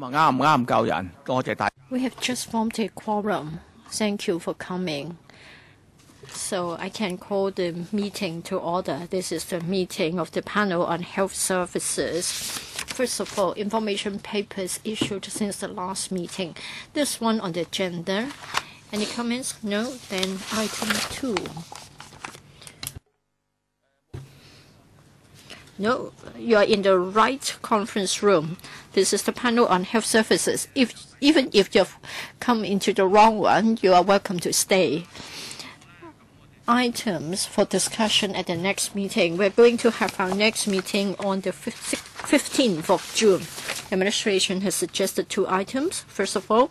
We have just formed a quorum. Thank you for coming. So I can call the meeting to order. This is the meeting of the panel on health services. First of all, information papers issued since the last meeting. This one on the agenda. Any comments? No? Then item 2. No, you are in the right conference room. This is the panel on health services. Even if you've come into the wrong one, you are welcome to stay. Items for discussion at the next meeting. We're going to have our next meeting on the 15th of June. Administration has suggested 2 items. First of all,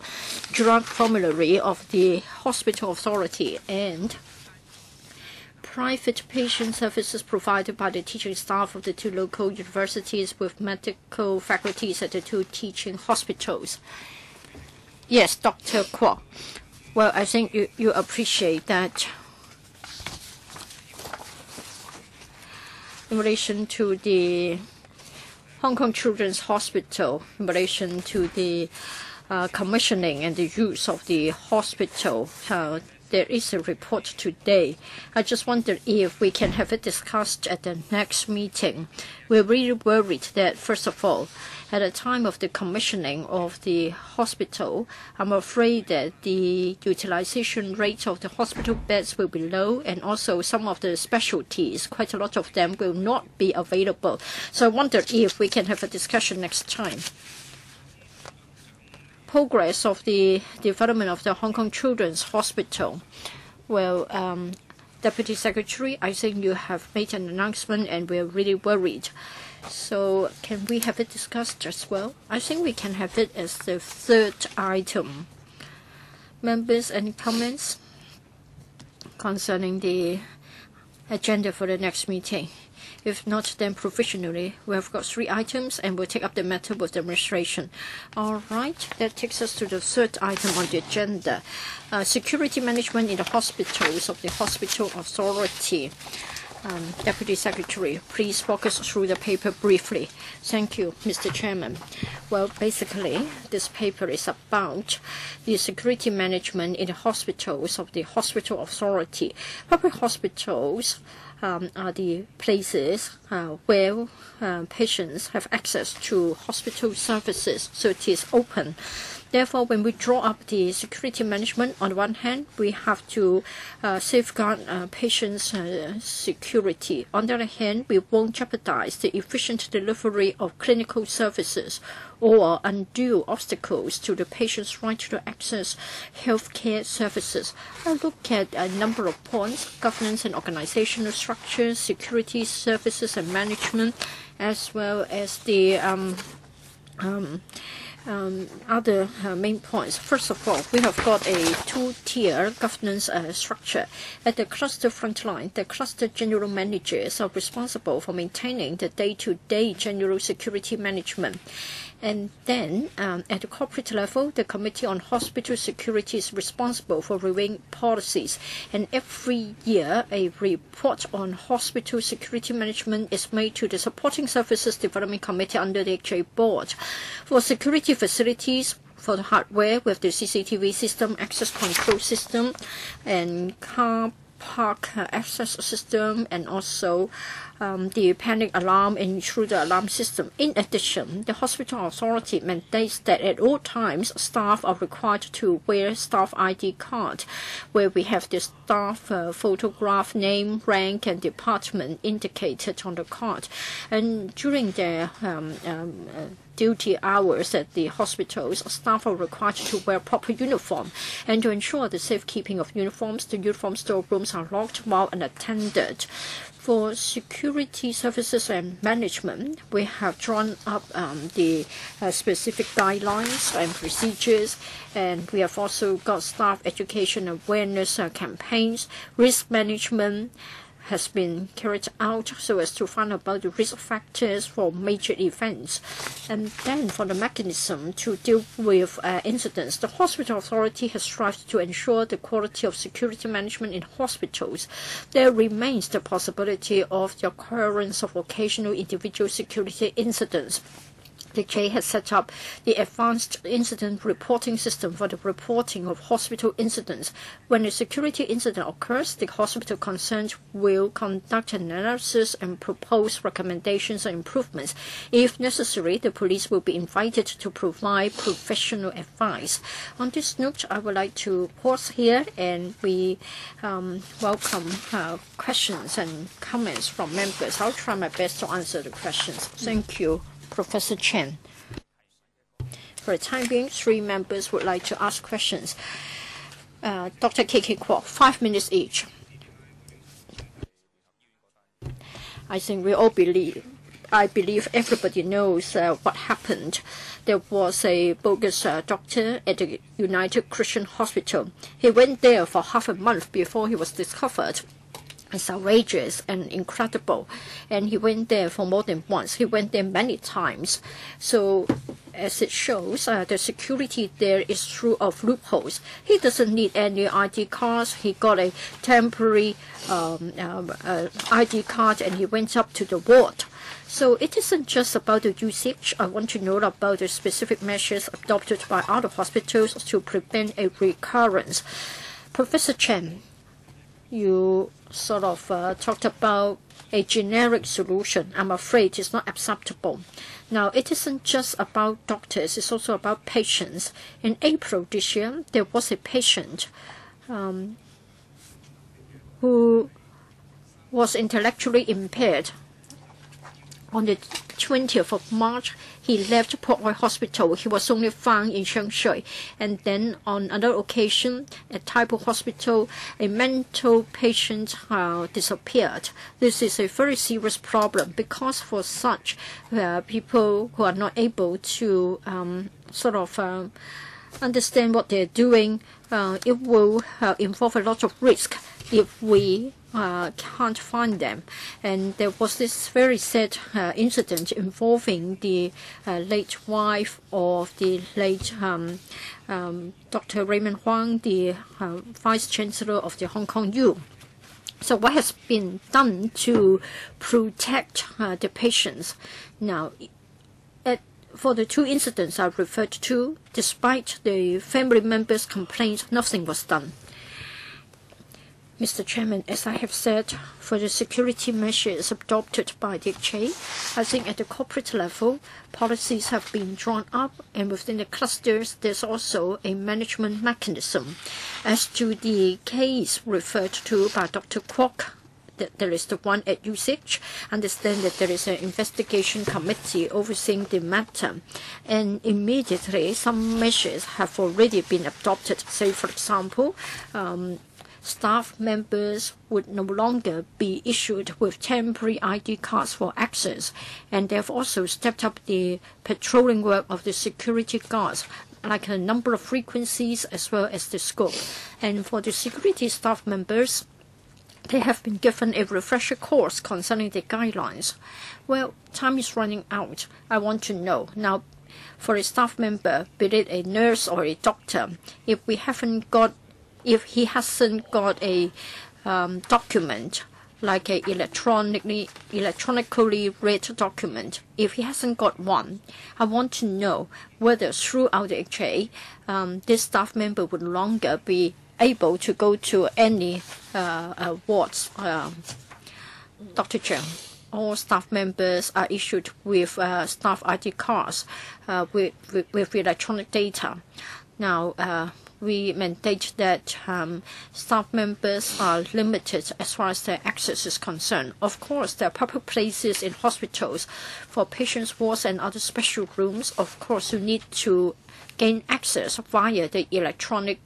draft formulary of the hospital authority and private patient services provided by the teaching staff of the 2 local universities with medical faculties at the 2 teaching hospitals. Yes, Dr. Kwok. Well, I think you appreciate that. In relation to the Hong Kong Children's Hospital, in relation to the commissioning and the use of the hospital, there is a report today. I just wonder if we can have it discussed at the next meeting. We're really worried that, first of all, at the time of the commissioning of the hospital, I'm afraid that the utilization rate of the hospital beds will be low, and also some of the specialties, quite a lot of them, will not be available. So I wonder if we can have a discussion next time. Progress of the development of the Hong Kong Children's Hospital. Well, Deputy Secretary, I think you have made an announcement and we're really worried. So can we have it discussed as well? I think we can have it as the 3rd item. Members, any comments concerning the agenda for the next meeting? If not, then provisionally, we have got 3 items and we'll take up the matter with the administration. All right, that takes us to the 3rd item on the agenda. Security management in the hospitals of the Hospital Authority. Deputy Secretary, please walk us through the paper briefly. Thank you, Mr. Chairman. Well, basically, this paper is about the security management in the hospitals of the Hospital Authority. Public hospitals are the places where patients have access to hospital services, so it is open. Therefore, when we draw up the security management, on the one hand, we have to safeguard patients' security. On the other hand, we won't jeopardize the efficient delivery of clinical services or undue obstacles to the patient's right to access healthcare services. I'll look at a number of points: governance and organizational structure, security services and management, as well as the other main points. First of all, we have got a 2-tier governance structure. At the cluster frontline, the cluster general managers are responsible for maintaining the day-to-day general security management. And then, at the corporate level, the Committee on Hospital Security is responsible for reviewing policies. And every year, a report on hospital security management is made to the Supporting Services Development Committee under the HA Board. For security facilities, for the hardware with the CCTV system, access control system, and car park access system, and also the panic alarm and intruder alarm system. In addition, the hospital authority mandates that at all times staff are required to wear staff ID card, where we have the staff photograph, name, rank, and department indicated on the card. And during their duty hours at the hospitals, staff are required to wear proper uniform. And to ensure the safekeeping of uniforms, the uniform storerooms are locked while unattended. For security services and management, we have drawn up the specific guidelines and procedures, and we have also got staff education awareness campaigns. Risk management has been carried out so as to find about the risk factors for major events. And then for the mechanism to deal with incidents, the hospital authority has strived to ensure the quality of security management in hospitals. There remains the possibility of the occurrence of occasional individual security incidents. The HA has set up the advanced incident reporting system for the reporting of hospital incidents. When a security incident occurs, the hospital concerned will conduct an analysis and propose recommendations and improvements. If necessary, the police will be invited to provide professional advice. On this note, I would like to pause here and we welcome questions and comments from members. I'll try my best to answer the questions. Thank you, Professor Chen. For the time being, 3 members would like to ask questions. Dr. K.K. Kwok, 5 minutes each. I think we all I believe everybody knows what happened. There was a bogus doctor at the United Christian Hospital. He went there for half a month before he was discovered. It's outrageous and incredible. And he went there for more than once. He went there many times. So as it shows, the security there is through of loopholes. He doesn't need any ID cards. He got a temporary ID card and he went up to the ward. So it isn't just about the usage. I want to know about the specific measures adopted by other hospitals to prevent a recurrence. Professor Chen, you sort of talked about a generic solution. I'm afraid it's not acceptable. Now, it isn't just about doctors, it's also about patients. In April this year, there was a patient who was intellectually impaired. On the 20th of March, he left Port Royal Hospital. He was only found in Shanghai. And then on another occasion, at Taipo Hospital, a mental patient disappeared. This is a very serious problem because for such people who are not able to understand what they're doing, it will involve a lot of risk if we can't find them. And there was this very sad incident involving the late wife of the late Dr. Raymond Huang, the Vice Chancellor of the Hong Kong U. So what has been done to protect the patients? Now, for the 2 incidents I referred to, despite the family members' complaints, nothing was done. Mr. Chairman, as I have said, for the security measures adopted by the HA, I think at the corporate level, policies have been drawn up, and within the clusters, there's also a management mechanism. As to the case referred to by Dr. Kwok, there is the one at usage. Understand that there is an investigation committee overseeing the matter, and immediately some measures have already been adopted. Say, for example, staff members would no longer be issued with temporary ID cards for access, and they have also stepped up the patrolling work of the security guards, like a number of frequencies as well as the scope. And for the security staff members, they have been given a refresher course concerning the guidelines. Well, time is running out. I want to know now, for a staff member, be it a nurse or a doctor, if he hasn't got a document, like a electronically read document, if he hasn't got one, I want to know whether throughout the HA, this staff member would no longer be able to go to any wards. Dr. Chen, all staff members are issued with staff ID cards with electronic data. Now, we mandate that staff members are limited as far as their access is concerned. Of course, there are public places in hospitals for patients' wards and other special rooms. Of course, you need to gain access via the electronic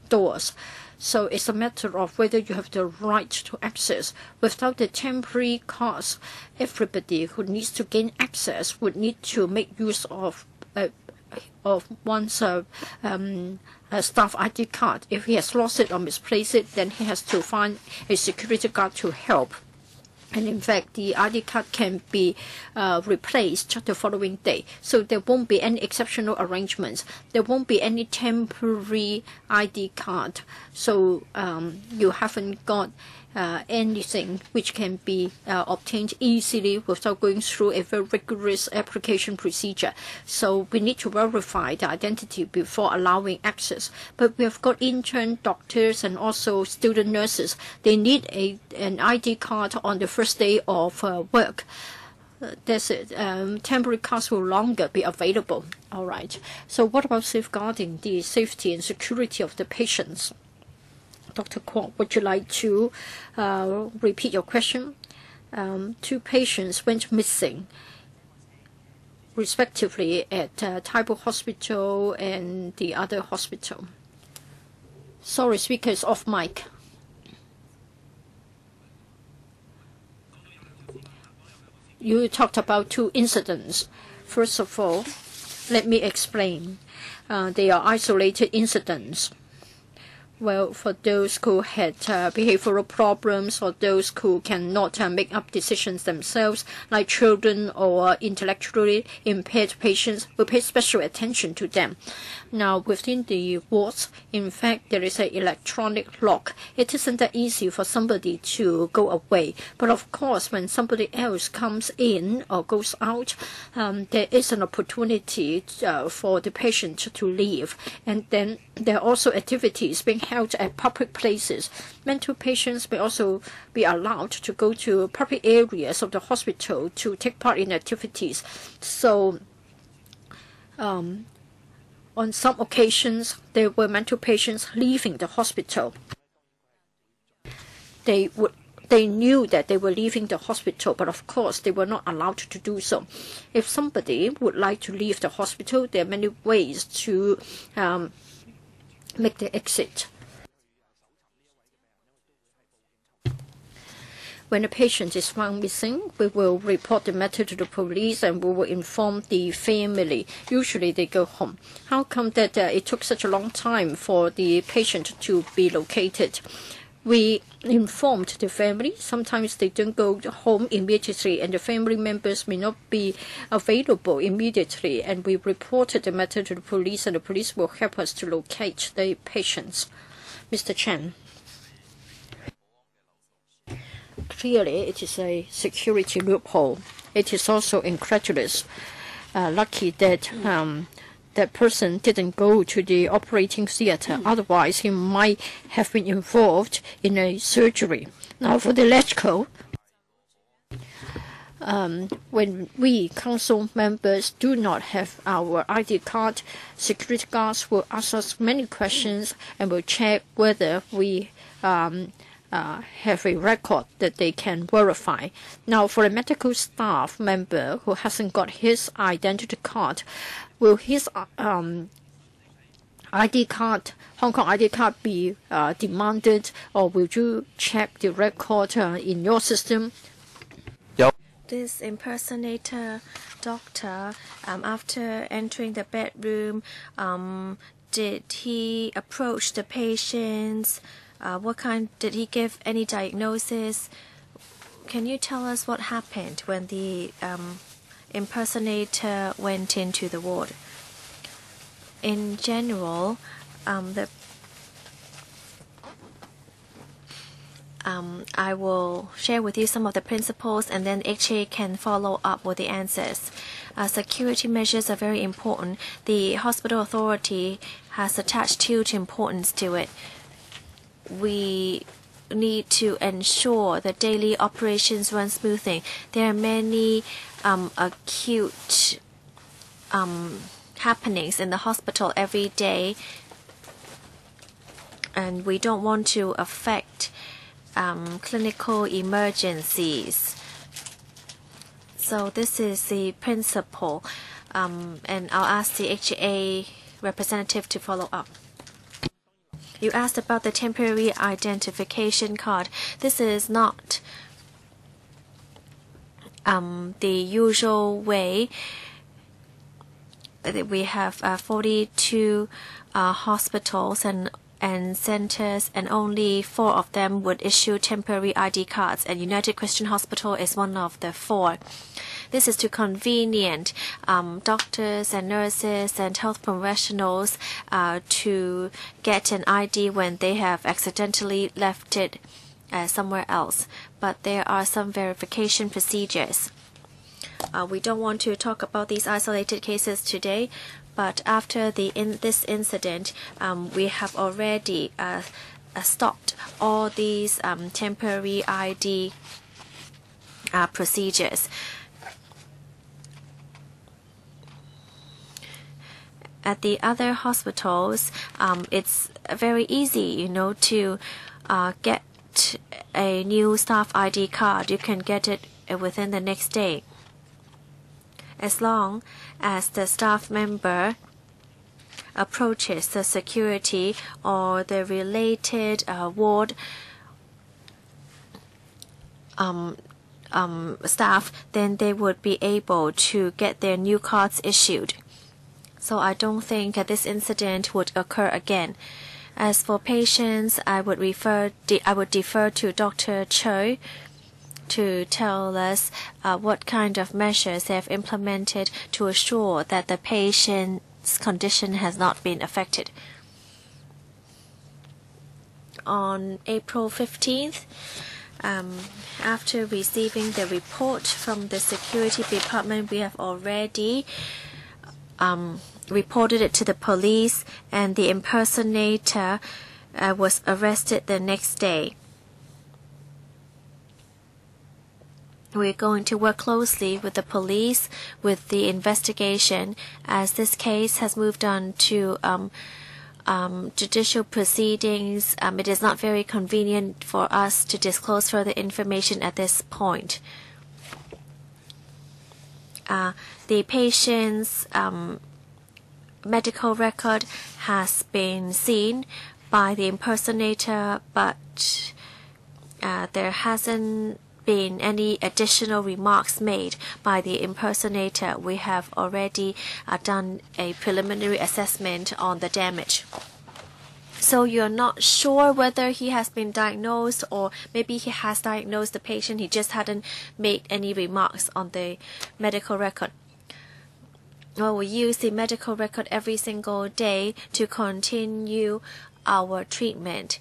doors. So it's a matter of whether you have the right to access. Without the temporary cards, everybody who needs to gain access would need to make use of one's staff ID card. If he has lost it or misplaced it, then he has to find a security guard to help. And in fact, the ID card can be replaced the following day. So there won't be any exceptional arrangements. There won't be any temporary ID card. So you haven't got anything which can be obtained easily without going through a very rigorous application procedure. So we need to verify the identity before allowing access. But we have got intern doctors and also student nurses. They need an ID card on the first day of work. That's it. Temporary cards will longer be available. All right. So what about safeguarding the safety and security of the patients? Dr. Kwok, would you like to repeat your question? 2 patients went missing, respectively, at Taibo Hospital and the other hospital. Sorry, speaker is off mic. You talked about 2 incidents. First of all, let me explain. They are isolated incidents. Well, for those who had behavioral problems or those who cannot make up decisions themselves, like children or intellectually impaired patients, we pay special attention to them. Now, within the wards, in fact, there is an electronic lock. It isn't that easy for somebody to go away. But of course, when somebody else comes in or goes out, there is an opportunity for the patient to leave. And then there are also activities being held at public places. Mental patients may also be allowed to go to public areas of the hospital to take part in activities. So, on some occasions, there were mental patients leaving the hospital. They knew that they were leaving the hospital, but of course they were not allowed to do so. If somebody would like to leave the hospital, there are many ways to make the exit. When a patient is found missing, we will report the matter to the police and we will inform the family. Usually they go home. How come that it took such a long time for the patient to be located? We informed the family. Sometimes they don't go home immediately and the family members may not be available immediately. And we reported the matter to the police and the police will help us to locate the patients. Mr. Chen. Clearly, it is a security loophole. It is also incredulous. Lucky that that person didn't go to the operating theater. Otherwise, he might have been involved in a surgery. Now, for the electrical, when we council members do not have our ID card, security guards will ask us many questions and will check whether we have a record that they can verify. Now, for a medical staff member who hasn't got his identity card, will his ID card, Hong Kong ID card, be demanded, or will you check the record in your system? This impersonator doctor, after entering the bedroom, did he approach the patients? Did he give any diagnosis? Can you tell us what happened when the impersonator went into the ward? In general, I will share with you some of the principles and then HA can follow up with the answers. Security measures are very important. The hospital authority has attached huge importance to it. We need to ensure that daily operations run smoothly. There are many acute happenings in the hospital every day, and we don't want to affect clinical emergencies. So this is the principle, and I'll ask the HA representative to follow up. You asked about the temporary identification card. This is not the usual way. We have 42 hospitals and centers, and only 4 of them would issue temporary ID cards, and United Christian Hospital is one of the 4. This is to convenient doctors and nurses and health professionals to get an ID when they have accidentally left it somewhere else, but there are some verification procedures. We don't want to talk about these isolated cases today, but after this incident, we have already stopped all these temporary ID procedures. At the other hospitals, it's very easy, to get a new staff ID card. You can get it within the next day, as long as the staff member approaches the security or the related ward staff, then they would be able to get their new cards issued. So I don't think this incident would occur again. As for patients, I would defer to Dr. Cho to tell us what kind of measures they have implemented to assure that the patient's condition has not been affected. On April 15th, after receiving the report from the security department, we have already reported it to the police, and the impersonator was arrested the next day. We're going to work closely with the police with the investigation, as this case has moved on to judicial proceedings. It is not very convenient for us to disclose further information at this point. The patient's medical record has been seen by the impersonator, but there hasn't been any additional remarks made by the impersonator. We have already done a preliminary assessment on the damage. So you're not sure whether he has been diagnosed, or maybe he has diagnosed the patient, he just hadn't made any remarks on the medical record. Well, we use the medical record every single day to continue our treatment.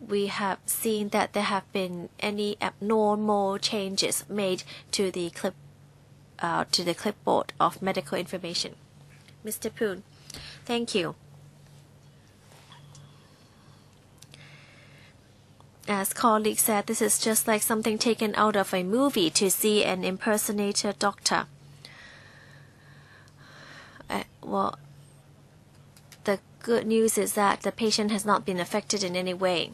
We have seen that there have been any abnormal changes made to the clipboard of medical information. Mr. Poon, thank you. As colleagues said, this is just like something taken out of a movie to see an impersonator doctor. Well, the good news is that the patient has not been affected in any way.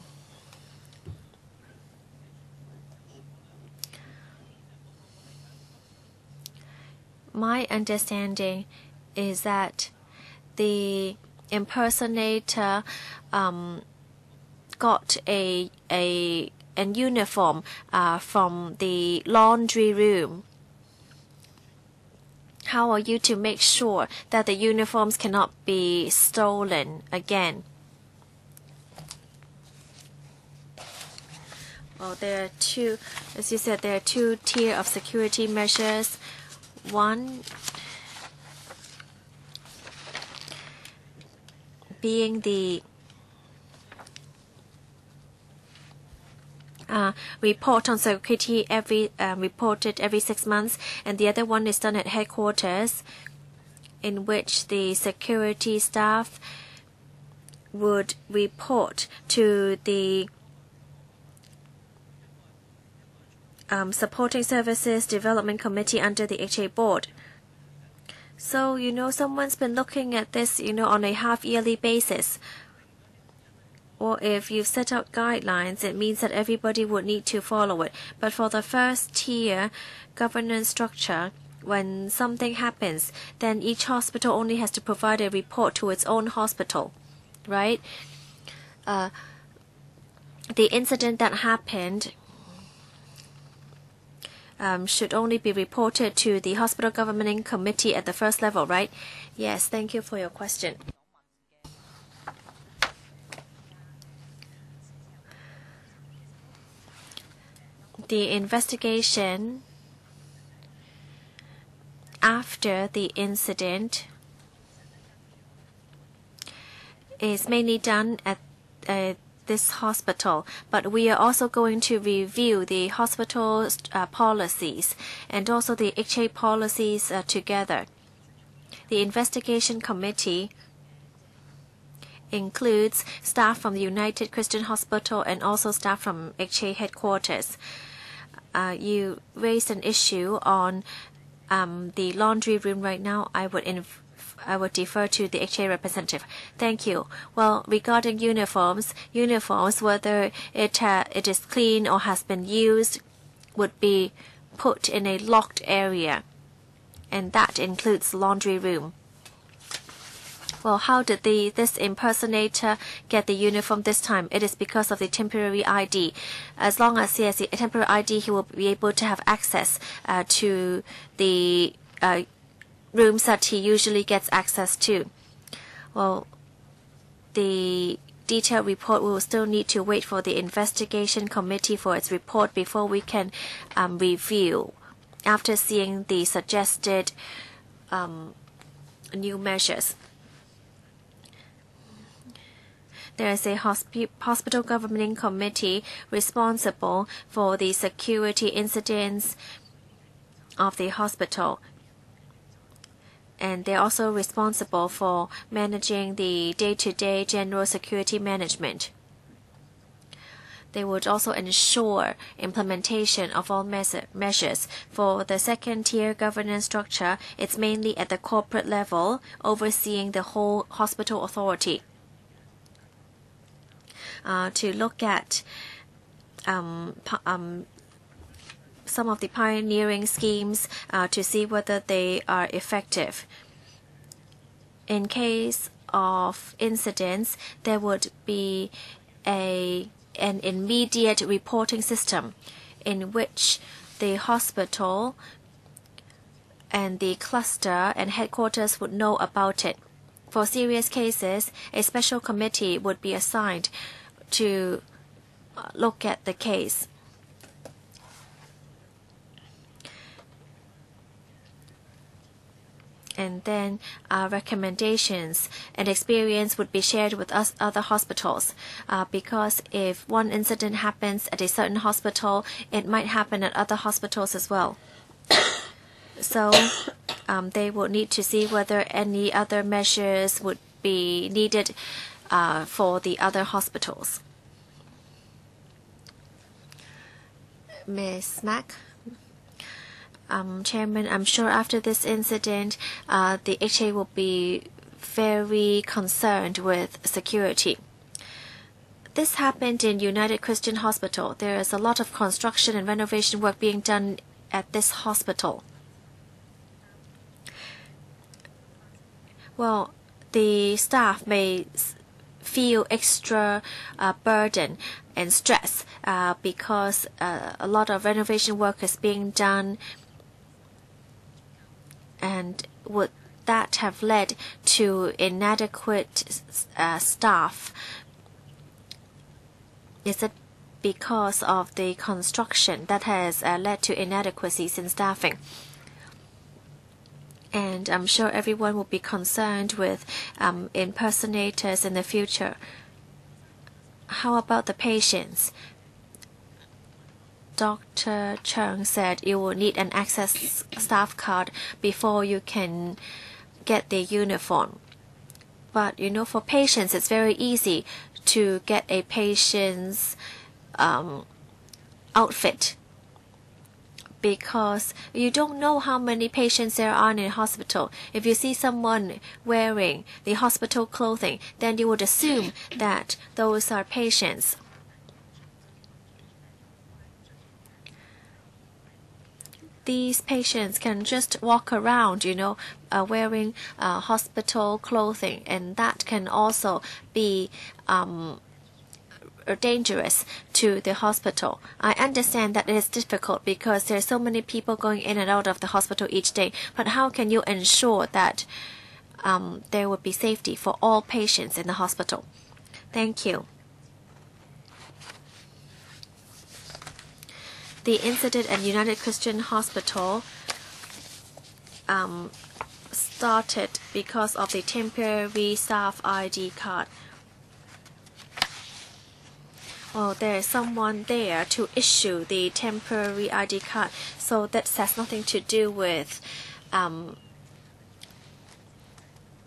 My understanding is that the impersonator got a uniform from the laundry room. How are you to make sure that the uniforms cannot be stolen again? Well, there are two, as you said, there are two tiers of security measures. One being the report on security reported every 6 months, and the other one is done at headquarters, in which the security staff would report to the supporting services development committee under the HA board. So someone's been looking at this on a half-yearly basis. Or if you've set out guidelines, it means that everybody would need to follow it. But for the first tier governance structure, when something happens, then each hospital only has to provide a report to its own hospital, right? The incident that happened should only be reported to the hospital governing committee at the first level, right? Yes, thank you for your question. The investigation after the incident is mainly done at this hospital, but we are also going to review the hospital's policies and also the HA policies together. The investigation committee includes staff from the United Christian Hospital and also staff from HA headquarters. You raised an issue on the laundry room right now. I would defer to the HA representative. Thank you. Well, regarding uniforms, whether it is clean or has been used, would be put in a locked area, and that includes laundry room. Well, how did this impersonator get the uniform this time? It is because of the temporary ID. As long as he has a temporary ID, he will be able to have access to the rooms that he usually gets access to. Well, the detailed report will still need to wait for the investigation committee for its report before we can review after seeing the suggested new measures. There is a hospital governing committee responsible for the security incidents of the hospital. And they're also responsible for managing the day-to-day general security management. They would also ensure implementation of all measures. For the second-tier governance structure, it's mainly at the corporate level, overseeing the whole hospital authority. To look at some of the pioneering schemes to see whether they are effective. In case of incidents, there would be an immediate reporting system in which the hospital and the cluster and headquarters would know about it. For serious cases, a special committee would be assigned to look at the case. And then recommendations and experience would be shared with other hospitals, because if one incident happens at a certain hospital, it might happen at other hospitals as well. So they will need to see whether any other measures would be needed for the other hospitals. Ms. Mack. Chairman, I'm sure after this incident, the HA will be very concerned with security. This happened in United Christian Hospital. There is a lot of construction and renovation work being done at this hospital. Well, the staff may feel extra burden and stress because a lot of renovation work is being done. And would that have led to inadequate staff? Is it because of the construction that has led to inadequacies in staffing? And I'm sure everyone will be concerned with impersonators in the future. How about the patients? Dr. Chung said you will need an access staff card before you can get the uniform. But for patients, it's very easy to get a patient's outfit, because you don't know how many patients there are in a hospital. If you see someone wearing the hospital clothing, then you would assume that those are patients. These patients can just walk around, wearing hospital clothing, and that can also be dangerous to the hospital. I understand that it is difficult because there are so many people going in and out of the hospital each day, but how can you ensure that there will be safety for all patients in the hospital? Thank you. The incident at United Christian Hospital started because of the temporary staff ID card. Well, there is someone there to issue the temporary ID card, so that has nothing to do with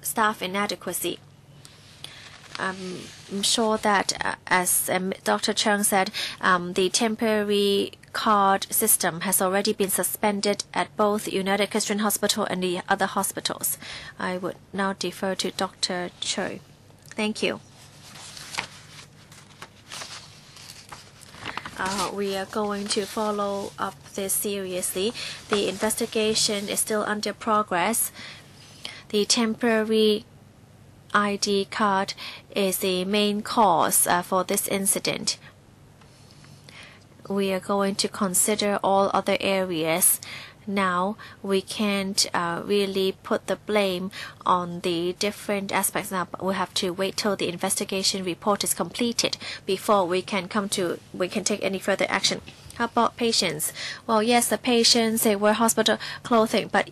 staff inadequacy. I'm sure that, as Dr. Chung said, the temporary card system has already been suspended at both United Christian Hospital and the other hospitals. I would now defer to Dr. Choi. Thank you. We are going to follow up this seriously. The investigation is still under progress. The temporary ID card is the main cause for this incident. We are going to consider all other areas. Now we can't really put the blame on the different aspects now, but we have to wait till the investigation report is completed before we can take any further action. How about patients? Well, yes, the patients, they wear hospital clothing, but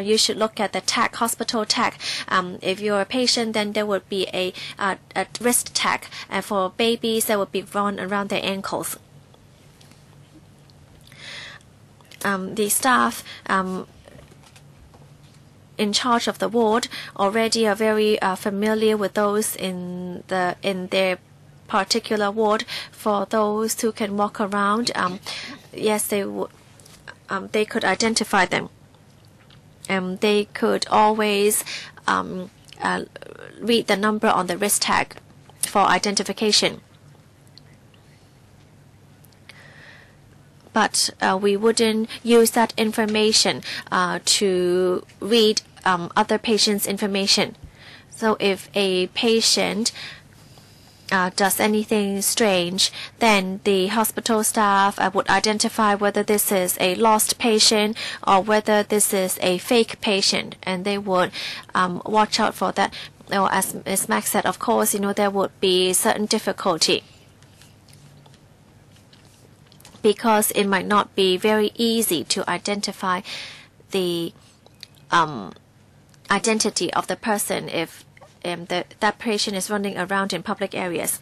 you should look at the tag, hospital tag. If you're a patient, then there would be a wrist tag, and for babies, that would be worn around their ankles. The staff in charge of the ward already are very familiar with those in their particular ward. For those who can walk around, yes, they could identify them. They could always read the number on the wrist tag for identification. But we wouldn't use that information to read other patients' information. So if a patient does anything strange, then the hospital staff would identify whether this is a lost patient or whether this is a fake patient, and they would watch out for that. As Max said, of course, there would be certain difficulty, because it might not be very easy to identify the identity of the person if that patient is running around in public areas.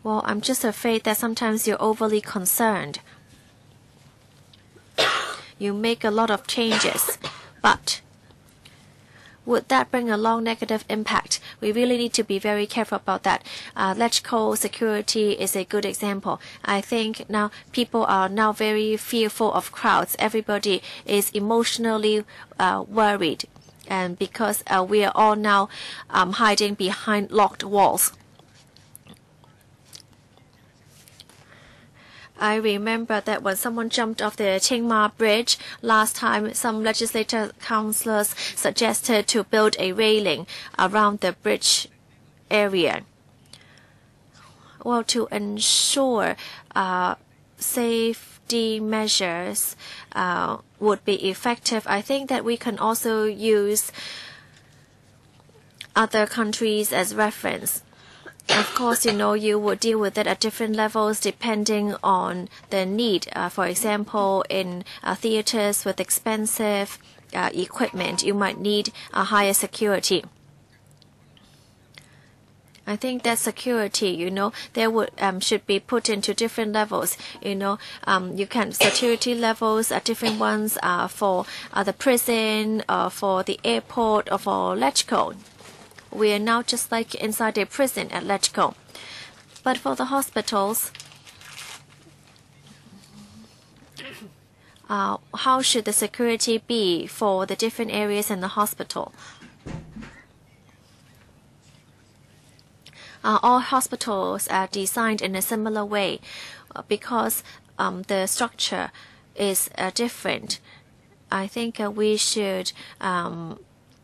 Well, I'm just afraid that sometimes you're overly concerned. You make a lot of changes, but would that bring a long negative impact? We really need to be very careful about that. Electrical security is a good example. I think now people are now very fearful of crowds. Everybody is emotionally worried, and because we are all now hiding behind locked walls. I remember that when someone jumped off the Chiang Mai Bridge last time, some legislative councillors suggested to build a railing around the bridge area. Well, to ensure safety measures would be effective, I think that we can also use other countries as reference. Of course, you will deal with it at different levels depending on the need. For example, in theaters with expensive equipment, you might need a higher security. I think that security, there should be put into different levels. You can security levels are different ones for the prison, for the airport, or for electrical. We are now just like inside a prison at Lechko. But for the hospitals, how should the security be for the different areas in the hospital? All hospitals are designed in a similar way because the structure is different. I think we should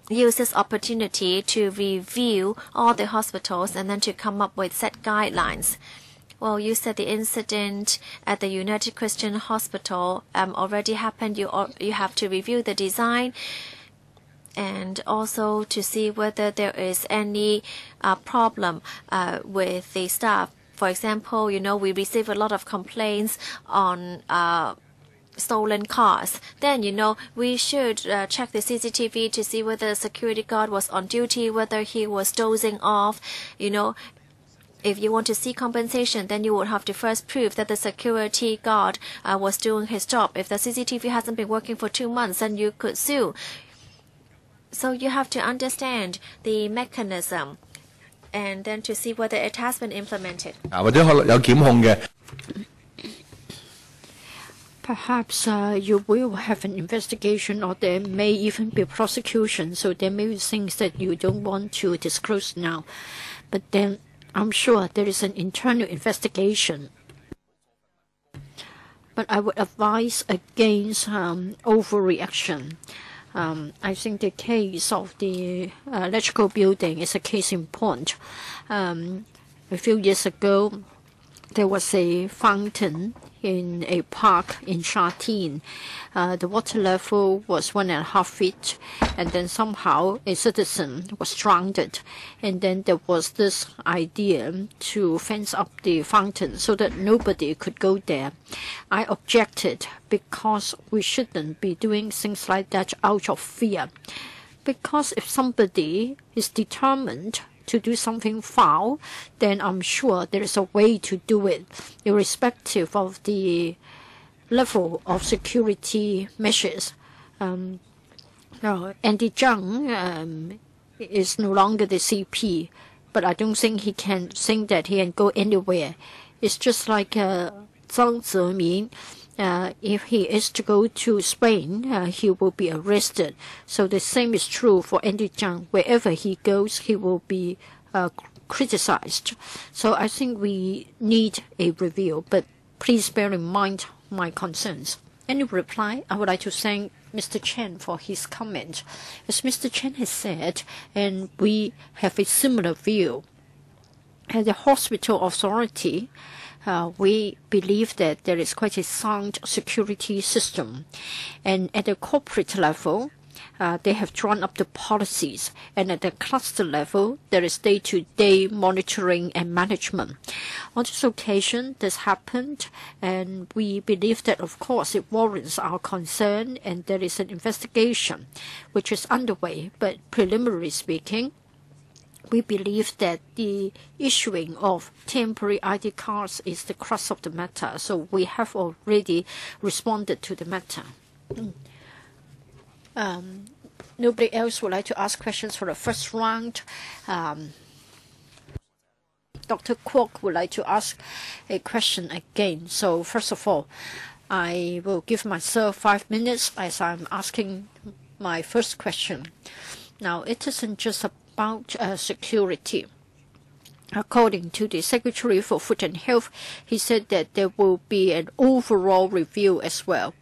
use this opportunity to review all the hospitals and then to come up with set guidelines. Well, you said the incident at the United Christian Hospital already happened. You have to review the design and also to see whether there is any problem with the staff. For example, we receive a lot of complaints on stolen cars. Then, we should check the CCTV to see whether the security guard was on duty, whether he was dozing off, if you want to see compensation, then you would have to first prove that the security guard was doing his job. If the CCTV hasn't been working for 2 months, then you could sue. So you have to understand the mechanism and then to see whether it has been implemented. Perhaps you will have an investigation, or there may even be prosecution, so there may be things that you don't want to disclose now. But then I'm sure there is an internal investigation. But I would advise against overreaction. I think the case of the electrical building is a case in point. A few years ago, there was a fountain in a park in Sha Tin. The water level was 1.5 feet, and then somehow a citizen was drowned. And then there was this idea to fence up the fountain so that nobody could go there. I objected because we shouldn't be doing things like that out of fear. Because if somebody is determined to do something foul, then I'm sure there is a way to do it, irrespective of the level of security measures. Andy Zhang is no longer the CP, but I don't think he can think that he can go anywhere. It's just like Zhang Zemin. If he is to go to Spain, he will be arrested. So the same is true for Andy Zhang. Wherever he goes, he will be criticized. So I think we need a review, but please bear in mind my concerns. Any reply? I would like to thank Mr. Chen for his comment. As Mr. Chen has said, and we have a similar view, at the hospital authority, we believe that there is quite a sound security system. And at the corporate level, they have drawn up the policies. And at the cluster level, there is day-to-day monitoring and management. On this occasion, this happened, and we believe that, of course, it warrants our concern, and there is an investigation which is underway. But preliminarily speaking, we believe that the issuing of temporary ID cards is the crux of the matter, so we have already responded to the matter. Nobody else would like to ask questions for the first round. Dr. Kwok would like to ask a question again. So first of all, I will give myself 5 minutes as I'm asking my first question. Now, it isn't just about security. According to the Secretary for Food and Health, he said that there will be an overall review as well.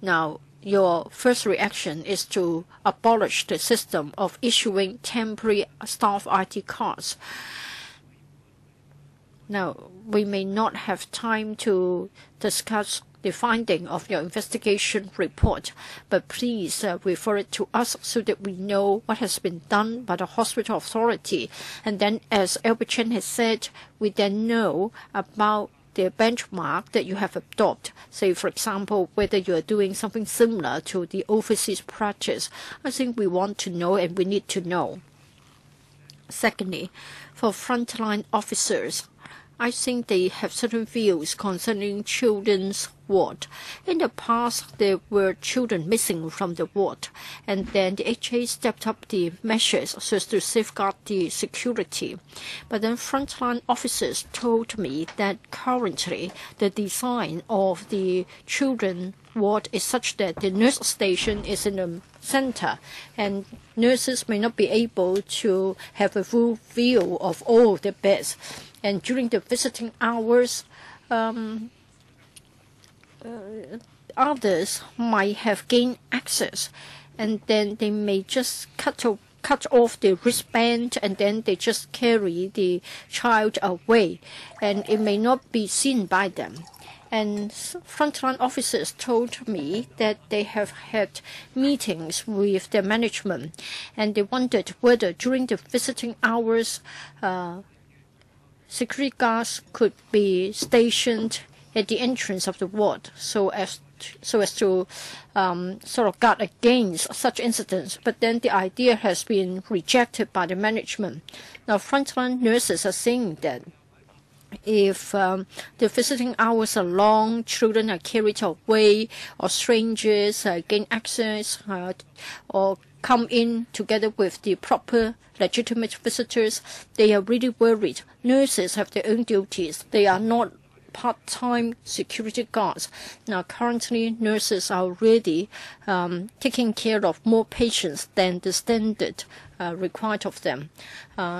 Now, your first reaction is to abolish the system of issuing temporary staff ID cards. Now, we may not have time to discuss the finding of your investigation report, but please refer it to us so that we know what has been done by the hospital authority. And then, as Albert Chen has said, we then know about the benchmark that you have adopted. Say, for example, whether you are doing something similar to the overseas practice. I think we want to know and we need to know. Secondly, for frontline officers, I think they have certain views concerning children's ward. In the past, there were children missing from the ward, and then the HA stepped up the measures so as to safeguard the security. But then frontline officers told me that currently the design of the children ward is such that the nurse station is in the center, and nurses may not be able to have a full view of all the beds. And during the visiting hours, others might have gained access, and then they may just cut off the wristband, and then they just carry the child away, and it may not be seen by them. And frontline officers told me that they have had meetings with their management, and they wondered whether during the visiting hours, security guards could be stationed at the entrance of the ward so as to sort of guard against such incidents. But then the idea has been rejected by the management. Now, frontline nurses are saying that if the visiting hours are long, children are carried away, or strangers gain access or come in together with the proper legitimate visitors, they are really worried. Nurses have their own duties. They are not part-time security guards. Now, currently, nurses are already taking care of more patients than the standard required of them.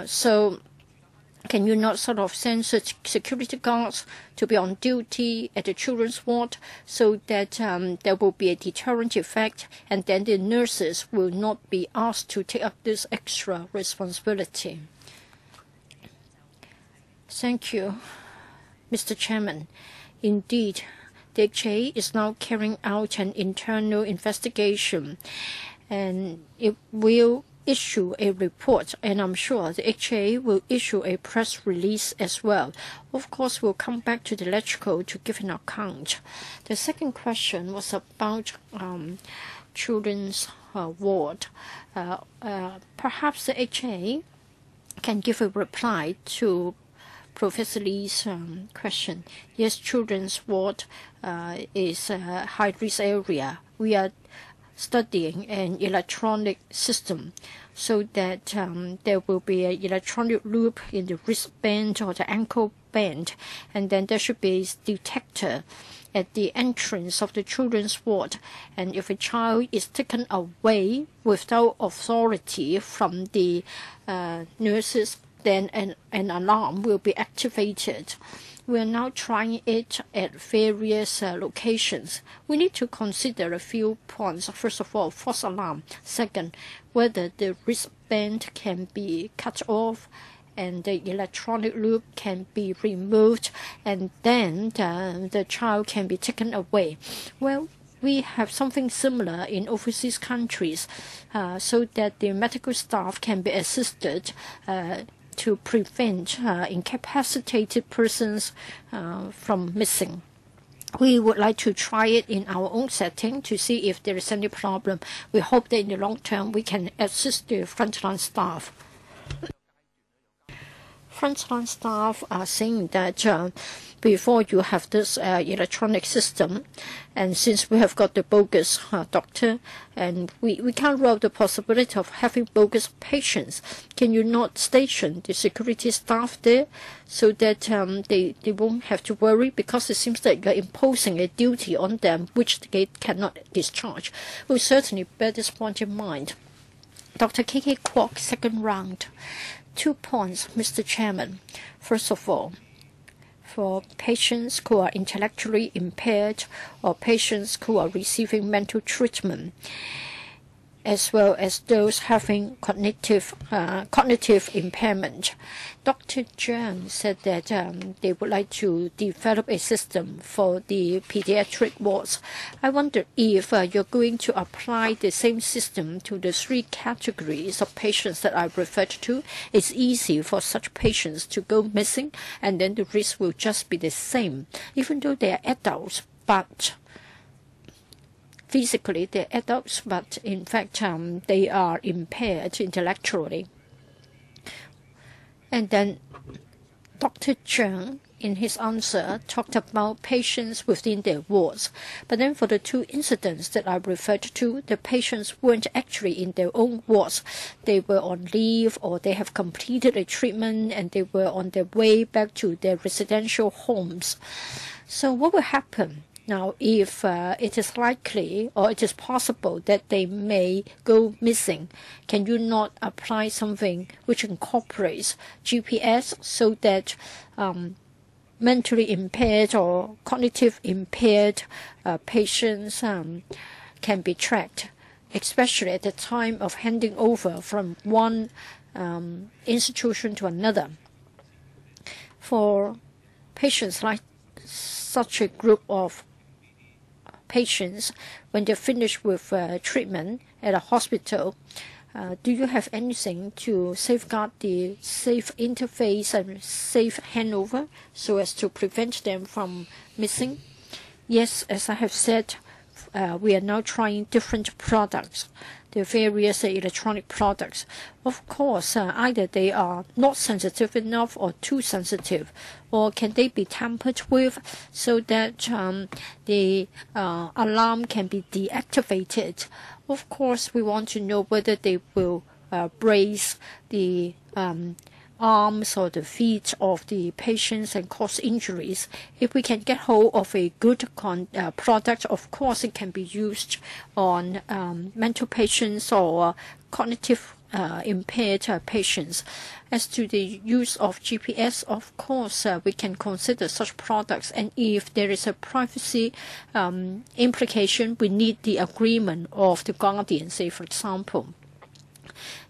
So can you not sort of send such security guards to be on duty at the children's ward so that there will be a deterrent effect, and then the nurses will not be asked to take up this extra responsibility? Thank you, Mr. Chairman. Indeed, the HA is now carrying out an internal investigation, and it will issue a report, and I'm sure the HA will issue a press release as well. Of course, we'll come back to the electrical to give an account. The second question was about children's ward. Perhaps the HA can give a reply to Professor Lee's question. Yes, children's ward is a high-risk area. We are studying an electronic system so that there will be an electronic loop in the wristband or the ankle band, and then there should be a detector at the entrance of the children's ward. And if a child is taken away without authority from the nurses, then an alarm will be activated. We are now trying it at various locations. We need to consider a few points. First of all, false alarm. Second, whether the wristband can be cut off and the electronic loop can be removed, and then the child can be taken away. Well, we have something similar in overseas countries so that the medical staff can be assisted to prevent incapacitated persons from missing. We would like to try it in our own setting to see if there is any problem. We hope that in the long term we can assist the frontline staff. Frontline staff are saying that before you have this electronic system, and since we have got the bogus doctor, and we can't rule out the possibility of having bogus patients, can you not station the security staff there so that they won't have to worry, because it seems that you're imposing a duty on them which they cannot discharge? We'll certainly bear this point in mind. Dr. K.K. Kwok, second round. 2 points, Mr. Chairman. First of all, for patients who are intellectually impaired or patients who are receiving mental treatment, as well as those having cognitive impairment, Dr. Zhang said that they would like to develop a system for the pediatric wards. I wonder if you're going to apply the same system to the 3 categories of patients that I referred to. It's easy for such patients to go missing, and then the risk will just be the same, even though they are adults, but physically they're adults, but in fact they are impaired intellectually. And then Dr. Zhang, in his answer, talked about patients within their wards. But then for the 2 incidents that I referred to, the patients weren't actually in their own wards. They were on leave, or they have completed a treatment and they were on their way back to their residential homes. So what will happen now if it is likely or it is possible that they may go missing? Can you not apply something which incorporates GPS so that mentally impaired or cognitive impaired patients can be tracked, especially at the time of handing over from one institution to another? For patients like such a group of patients, when they're finished with treatment at a hospital, do you have anything to safeguard the safe interface and safe handover so as to prevent them from missing? Yes, as I have said, we are now trying different products. the various electronic products. Of course, either they are not sensitive enough or too sensitive, or can they be tampered with so that the alarm can be deactivated. Of course, we want to know whether they will brace the arms or the feet of the patients and cause injuries. If we can get hold of a good product, of course it can be used on mental patients or cognitive impaired patients. As to the use of GPS, of course we can consider such products, and if there is a privacy implication, we need the agreement of the guardian, say for example.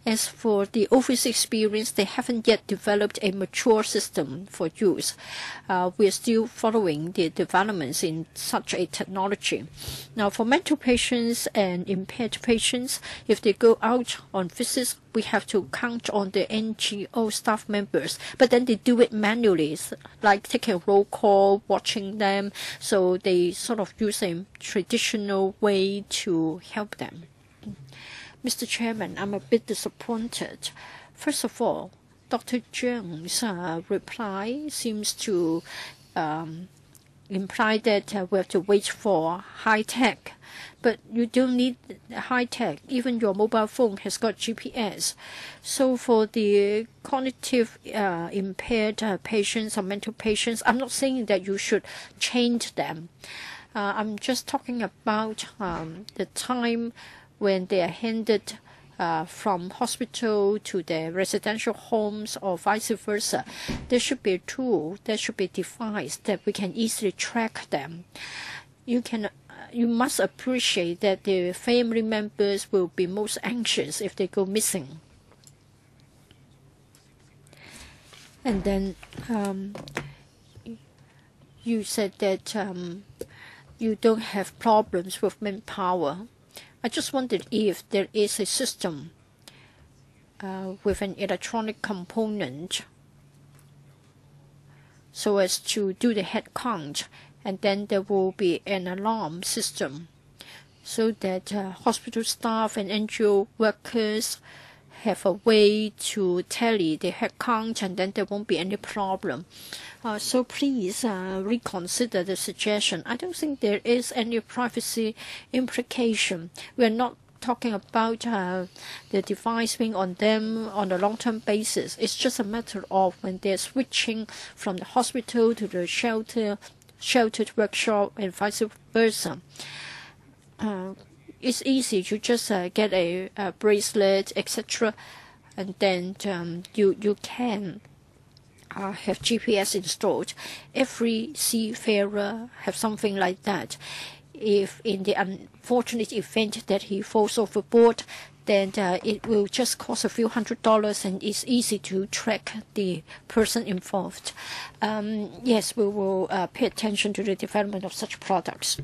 As for the overseas experience, they haven't yet developed a mature system for use. We are still following the developments in such a technology. Now, for mental patients and impaired patients, if they go out on visits, we have to count on the NGO staff members, but then they do it manually, like taking a roll call, watching them, so they sort of use a traditional way to help them. Mr. Chairman, I'm a bit disappointed. First of all, Dr. Zheng's reply seems to imply that we have to wait for high tech. But you don't need high tech. Even your mobile phone has got GPS. So for the cognitive impaired patients or mental patients, I'm not saying that you should change them. I'm just talking about the time when they are handed from hospital to their residential homes or vice versa. There should be a tool, there should be a device that we can easily track them. You must appreciate that the family members will be most anxious if they go missing. And then you said that you don't have problems with manpower. I just wondered if there is a system with an electronic component so as to do the head count, and then there will be an alarm system so that hospital staff and NGO workers have a way to tally the head count, and then there won't be any problem. So please reconsider the suggestion. I don't think there is any privacy implication. We're not talking about the device being on them on a long-term basis. It's just a matter of when they're switching from the hospital to the sheltered workshop and vice versa. It's easy to just get a bracelet, etc., and then you can have GPS installed. Every seafarer have something like that. If in the unfortunate event that he falls overboard, then it will just cost a few $100s, and it's easy to track the person involved. Yes, we will pay attention to the development of such products.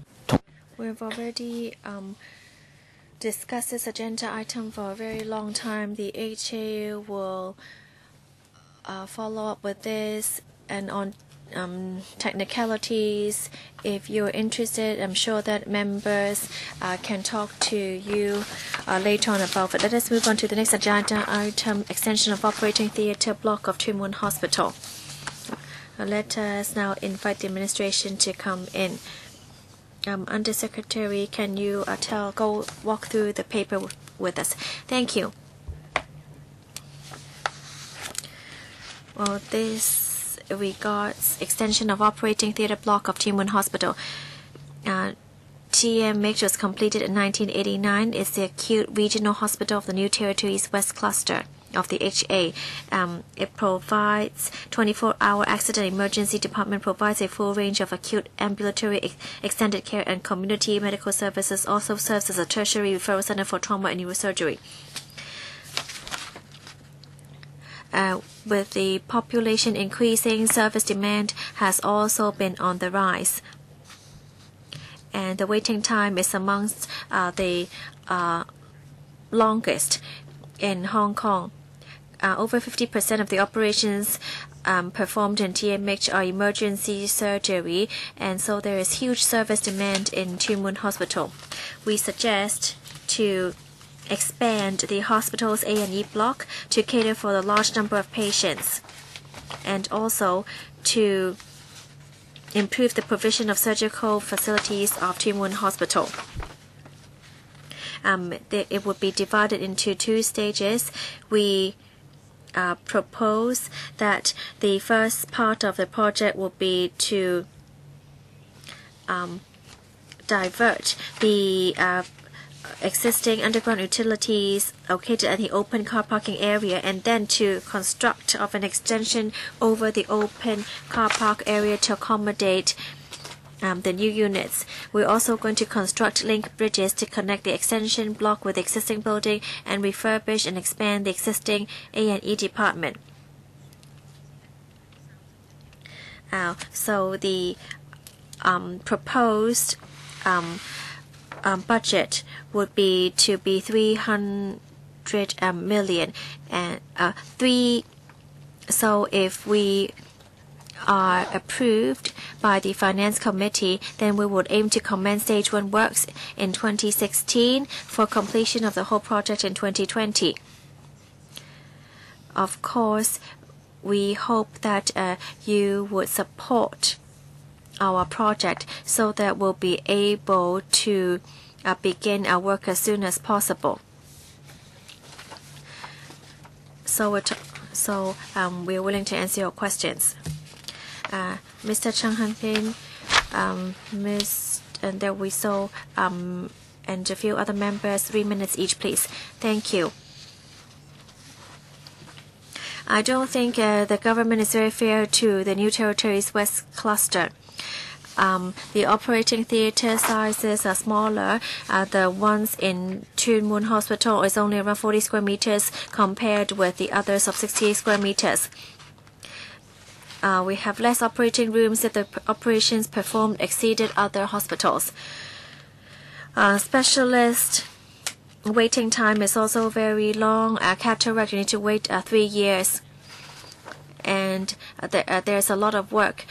We've already discussed this agenda item for a very long time. The HA will follow up with this and on technicalities. If you're interested, I'm sure that members can talk to you later on about it. Let us move on to the next agenda item, extension of operating theatre block of Tuen Mun Hospital. Let us now invite the administration to come in. Undersecretary, can you walk through the paper with us? Thank you. Well, this regards extension of operating theatre block of Tuen Mun Hospital. TMH was completed in 1989. It's the acute regional hospital of the New Territories West Cluster of the HA. It provides 24-hour accident emergency department, provides a full range of acute ambulatory extended care and community medical services, also serves as a tertiary referral center for trauma and neurosurgery. With the population increasing, service demand has also been on the rise. And the waiting time is amongst the longest in Hong Kong. Over 50% of the operations performed in TMH are emergency surgery, and so there is huge service demand in Tuen Mun Hospital. We suggest to expand the hospital's A&E block to cater for the large number of patients, and also to improve the provision of surgical facilities of Tuen Mun Hospital. It would be divided into 2 stages. We propose that the first part of the project will be to divert the existing underground utilities located at the open car parking area, and then to construct of an extension over the open car park area to accommodate the new units. We're also going to construct link bridges to connect the extension block with the existing building and refurbish and expand the existing A&E department. So the proposed budget would be 300 million, and so if we are approved by the Finance Committee, then we would aim to commence Stage 1 works in 2016 for completion of the whole project in 2020. Of course, we hope that you would support our project so that we'll be able to begin our work as soon as possible. So we're willing to answer your questions. Mr. Chang Han-pin, and there we saw and a few other members, 3 minutes each, please. Thank you. I don't think the government is very fair to the New Territories West cluster. The operating theatre sizes are smaller. The ones in Tuen Mun Hospital is only around 40 square meters compared with the others of 68 square meters. We have less operating rooms if the operations performed exceeded other hospitals. Specialist waiting time is also very long. Cataract, you need to wait 3 years. And there's a lot of work.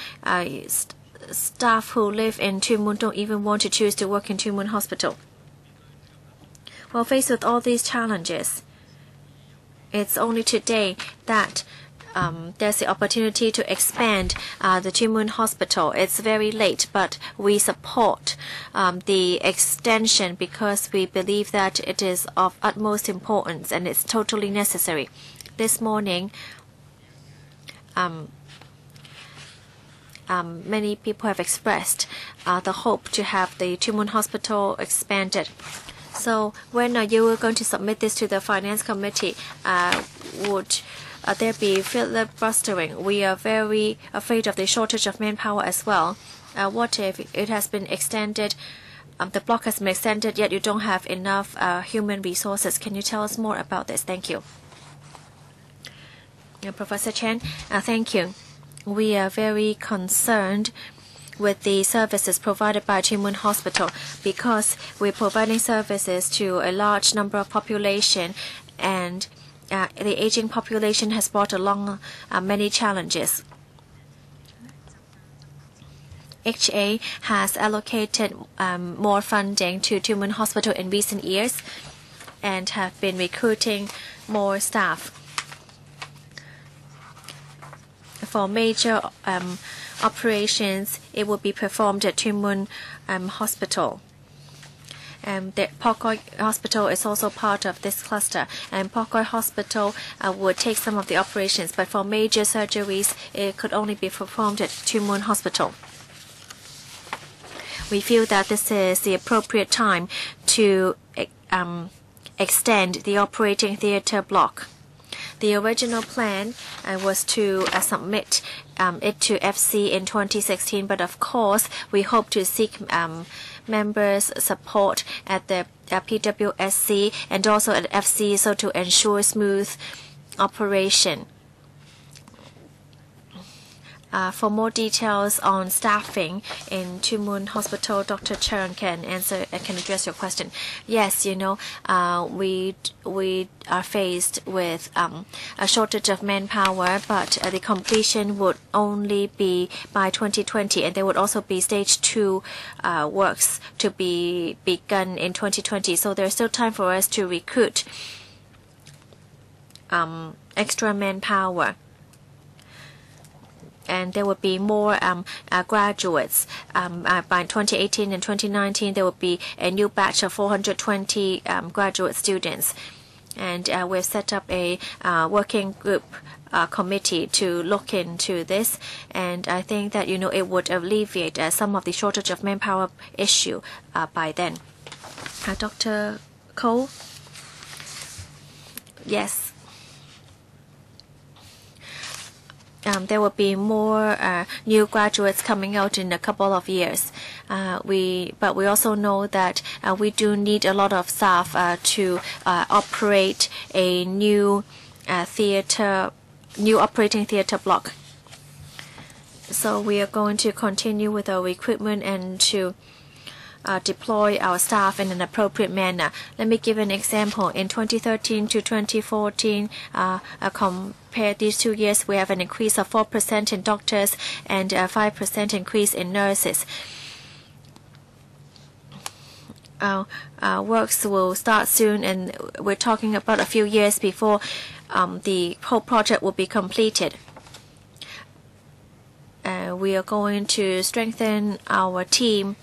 Staff who live in Tuen Mun don't even want to choose to work in Tuen Mun Hospital. Well, faced with all these challenges, it's only today that there's the opportunity to expand the Tuen Mun Hospital. It's very late, but we support the extension because we believe that it is of utmost importance and it's totally necessary. This morning, many people have expressed the hope to have the Tuen Mun Hospital expanded. So when you are going to submit this to the Finance Committee, would there be filibustering? We are very afraid of the shortage of manpower as well. What if it has been extended, the block has been extended, yet you don't have enough human resources? Can you tell us more about this? Thank you. Professor Chen, thank you. We are very concerned with the services provided by Tuen Mun Hospital because we're providing services to a large number of population, and the aging population has brought along many challenges. HA has allocated more funding to Tuen Mun Hospital in recent years and have been recruiting more staff. For major operations, it will be performed at Tuen Mun Hospital. The Pokoi Hospital is also part of this cluster, and Pokoi Hospital would take some of the operations, but for major surgeries, it could only be performed at Tuen Mun Hospital. We feel that this is the appropriate time to extend the operating theatre block. The original plan was to submit it to FC in 2016, but of course we hope to seek members' support at the PWSC and also at FC so to ensure smooth operation. For more details on staffing in Tuen Mun Hospital, Dr. Chen can address your question. Yes, we are faced with a shortage of manpower, but the completion would only be by 2020, and there would also be stage 2 works to be begun in 2020. So there's still time for us to recruit extra manpower. And there will be more graduates. By 2018 and 2019, there will be a new batch of 420 graduate students. And we've set up a working group committee to look into this. And I think that, it would alleviate some of the shortage of manpower issue by then. Dr. Cole? Yes. There will be more new graduates coming out in a couple of years. But we also know that we do need a lot of staff to operate a new operating theater block. So we are going to continue with our recruitment and to deploy our staff in an appropriate manner. Let me give an example. In 2013 to 2014, compare these 2 years, we have an increase of 4% in doctors and a 5% increase in nurses. Works will start soon, and we're talking about a few years before the whole project will be completed. We are going to strengthen our team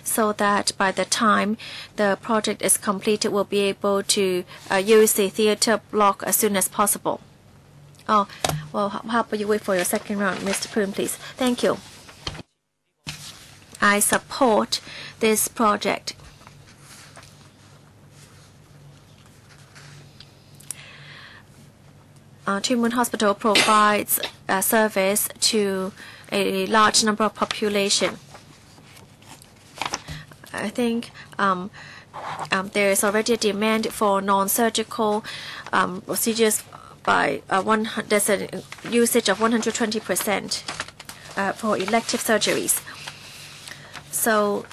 so that by the time the project is completed, we'll be able to use the theater block as soon as possible. Oh, well, how about you wait for your second round, Mr. Poon, please? Thank you. I support this project. Tuen Mun Hospital provides a service to a large number of population. I think there is already a demand for non-surgical procedures by there's a usage of 120% for elective surgeries. So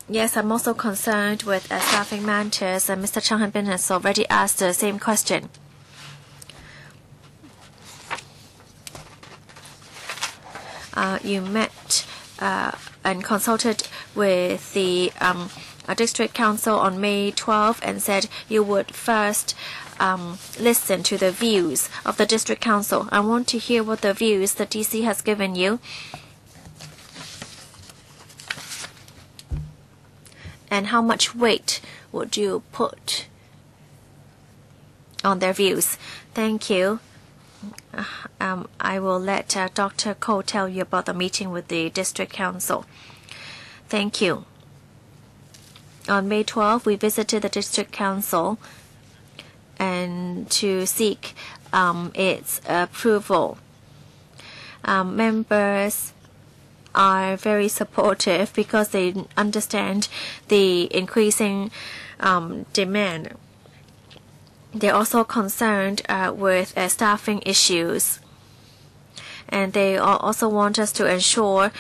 yes, I'm also concerned with staffing matters, and Mr. Chang Han-bin has already asked the same question. You met and consulted with the district council on May 12 and said you would first listen to the views of the district council. I want to hear what the views the DC has given you. And how much weight would you put on their views? Thank you. I will let Dr. Koh tell you about the meeting with the district council. Thank you. On May 12, we visited the district council and to seek its approval. Members are very supportive because they understand the increasing demand. They're also concerned with staffing issues, and they also want us to ensure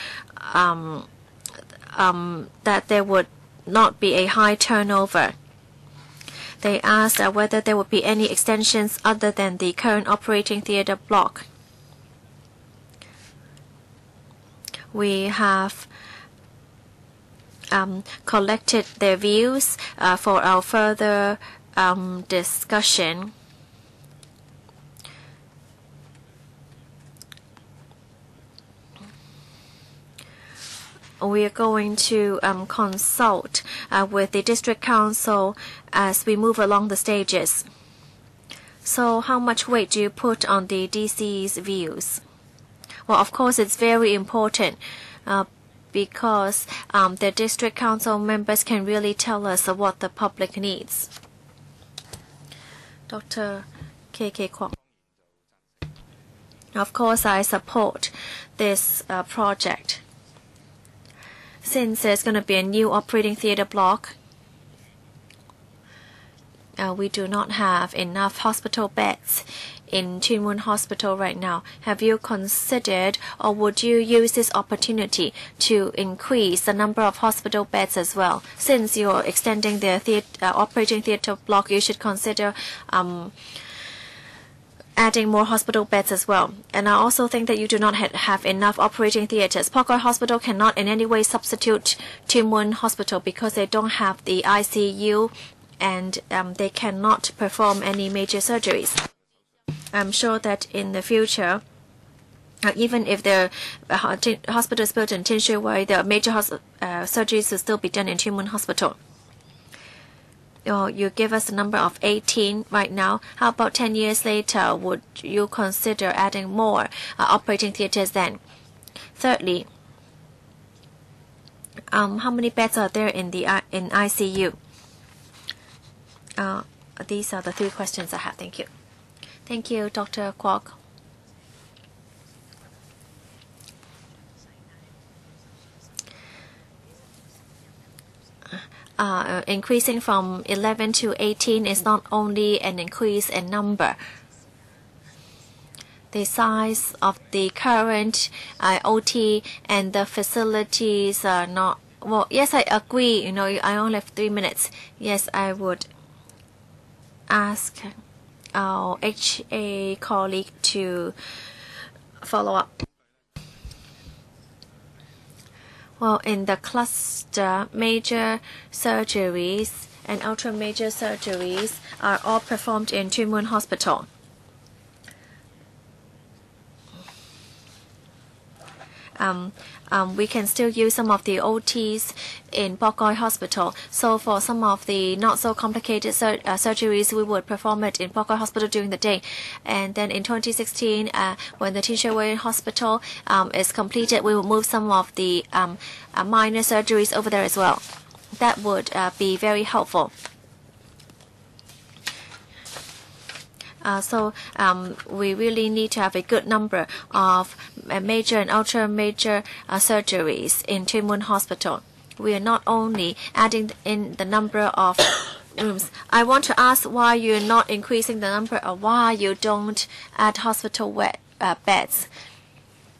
that there would not be a high turnover. They asked whether there would be any extensions other than the current operating theater block. We have collected their views for our further discussion. We are going to consult with the district council as we move along the stages. So how much weight do you put on the DC's views? Well, of course, it's very important because the district council members can really tell us what the public needs. Dr. K.K. Kwok. Of course, I support this project. Since there's going to be a new operating theater block, we do not have enough hospital beds in Tuen Mun Hospital right now. Have you considered, or would you use this opportunity to increase the number of hospital beds as well? Since you're extending the operating theatre block, you should consider adding more hospital beds as well. And I also think that you do not have enough operating theatres. Pok Koi Hospital cannot in any way substitute Tuen Mun Hospital because they don't have the ICU and they cannot perform any major surgeries. I'm sure that in the future, even if the hospital is built in Tin Shui Wai, the major surgeries will still be done in Tuen Mun Hospital. You give us the number of 18 right now. How about 10 years later? Would you consider adding more operating theatres then? Thirdly, how many beds are there in ICU? These are the 3 questions I have. Thank you. Thank you, Dr. Kwok. Increasing from 11 to 18 is not only an increase in number. The size of the current OT and the facilities are not. Well, yes, I agree. I only have 3 minutes. Yes, I would ask our HA colleague to follow up. Well, in the cluster, major surgeries and ultra major surgeries are all performed in Tuen Mun Hospital. We can still use some of the OTs in Pok Koi Hospital. So for some of the not so complicated surgeries, we would perform it in Pok Koi Hospital during the day. And then in 2016, when the Tin Shui Wai Hospital is completed, we will move some of the minor surgeries over there as well. That would be very helpful. So we really need to have a good number of major and ultra major surgeries in Tuen Mun Hospital. We are not only adding in the number of rooms. I want to ask why you're not increasing the number, or why you don't add hospital beds.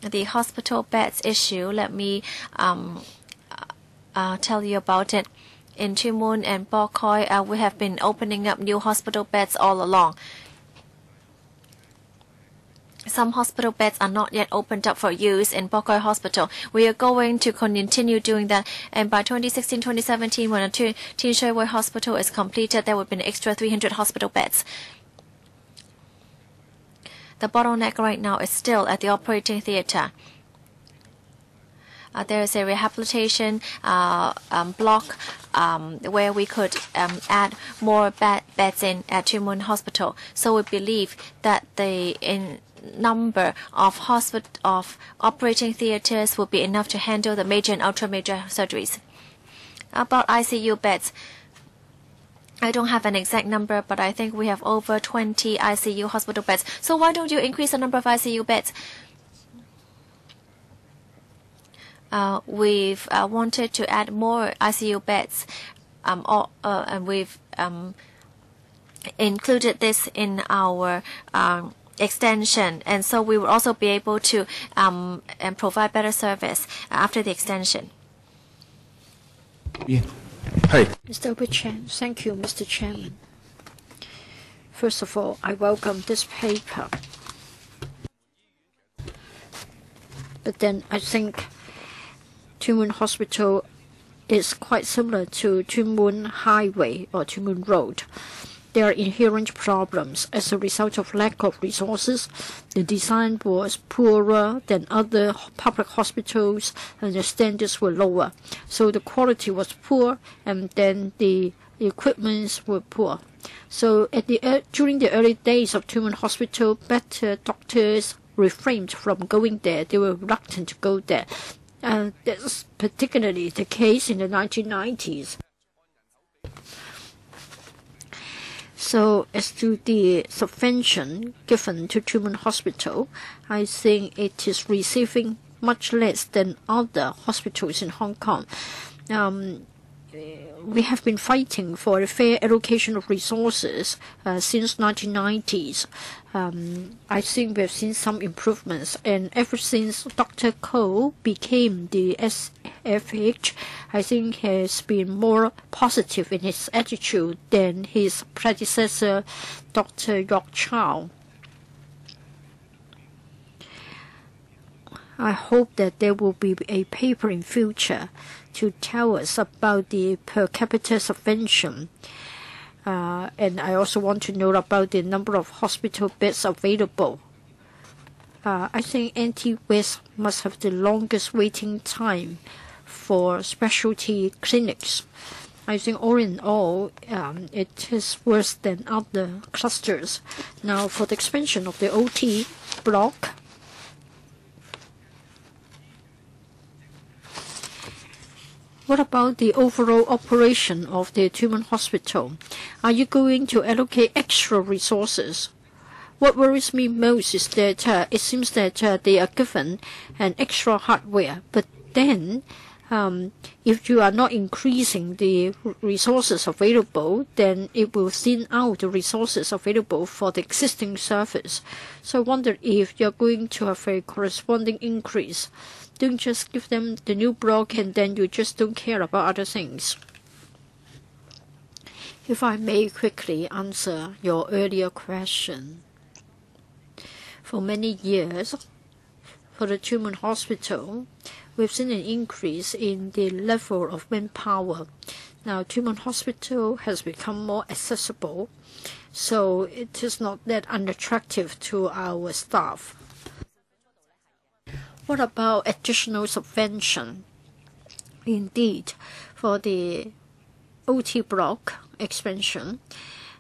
The hospital beds issue, let me tell you about it. In Tuen Mun and Pok Koi, we have been opening up new hospital beds all along. Some hospital beds are not yet opened up for use in Pok Koi Hospital. We are going to continue doing that. And by 2016-2017, when the Tin Shui Wai Hospital is completed, there will be an extra 300 hospital beds. The bottleneck right now is still at the operating theatre. There is a rehabilitation block where we could add more beds in at Tuen Mun Hospital. So we believe that the number of operating theatres will be enough to handle the major and ultra major surgeries. About ICU beds, I don't have an exact number, but I think we have over 20 ICU hospital beds. So why don't you increase the number of ICU beds? We've wanted to add more ICU beds, and we've included this in our extension, and so we will also be able to and provide better service after the extension. Yeah. Hey. Mr. Chan, thank you, Mr. Chairman. First of all, I welcome this paper. But then I think Tuen Mun Hospital is quite similar to Tuen Mun Highway or Tuen Mun Road. There are inherent problems as a result of lack of resources. The design was poorer than other public hospitals and the standards were lower. So the quality was poor and then the equipments were poor. So during the early days of Tuen Mun Hospital, better doctors refrained from going there. They were reluctant to go there. That's particularly the case in the 1990s. So as to the subvention given to Tuen Mun Hospital, I think it is receiving much less than other hospitals in Hong Kong. we have been fighting for a fair allocation of resources since 1990s. I think we've seen some improvements, and ever since Dr. Koh became the SFH, I think he has been more positive in his attitude than his predecessor, Dr. Yok Chow. I hope that there will be a paper in future to tell us about the per capita subvention. And I also want to know about the number of hospital beds available. I think NT West must have the longest waiting time for specialty clinics. I think all in all, it is worse than other clusters. Now, for the expansion of the OT block, what about the overall operation of the Tuen Mun Hospital? Are you going to allocate extra resources? What worries me most is that it seems that they are given an extra hardware, but then if you are not increasing the resources available, then it will thin out the resources available for the existing service. So I wonder if you're going to have a corresponding increase. Don't just give them the new block and then you just don't care about other things. If I may quickly answer your earlier question. For many years, for the Tuen Mun Hospital, we've seen an increase in the level of manpower. Now, Tuen Mun Hospital has become more accessible, so it is not that unattractive to our staff. What about additional subvention? Indeed, for the OT block expansion,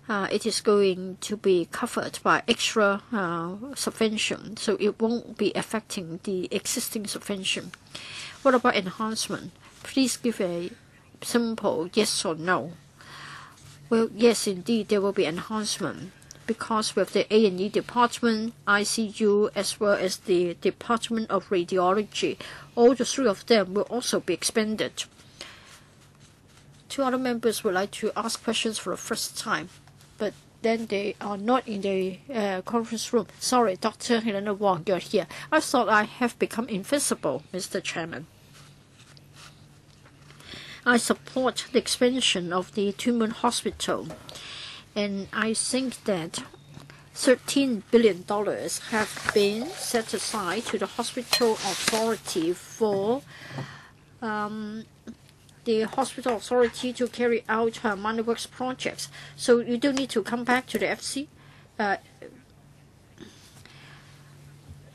it is going to be covered by extra subvention, so it won't be affecting the existing subvention. What about enhancement? Please give a simple yes or no. Well, yes, indeed, there will be enhancement, because with the A&E department, ICU, as well as the Department of Radiology, all the three of them will also be expanded. Two other members would like to ask questions for the first time, but then they are not in the conference room. Sorry, Dr. Helena Wong, you're here. I thought I have become invisible, Mr. Chairman. I support the expansion of the Tuen Mun Hospital, and I think that $13 billion have been set aside to the hospital authority for the hospital authority to carry out minor works projects. So you don't need to come back to the FC.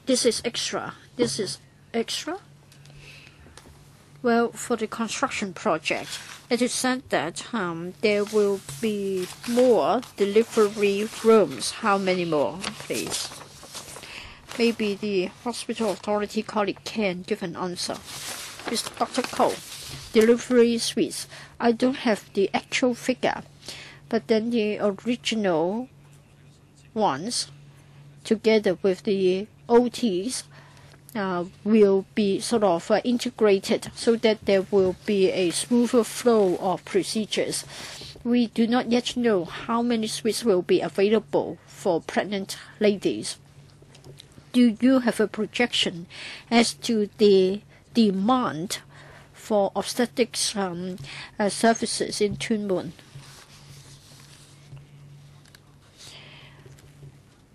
This is extra. This is extra. Well, for the construction project, it is said that there will be more delivery rooms. How many more, please? Maybe the hospital authority colleague can give an answer. Mr. Dr. Koh, delivery suites. I don't have the actual figure, but then the original ones, together with the OTs, will be sort of integrated so that there will be a smoother flow of procedures. We do not yet know how many suites will be available for pregnant ladies. Do you have a projection as to the demand for obstetrics services in Tuen Mun?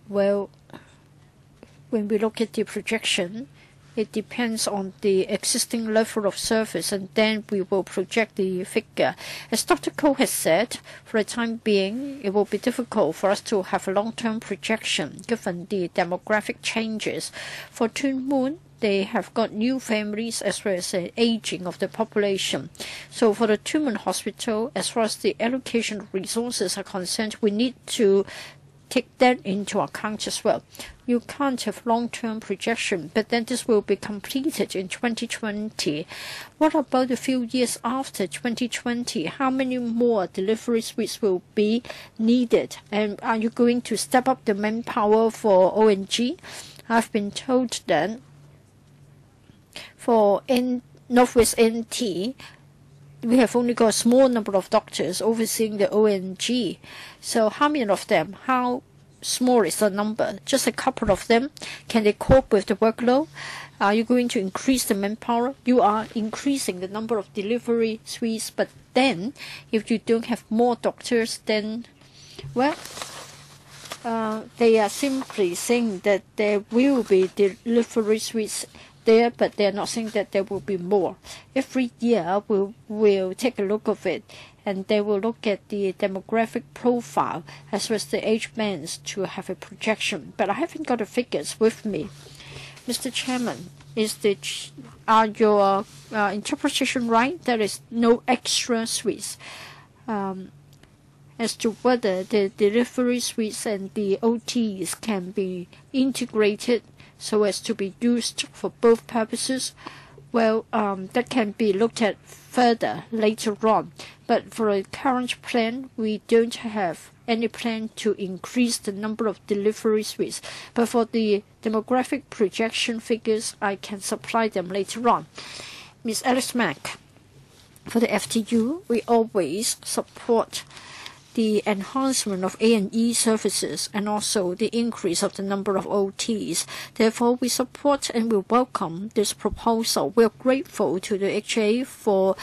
Well, when we look at the projection, it depends on the existing level of service, and then we will project the figure. As Dr. Koh has said, for the time being, it will be difficult for us to have a long-term projection given the demographic changes. For Tuen Mun, they have got new families as well as the aging of the population. So for the Tuen Mun Hospital, as far as the allocation of resources are concerned, we need to take that into account as well. You can't have long-term projection, but then this will be completed in 2020. What about a few years after 2020? How many more delivery suites will be needed? And are you going to step up the manpower for ONG? I've been told that for Northwest NT, we have only got a small number of doctors overseeing the ONG. So how many of them? How small is the number? Just a couple of them? Can they cope with the workload? Are you going to increase the manpower? You are increasing the number of delivery suites, but then if you don't have more doctors, then, well, they are simply saying that there will be delivery suites there, but they're not saying that there will be more. Every year we'll take a look of it, and they will look at the demographic profile as well as the age bands to have a projection. But I haven't got the figures with me. Mr. Chairman, are your interpretation right? There is no extra suites. As to whether the delivery suites and the OTs can be integrated so as to be used for both purposes, well, that can be looked at further later on. But for a current plan, we don't have any plan to increase the number of delivery suites. But for the demographic projection figures, I can supply them later on. Ms. Alice Mack, for the FTU, we always support the enhancement of A&E services and also the increase of the number of OTs. Therefore, we support and we welcome this proposal. We are grateful to the HA for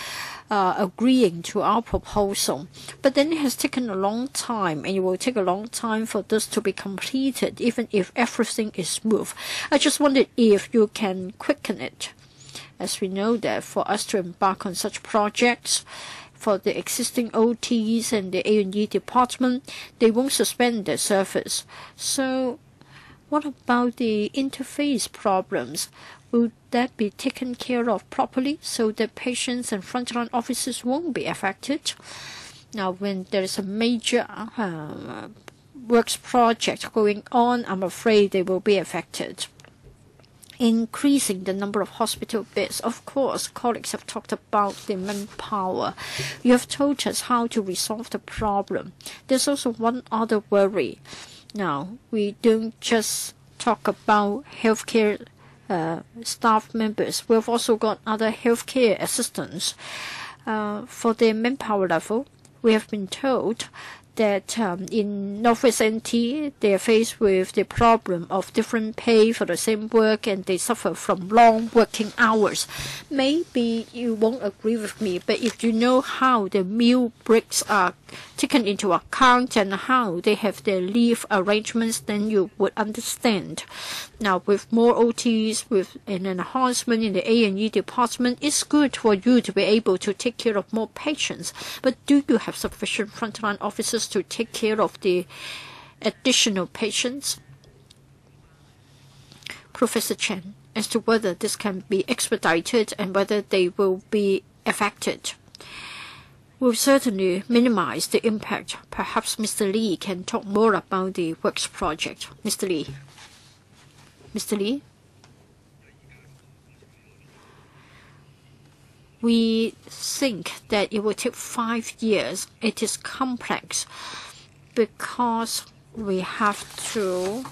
agreeing to our proposal. But then it has taken a long time, and it will take a long time for this to be completed, even if everything is smooth. I just wondered if you can quicken it, as we know that for us to embark on such projects, for the existing OTs and the A&E department, they won't suspend their service. So what about the interface problems? Will that be taken care of properly so that patients and frontline officers won't be affected? Now, when there is a major works project going on, I'm afraid they will be affected. Increasing the number of hospital beds. Of course, colleagues have talked about the manpower. You have told us how to resolve the problem. There's also one other worry. Now, we don't just talk about healthcare staff members. We've also got other healthcare assistants. For the manpower level, we have been told that in Northwest NT, they are faced with the problem of different pay for the same work, and they suffer from long working hours. Maybe you won't agree with me, but if you know how the meal breaks are taken into account and how they have their leave arrangements, then you would understand. Now, with more OTs, with an enhancement in the A&E department, it's good for you to be able to take care of more patients. But do you have sufficient frontline officers to take care of the additional patients? Professor Chen, as to whether this can be expedited and whether they will be affected, will certainly minimize the impact. Perhaps Mr. Lee can talk more about the works project. Mr. Lee. Mr. Lee? We think that it will take 5 years. It is complex because we have to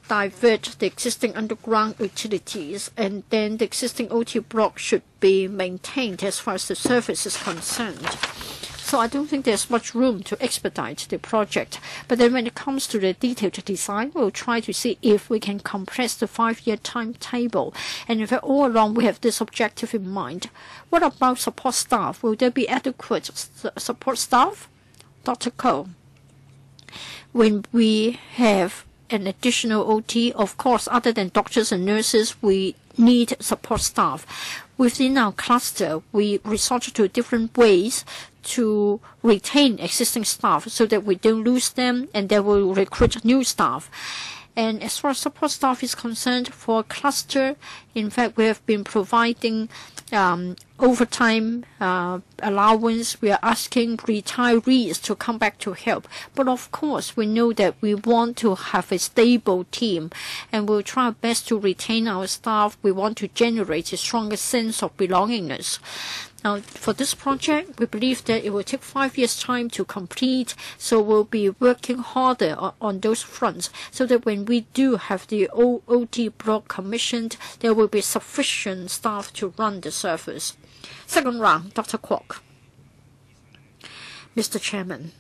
divert the existing underground utilities, and then the existing OT block should be maintained as far as the service is concerned. So I don't think there's much room to expedite the project. But then when it comes to the detailed design, we'll try to see if we can compress the 5-year timetable. And if all along we have this objective in mind. What about support staff? Will there be adequate support staff? Dr. Koh, when we have an additional OT, of course, other than doctors and nurses, we need support staff. Within our cluster, we resort to different ways to retain existing staff so that we don't lose them, and they will recruit new staff. And as far as support staff is concerned, for a cluster, in fact, we have been providing overtime allowance. We are asking retirees to come back to help. But of course, we know that we want to have a stable team, and we'll try our best to retain our staff. We want to generate a stronger sense of belongingness. Now, for this project, we believe that it will take 5 years' time to complete, so we'll be working harder on those fronts so that when we do have the OT block commissioned, there will be sufficient staff to run the service. Second round, Dr. Kwok. Mr. Chairman.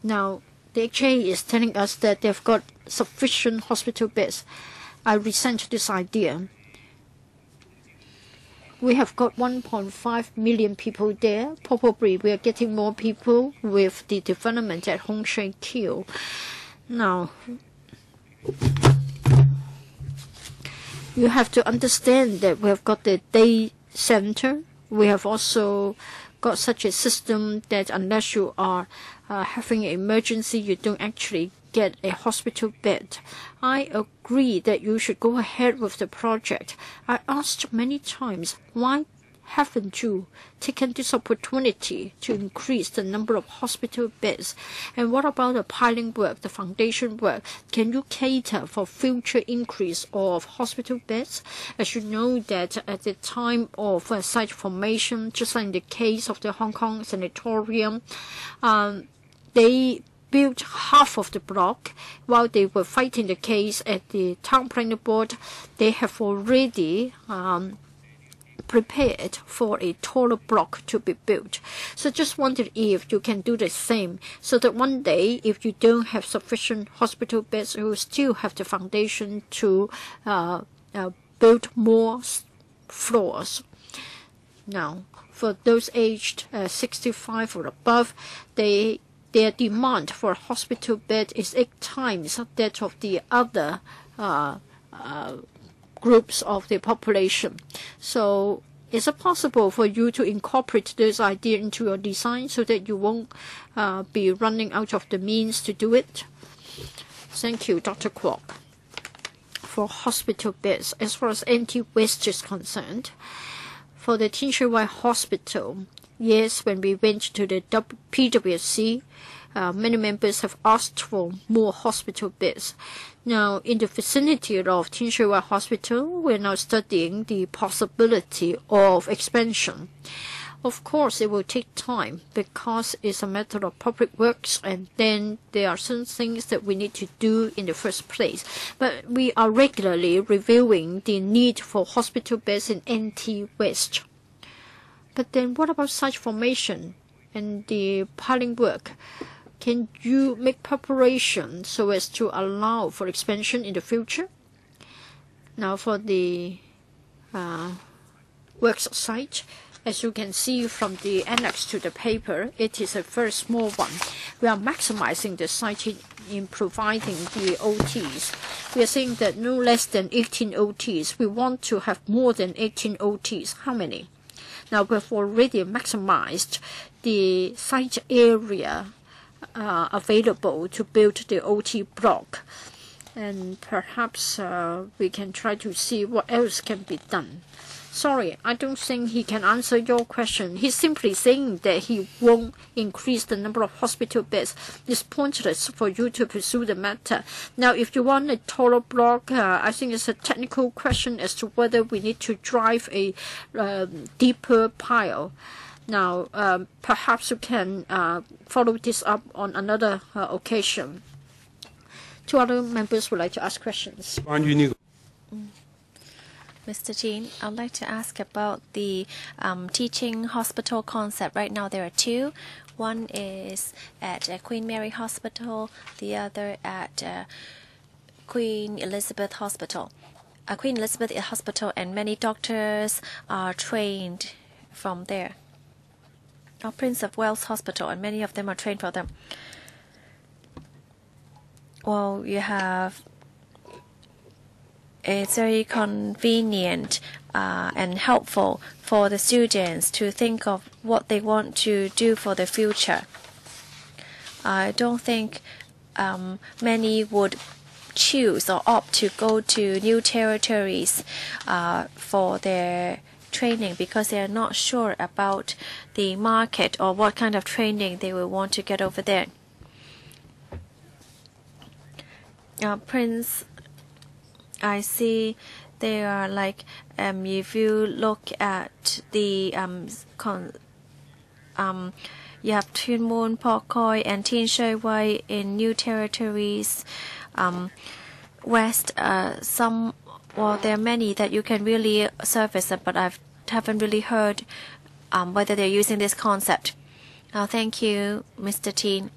Now, the HA is telling us that they've got sufficient hospital beds. I resent this idea. We have got 1.5 million people there. Probably we are getting more people with the development at Hong Shan Kiel. Now, you have to understand that we have got the day center. We have also got such a system that unless you are having an emergency, you don't actually get a hospital bed. I agree that you should go ahead with the project. I asked many times, why haven't you taken this opportunity to increase the number of hospital beds? And what about the piling work, the foundation work? Can you cater for future increase of hospital beds? As you know that at the time of site formation, just like in the case of the Hong Kong sanatorium, they built half of the block. While they were fighting the case at the town planning board, they have already prepared for a taller block to be built. So just wondered if you can do the same, so that one day, if you don't have sufficient hospital beds, you will still have the foundation to build more floors. Now, for those aged 65 or above, their demand for a hospital bed is 8 times that of the other groups of the population. So is it possible for you to incorporate this idea into your design so that you won't be running out of the means to do it? Thank you, Dr. Kwok. For hospital beds, as far as anti-waste is concerned, for the Tin Shui Wai Hospital, yes, when we went to the PWC, many members have asked for more hospital beds. Now, in the vicinity of Tin Shui Wai Hospital, we're now studying the possibility of expansion. Of course, it will take time because it's a matter of public works, and then there are certain things that we need to do in the first place. But we are regularly reviewing the need for hospital beds in anti-waste. But then what about site formation and the piling work? Can you make preparation so as to allow for expansion in the future? Now for the works site, as you can see from the annex to the paper, it is a very small one. We are maximizing the site in providing the OTs. We are saying that no less than 18 OTs. We want to have more than 18 OTs. How many? Now we've already maximized the site area available to build the OT block. And perhaps we can try to see what else can be done. Sorry, I don't think he can answer your question. He's simply saying that he won't increase the number of hospital beds. It's pointless for you to pursue the matter. Now, if you want a taller block, I think it's a technical question as to whether we need to drive a deeper pile. Now, perhaps you can follow this up on another occasion. 2 other members would like to ask questions. Mr. Chin, I'd like to ask about the teaching hospital concept. Right now there are 2. One is at Queen Mary Hospital, the other at Queen Elizabeth Hospital. Queen Elizabeth Hospital, and many doctors are trained from there. Prince of Wales Hospital, and many of them are trained for them. Well, you have... It's very convenient and helpful for the students to think of what they want to do for the future. I don't think many would choose or opt to go to new territories for their training because they are not sure about the market or what kind of training they will want to get over there. Prince, I see they are like if you look at the you have Tuen Mun, Pok Koi, and Tin Shui Wai in new territories. West, some Well, there are many that you can really service, but I haven't really heard whether they're using this concept. Thank you, Mr. Teen.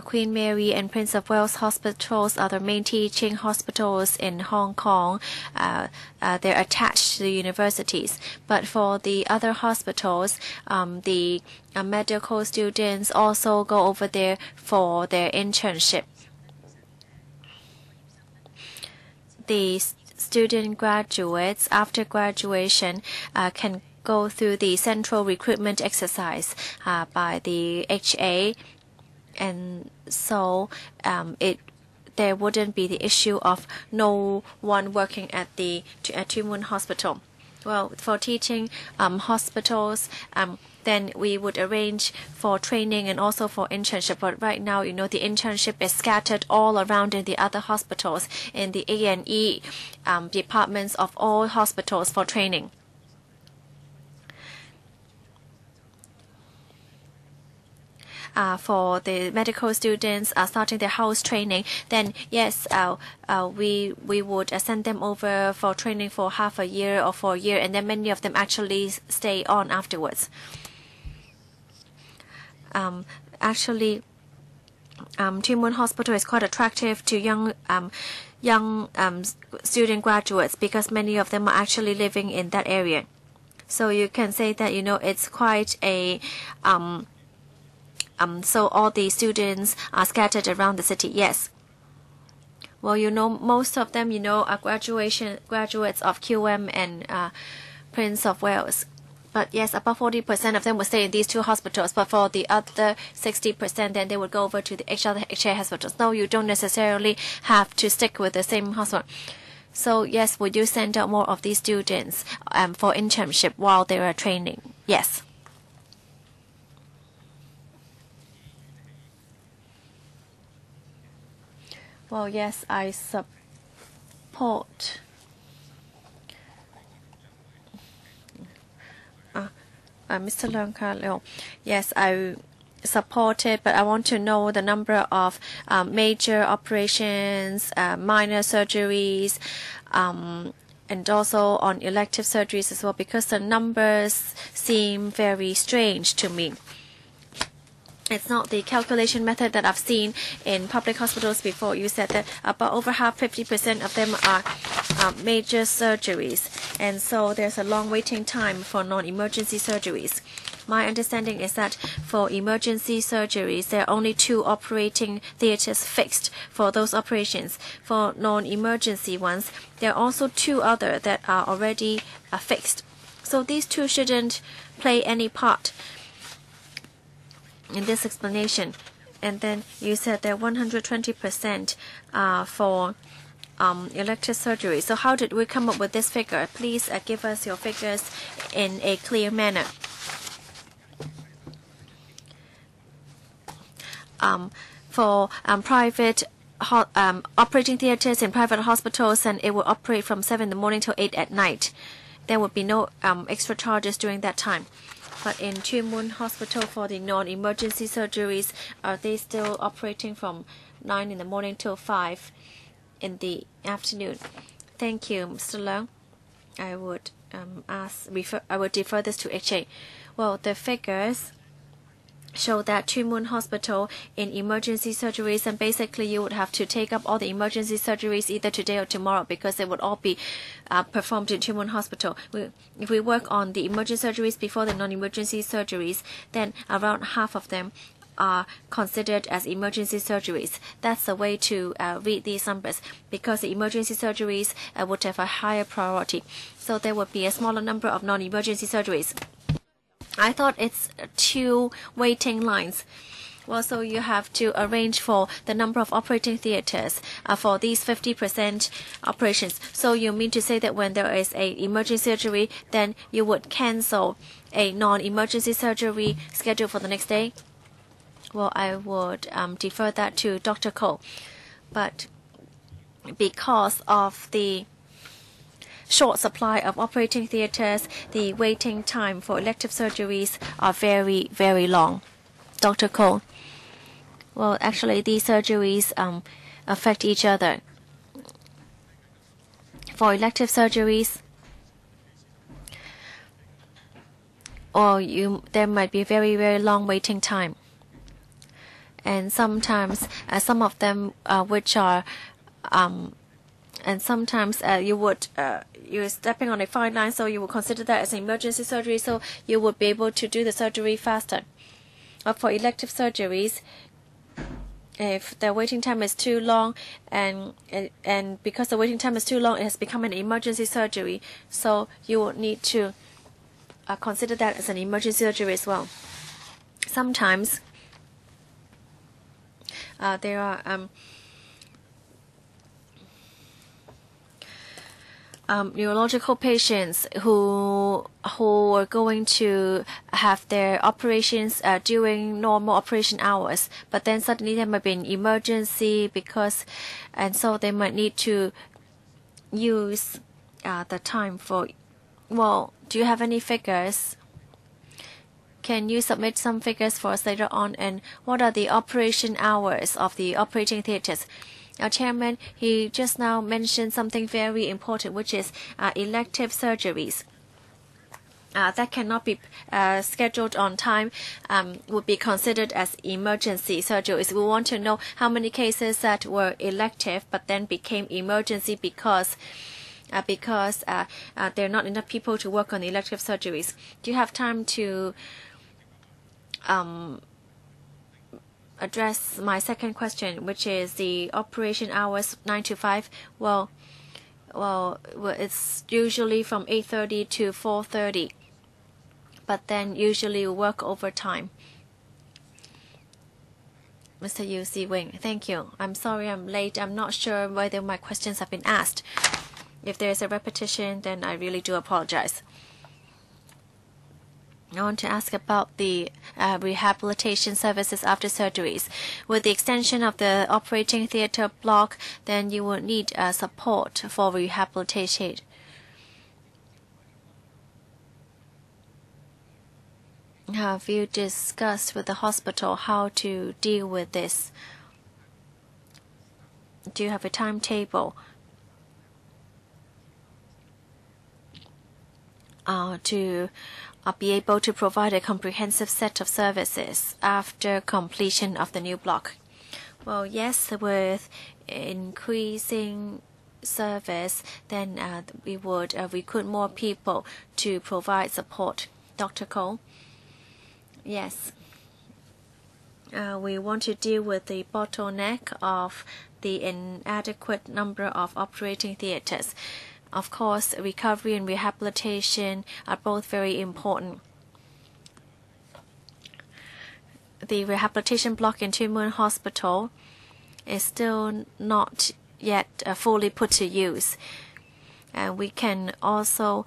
Queen Mary and Prince of Wales hospitals are the main teaching hospitals in Hong Kong. They're attached to the universities. But for the other hospitals, the medical students also go over there for their internship. The student graduates, after graduation, can go through the central recruitment exercise by the HA. And so there wouldn't be the issue of no one working at Tuen Mun Hospital. Well, for teaching hospitals, then we would arrange for training and also for internship. But right now, the internship is scattered all around in the other hospitals, in the A&E departments of all hospitals for training. For the medical students starting their house training, then yes, we would send them over for training for half a year or for a year, and then many of them actually stay on afterwards. Actually, Tuen Mun Hospital is quite attractive to young student graduates because many of them are actually living in that area. So you can say that it's quite a so all the students are scattered around the city. Yes. Well, most of them, are graduates of QM and Prince of Wales. But yes, about 40% of them will stay in these two hospitals. But for the other 60%, then they would go over to the other HA hospitals. No, you don't necessarily have to stick with the same hospital. So yes, we do send out more of these students for internship while they are training. Yes. Well, yes, I support. Mr. Leung Ka-leong, yes, I support it, but I want to know the number of major operations, minor surgeries, and also on elective surgeries as well, because the numbers seem very strange to me. It's not the calculation method that I've seen in public hospitals before. You said that about over half, 50% of them are major surgeries. And so there's a long waiting time for non-emergency surgeries. My understanding is that for emergency surgeries, there are only 2 operating theaters fixed for those operations. For non-emergency ones, there are also 2 other that are already fixed. So these 2 shouldn't play any part in this explanation. And then you said that 120% for elective surgery. So how did we come up with this figure? Please give us your figures in a clear manner. For private operating theaters in private hospitals, and it will operate from 7 in the morning till 8 at night. There would be no extra charges during that time. But in Tuen Mun Hospital for the non-emergency surgeries, are they still operating from 9 in the morning till 5 in the afternoon? Thank you, Mr. Leung. I would I would defer this to HA. Well, the figures show that Tuen Mun Hospital in emergency surgeries, and basically you would have to take up all the emergency surgeries either today or tomorrow because they would all be performed in Tuen Mun Hospital. If we work on the emergency surgeries before the non-emergency surgeries, then around half of them are considered as emergency surgeries. That's the way to read these numbers, because the emergency surgeries would have a higher priority. So there would be a smaller number of non-emergency surgeries. I thought it's 2 waiting lines. Well, so you have to arrange for the number of operating theaters for these 50% operations. So you mean to say that when there is an emergency surgery, then you would cancel a non-emergency surgery scheduled for the next day? Well, I would defer that to Dr. Ko. But because of the short supply of operating theaters, the waiting time for elective surgeries are very, very long. Dr. Ko. Well, actually, these surgeries affect each other. For elective surgeries, or there might be very, very long waiting time. And sometimes some of them which are and sometimes you're stepping on a fine line, so you will consider that as an emergency surgery, so you would be able to do the surgery faster. For elective surgeries, if the waiting time is too long, and because the waiting time is too long, it has become an emergency surgery, so you would need to consider that as an emergency surgery as well. Sometimes there are neurological patients who are going to have their operations during normal operation hours, but then suddenly there might be an emergency and so they might need to use the time for. Well, do you have any figures? Can you submit some figures for us later on? And what are the operation hours of the operating theaters? Our chairman, he just now mentioned something very important, which is elective surgeries. That cannot be scheduled on time, would be considered as emergency surgeries. We want to know how many cases that were elective but then became emergency because there are not enough people to work on elective surgeries. Do you have time to address my second question, which is the operation hours 9 to 5? Well, it's usually from 8:30 to 4:30, but then usually we work overtime. Mr. Yu Si Wing, thank you. I'm sorry I'm late. I'm not sure whether my questions have been asked. If there's a repetition, then I really do apologize. I want to ask about the rehabilitation services after surgeries. With the extension of the operating theater block, then you will need support for rehabilitation. Have you discussed with the hospital how to deal with this? Do you have a timetable to be able to provide a comprehensive set of services after completion of the new block? Well, yes, with increasing service, then we would recruit more people to provide support. Dr. Cole? Yes. We want to deal with the bottleneck of the inadequate number of operating theaters. Of course, recovery and rehabilitation are both very important. The rehabilitation block in Tuen Mun Hospital is still not yet fully put to use. We can also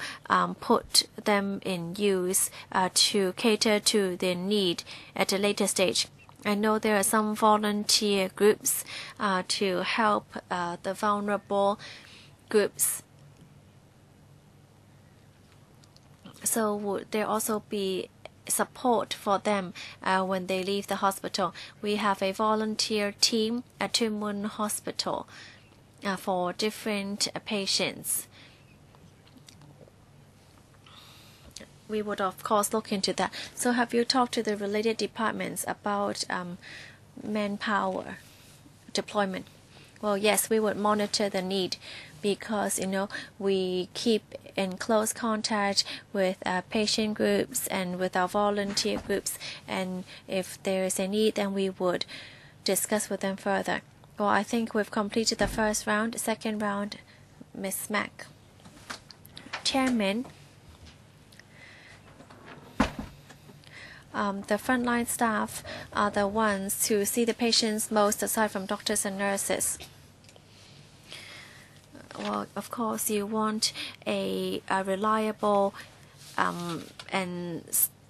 put them in use to cater to their need at a later stage. I know there are some volunteer groups to help the vulnerable groups. So would there also be support for them when they leave the hospital? We have a volunteer team at Tuen Mun Hospital for different patients. We would of course look into that. So have you talked to the related departments about manpower deployment? Well, yes, we would monitor the need because, we keep in close contact with patient groups and with our volunteer groups. And if there is a need, then we would discuss with them further. Well, I think we've completed the first round. Second round, Ms. Mack. Chairman, the frontline staff are the ones who see the patients most aside from doctors and nurses. Well, of course, you want a reliable and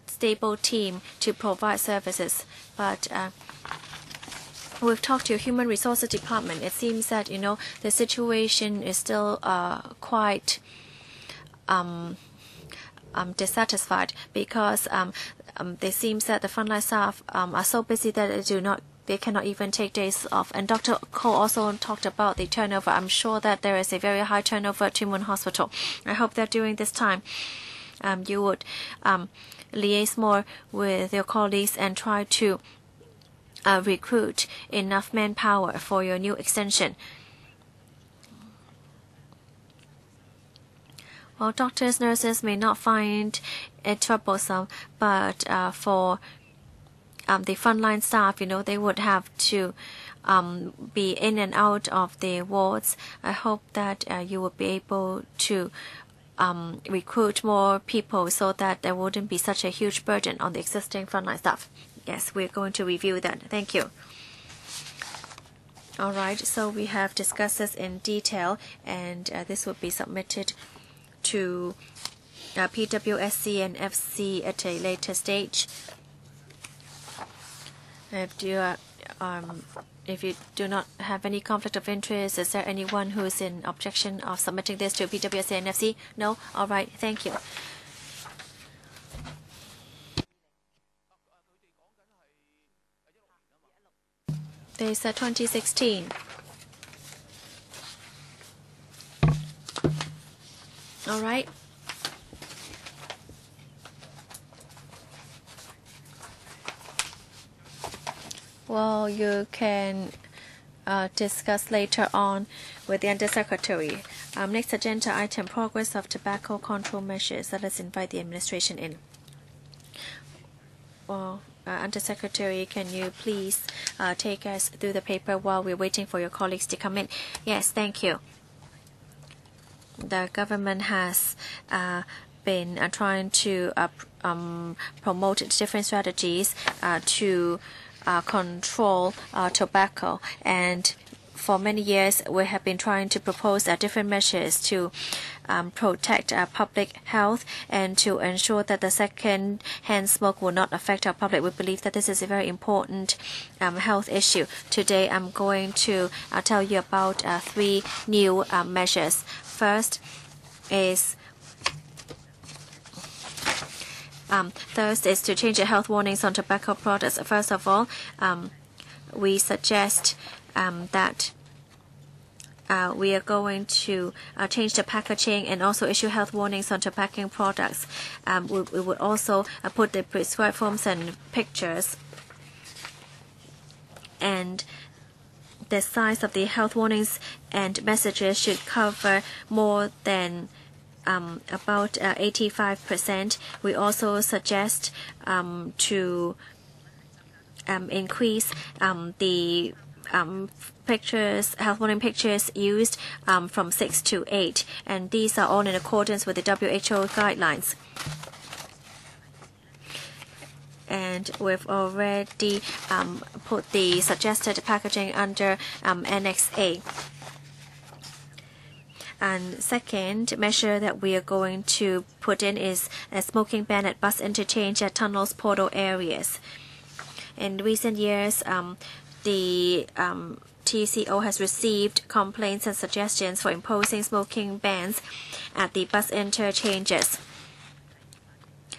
stable team to provide services. But we've talked to your human resources department. It seems that, the situation is still quite dissatisfied because it seems that the frontline staff are so busy that they do not they cannot even take days off. And Dr. Ko also talked about the turnover. I'm sure that there is a very high turnover at Tuen Mun Hospital. I hope that during this time, you would liaise more with your colleagues and try to recruit enough manpower for your new extension. Well, doctors, nurses may not find it troublesome, but for the frontline staff, they would have to be in and out of the wards. I hope that you will be able to recruit more people so that there wouldn't be such a huge burden on the existing frontline staff. Yes, we're going to review that. Thank you. All right, so we have discussed this in detail, and this will be submitted to PWSC and FC at a later stage. If you do not have any conflict of interest, is there anyone who is in objection of submitting this to PWSC and FC? No? All right, thank you. There's 2016. All right. Well, you can discuss later on with the Undersecretary. Next agenda item, progress of tobacco control measures. Let us invite the administration in. Well, Undersecretary, can you please take us through the paper while we're waiting for your colleagues to come in? Yes, thank you. The government has been trying to promote different strategies to control tobacco, and for many years we have been trying to propose different measures to protect public health and to ensure that the second-hand smoke will not affect our public. We believe that this is a very important health issue. Today I'm going to tell you about 3 new measures. First is to change the health warnings on tobacco products. First of all, we suggest that we are going to change the packaging and also issue health warnings on tobacco products. We would also put the prescribed forms and pictures, and the size of the health warnings and messages should cover more than about 85%. We also suggest to increase the health warning pictures used from 6 to 8, and these are all in accordance with the WHO guidelines. And we've already put the suggested packaging under Annex A. And second measure that we are going to put in is a smoking ban at bus interchange at tunnels, portal areas. In recent years, the TCO has received complaints and suggestions for imposing smoking bans at the bus interchanges.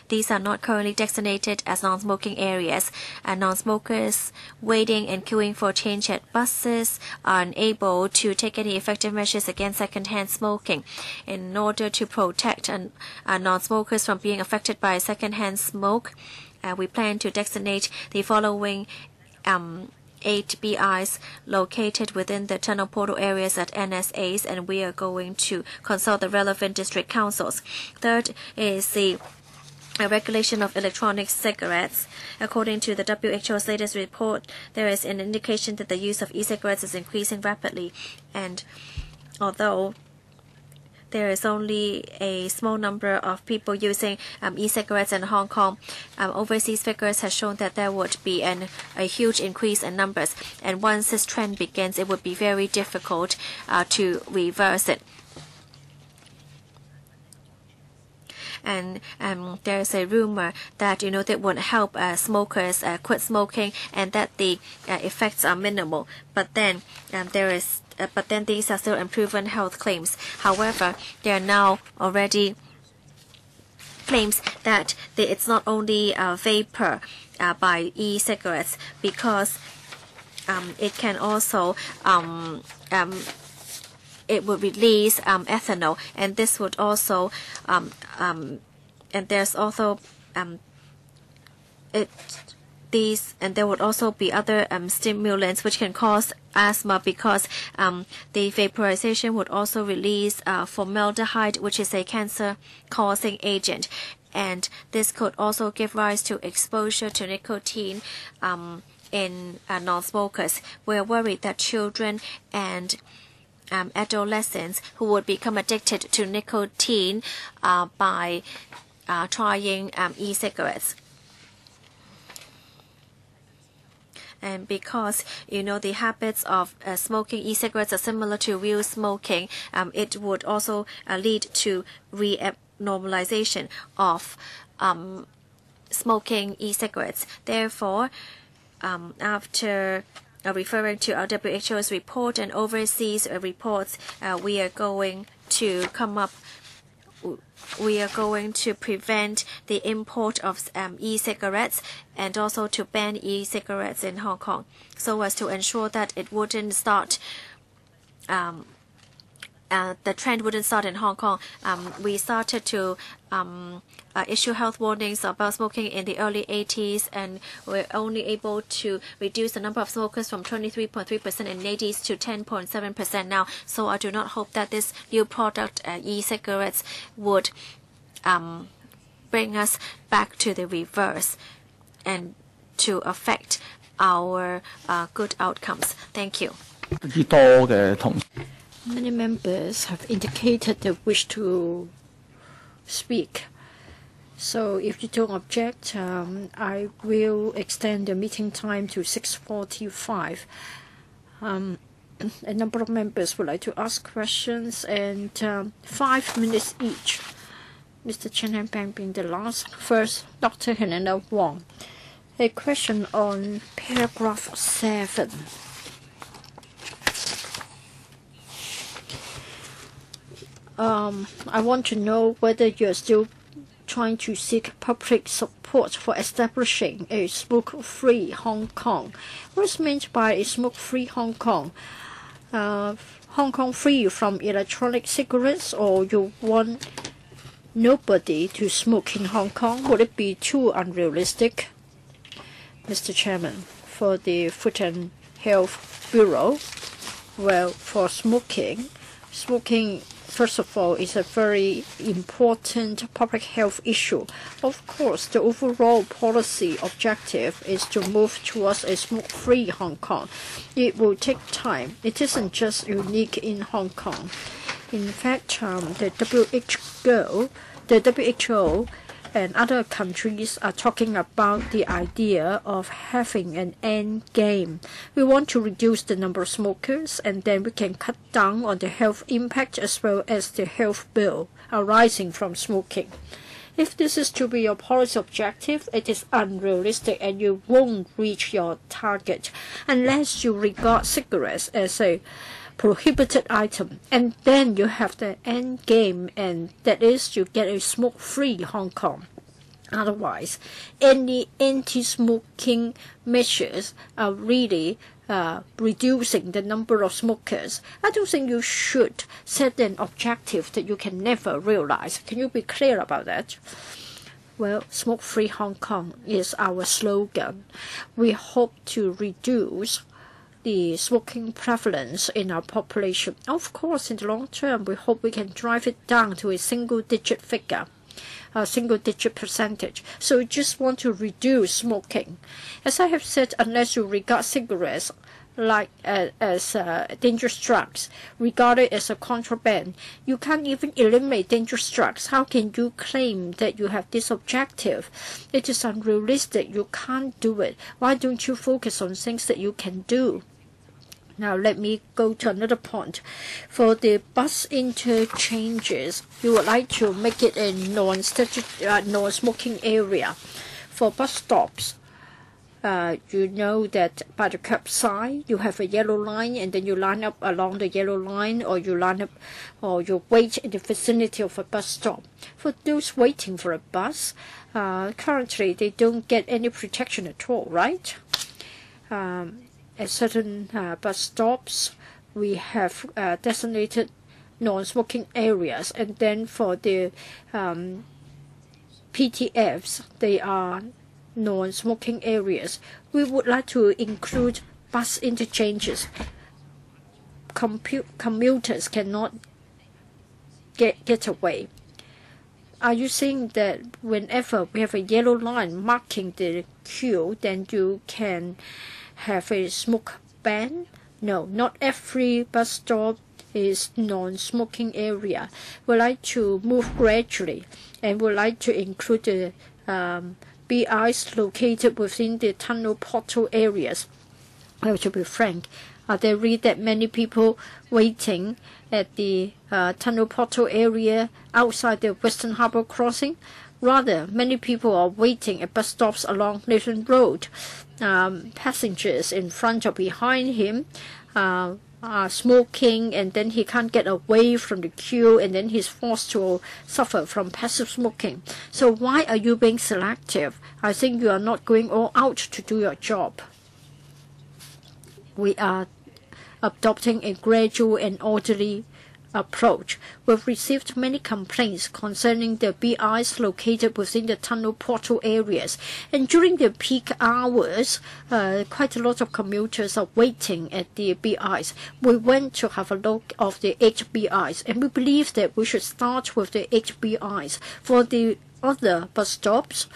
These are not currently designated as non-smoking areas, and non-smokers waiting and queuing for change at buses are unable to take any effective measures against second-hand smoking. In order to protect non-smokers from being affected by second-hand smoke, we plan to designate the following 8 BIs located within the tunnel portal areas at NSAs, and we are going to consult the relevant district councils. Third is the regulation of electronic cigarettes. According to the WHO's latest report, there is an indication that the use of e-cigarettes is increasing rapidly, and although there is only a small number of people using e-cigarettes in Hong Kong, overseas figures have shown that there would be a huge increase in numbers, and once this trend begins, it would be very difficult to reverse it. And there's a rumor that that would help smokers quit smoking, and that the effects are minimal. But then these are still unproven health claims. However, there are now already claims that it's not only vapor by e-cigarettes, because it can also it would release ethanol, and this would also and there's also and there would also be other stimulants which can cause asthma, because the vaporization would also release formaldehyde, which is a cancer-causing agent, and this could also give rise to exposure to nicotine in non-smokers. We are worried that children and adolescents who would become addicted to nicotine by trying e-cigarettes. And because the habits of smoking e-cigarettes are similar to real smoking, it would also lead to re-normalization of smoking e-cigarettes. Therefore, after referring to our WHO's report and overseas reports, we are going to prevent the import of e-cigarettes and also to ban e-cigarettes in Hong Kong, so as to ensure that it wouldn't start. The trend wouldn't start in Hong Kong. We started to issue health warnings about smoking in the early 80s, and we're only able to reduce the number of smokers from 23.3% in the 80s to 10.7% now. So I do not hope that this new product, e-cigarettes, would bring us back to the reverse and to affect our good outcomes. Thank you. Many members have indicated they wish to speak. So if you don't object, I will extend the meeting time to 6:45. A number of members would like to ask questions, and 5 minutes each. Mr. Chen and Bang being the last. First, Dr. Helena Wong. A question on paragraph 7. I want to know whether you're still trying to seek public support for establishing a smoke-free Hong Kong. What is meant by a smoke-free Hong Kong? Hong Kong free from electronic cigarettes, or you want nobody to smoke in Hong Kong? Would it be too unrealistic? Mr. Chairman, for the Food and Health Bureau, well, for smoking, first of all, is a very important public health issue. Of course, the overall policy objective is to move towards a smoke-free Hong Kong. It will take time. It isn't just unique in Hong Kong. In fact, the WHO and other countries are talking about the idea of having an end game. We want to reduce the number of smokers, and then we can cut down on the health impact as well as the health bill arising from smoking. If this is to be your policy objective, it is unrealistic, and you won't reach your target unless you regard cigarettes as a prohibited item, and then you have the end game, and that is you get a smoke-free Hong Kong. Otherwise, any anti-smoking measures are really reducing the number of smokers. I don't think you should set an objective that you can never realize. Can you be clear about that? Well, smoke-free Hong Kong is our slogan. We hope to reduce the smoking prevalence in our population. Of course, in the long term, we hope we can drive it down to a single-digit figure, a single-digit percentage. So we just want to reduce smoking. As I have said, unless you regard cigarettes like as dangerous drugs, regard it as a contraband, you can't even eliminate dangerous drugs. How can you claim that you have this objective? It is unrealistic. You can't do it. Why don't you focus on things that you can do? Now let me go to another point. For the bus interchanges, you would like to make it a non-smoking area. For bus stops, you know that by the curbside you have a yellow line, and then you line up along the yellow line, or you wait in the vicinity of a bus stop. For those waiting for a bus, currently they don't get any protection at all, right? at certain bus stops, we have designated non-smoking areas, and then for the PTFs, they are non-smoking areas. We would like to include bus interchanges. Commuters cannot get away. Are you saying that whenever we have a yellow line marking the queue, then you can have a smoke ban? No, not every bus stop is non-smoking area. We'd like to move gradually, and we'd like to include the BIs located within the tunnel portal areas. Well, to be frank, are there really that many people waiting at the tunnel portal area outside the Western Harbour crossing? Rather, many people are waiting at bus stops along Nathan Road. Passengers in front or behind him are smoking, and then he can't get away from the queue, and then he's forced to suffer from passive smoking. So why are you being selective? I think you are not going all out to do your job. We are adopting a gradual and orderly approach. We've received many complaints concerning the BIs located within the tunnel portal areas. And during the peak hours, quite a lot of commuters are waiting at the BIs. We went to have a look of the HBIs, and we believe that we should start with the HBIs. For the other bus stops,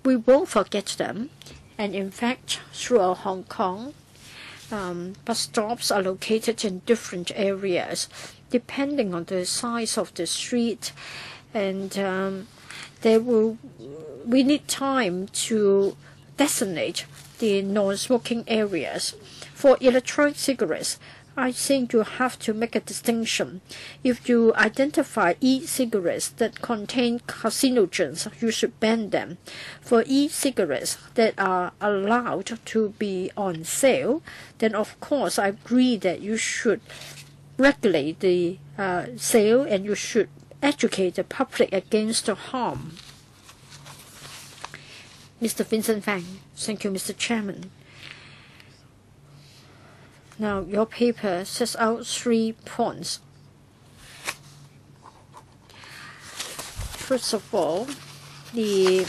we won't forget them. And in fact, throughout Hong Kong, bus stops are located in different areas, depending on the size of the street, and we need time to designate the non-smoking areas. For electronic cigarettes, I think you have to make a distinction. If you identify e-cigarettes that contain carcinogens, you should ban them. For e-cigarettes that are allowed to be on sale, then of course I agree that you should regulate the sale, and you should educate the public against the harm. Mr. Vincent Fang. Thank you, Mr. Chairman. Now, your paper sets out 3 points. First of all, the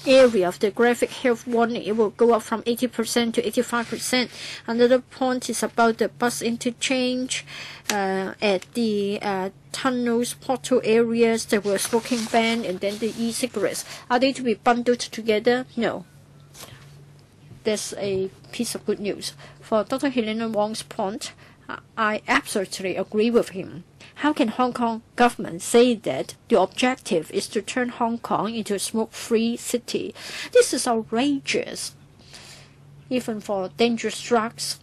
area of the graphic health warning, it will go up from 80% to 85%. Another point is about the bus interchange at the tunnels, portal areas. There were smoking ban, and then the e-cigarettes. Are they to be bundled together? No. That's a piece of good news. For Dr. Helena Wong's point, I absolutely agree with him. How can Hong Kong government say that the objective is to turn Hong Kong into a smoke-free city? This is outrageous. Even for dangerous drugs,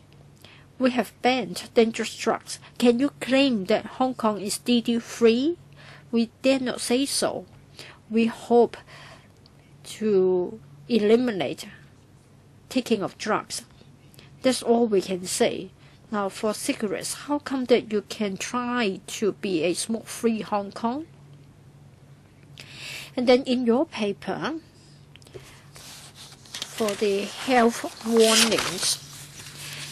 we have banned dangerous drugs. Can you claim that Hong Kong is DD-free? We dare not say so. We hope to eliminate taking of drugs. That's all we can say. Now, for cigarettes, how come that you can try to be a smoke-free Hong Kong? And then in your paper, for the health warnings,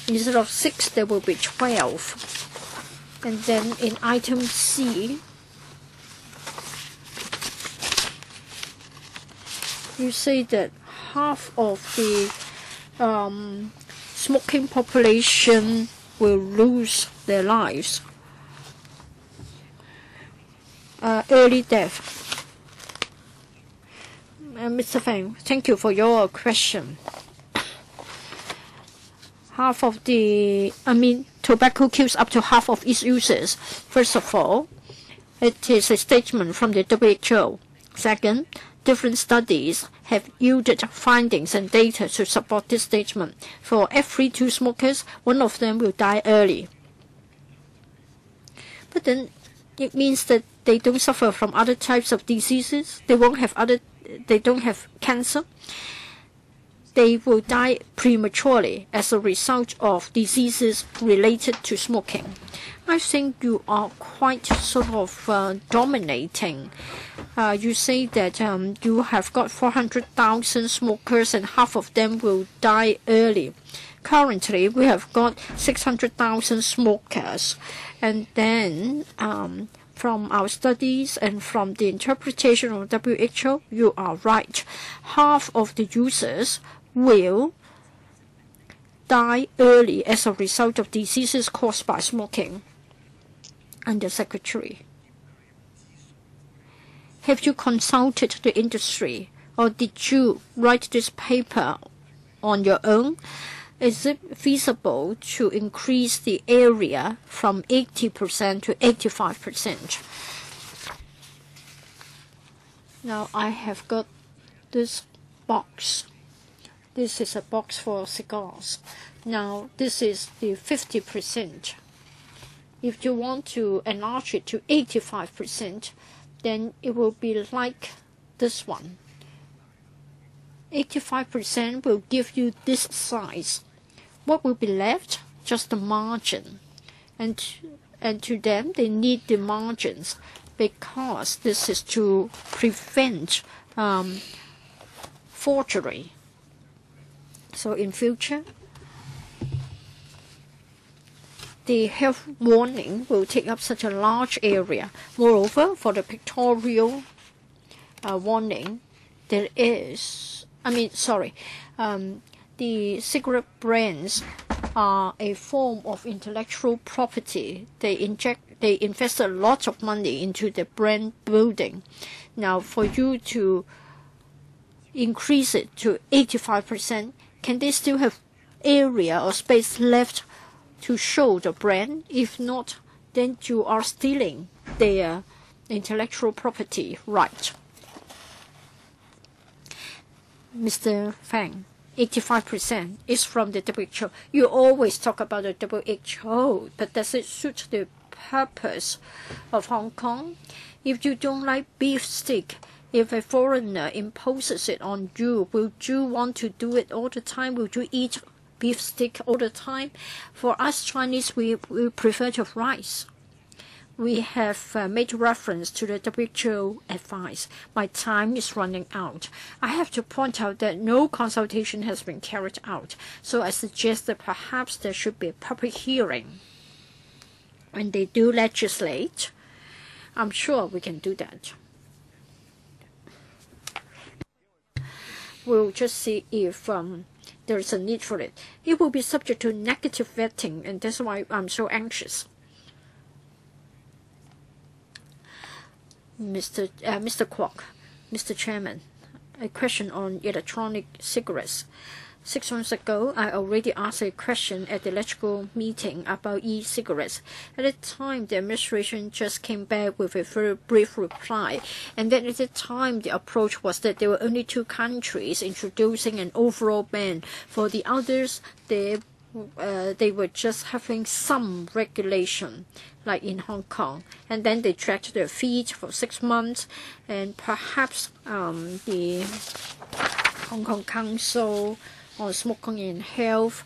instead of 6, there will be 12. And then in item C, you say that half of the smoking population will lose their lives. Early death. Mr. Fang, thank you for your question. Tobacco kills up to half of its users. First of all, it is a statement from the WHO. Second, different studies have yielded findings and data to support this statement. For every 2 smokers, 1 of them will die early. But then it means that they don't suffer from other types of diseases. They don't have cancer. they will die prematurely as a result of diseases related to smoking. I think you are quite sort of dominating. You say that you have got 400,000 smokers and half of them will die early. Currently, we have got 600,000 smokers. And then from our studies and from the interpretation of WHO, you are right. Half of the users will die early as a result of diseases caused by smoking. Under Secretary, have you consulted the industry or did you write this paper on your own? Is it feasible to increase the area from 80% to 85%? Now I have got this box. This is a box for cigars. Now this is the 50%. If you want to enlarge it to 85%, then it will be like this one. 85% will give you this size. What will be left? Just the margin. And to them, they need the margins because this is to prevent forgery. So in future, the health warning will take up such a large area. Moreover, for the pictorial warning, there is, the cigarette brands are a form of intellectual property. They invest a lot of money into the brand building. Now, for you to increase it to 85%, can they still have area or space left to show the brand? If not, then you are stealing their intellectual property right. Mr. Fang, 85% is from the WHO. You always talk about the WHO, but does it suit the purpose of Hong Kong? If you don't like beef steak, if a foreigner imposes it on you, will you want to do it all the time? Will you eat beef steak all the time? For us Chinese, we prefer to have rice. We have made reference to the WHO advice. My time is running out. I have to point out that no consultation has been carried out, so I suggest that perhaps there should be a public hearing. When they do legislate, I'm sure we can do that. We'll just see if there is a need for it. It will be subject to negative vetting, and that's why I'm so anxious. Mr. Kwok, Mr. Chairman, a question on electronic cigarettes. 6 months ago, I already asked a question at the electrical meeting about e-cigarettes. At the time, the administration just came back with a very brief reply. And then at the time, the approach was that there were only 2 countries introducing an overall ban. For the others, they were just having some regulation, like in Hong Kong. And then they dragged their feet for 6 months. And perhaps the Hong Kong Council on Smoking and Health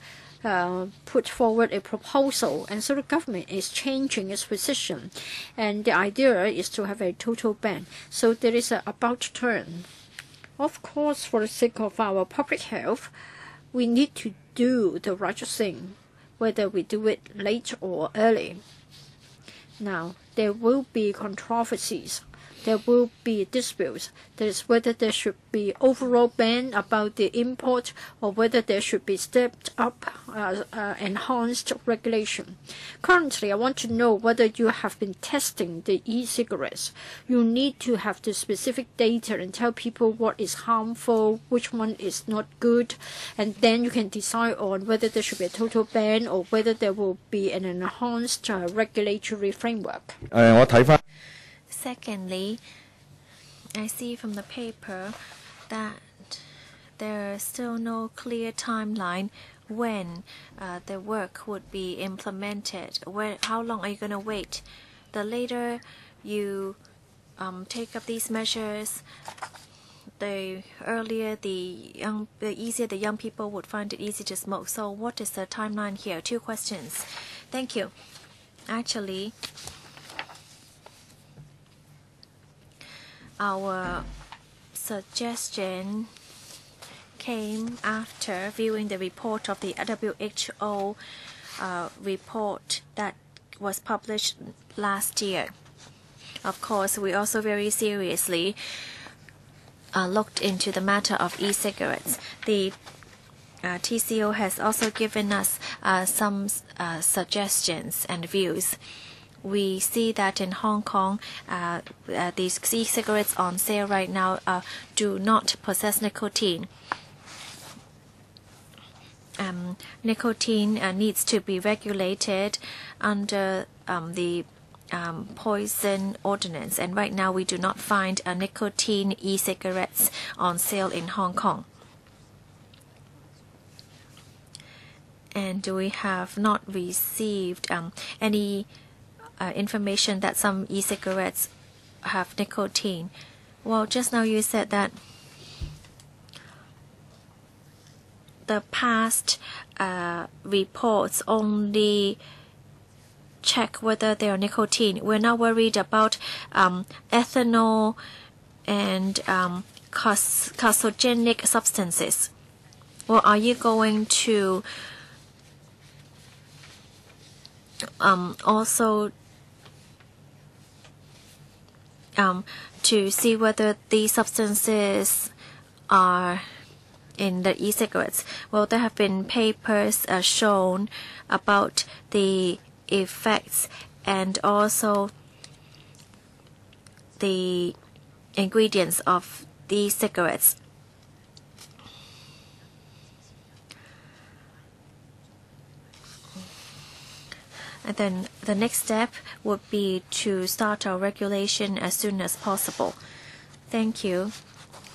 put forward a proposal, and so the government is changing its position, and the idea is to have a total ban. So there is an about turn. Of course, for the sake of our public health, we need to do the right thing, whether we do it late or early. Now, there will be controversies. There will be disputes. That is whether there should be overall ban about the import or whether there should be stepped up, enhanced regulation. Currently, I want to know whether you have been testing the e-cigarettes. You need to have the specific data and tell people what is harmful, which one is not good, and then you can decide on whether there should be a total ban or whether there will be an enhanced regulatory framework. Secondly, I see from the paper that there is still no clear timeline when the work would be implemented. How long are you going to wait? The later you take up these measures, the earlier the easier the young people would find it easy to smoke. So what is the timeline here? 2 questions. Thank you. Actually, our suggestion came after viewing the report of the WHO report that was published last year. Of course, we also very seriously looked into the matter of e-cigarettes. The TCO has also given us some suggestions and views. We see that in Hong Kong, these e-cigarettes on sale right now do not possess nicotine. Nicotine needs to be regulated under the poison ordinance, and right now we do not find nicotine e-cigarettes on sale in Hong Kong. And we have not received any information that some e-cigarettes have nicotine. Well, just now you said that the past reports only check whether they are nicotine. We're not worried about ethanol and carcinogenic substances. Well, are you going to also to see whether these substances are in the e-cigarettes? Well, there have been papers shown about the effects and also the ingredients of these cigarettes. And then the next step would be to start our regulation as soon as possible. Thank you.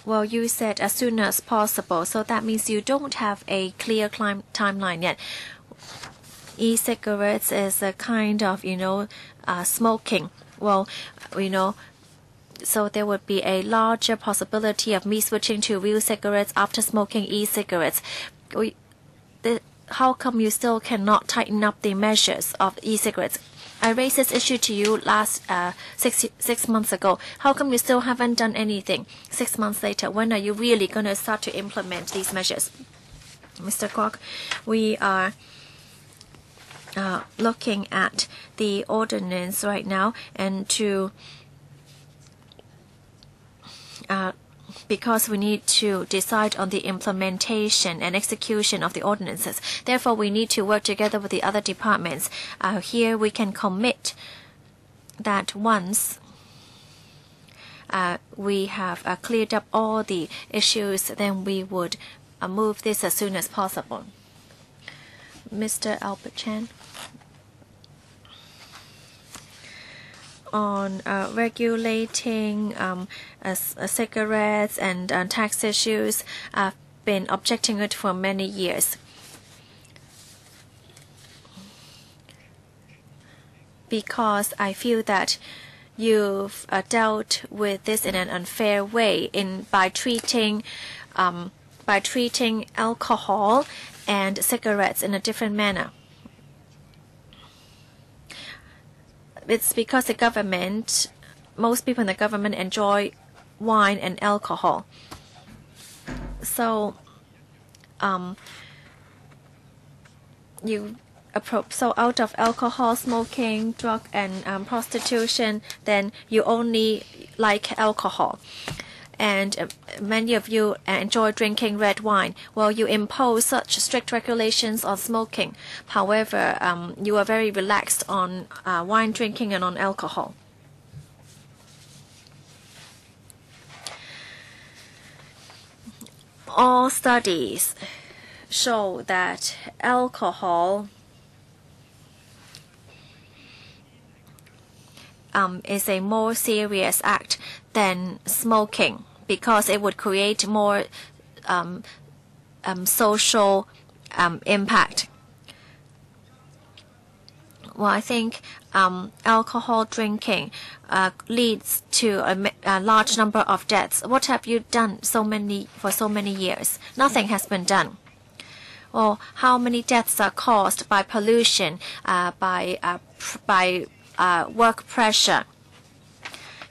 Well, you said as soon as possible, so that means you don't have a clear timeline yet. E-cigarettes is a kind of, smoking. Well, so there would be a larger possibility of me switching to real cigarettes after smoking e-cigarettes. How come you still cannot tighten up the measures of e-cigarettes? I raised this issue to you last 6 months ago. How come you still haven't done anything 6 months later? When are you really going to start to implement these measures? Mr. Kwok, we are looking at the ordinance right now, and because we need to decide on the implementation and execution of the ordinances. Therefore, we need to work together with the other departments. Here we can commit that once we have cleared up all the issues, then we would move this as soon as possible. Mr. Albert Chan. On regulating cigarettes and tax issues, I've been objecting it for many years. Because I feel that you've dealt with this in an unfair way by treating alcohol and cigarettes in a different manner. It's because the government, most people in the government enjoy wine and alcohol. So, so out of alcohol, smoking, drug, and prostitution, then you only like alcohol. And many of you enjoy drinking red wine. Well, you impose such strict regulations on smoking. However, you are very relaxed on wine drinking and on alcohol. All studies show that alcohol is a more serious act than smoking, because it would create more social impact. Well, I think alcohol drinking leads to a large number of deaths. What have you done for so many years? Nothing has been done. Or how many deaths are caused by pollution, by work pressure?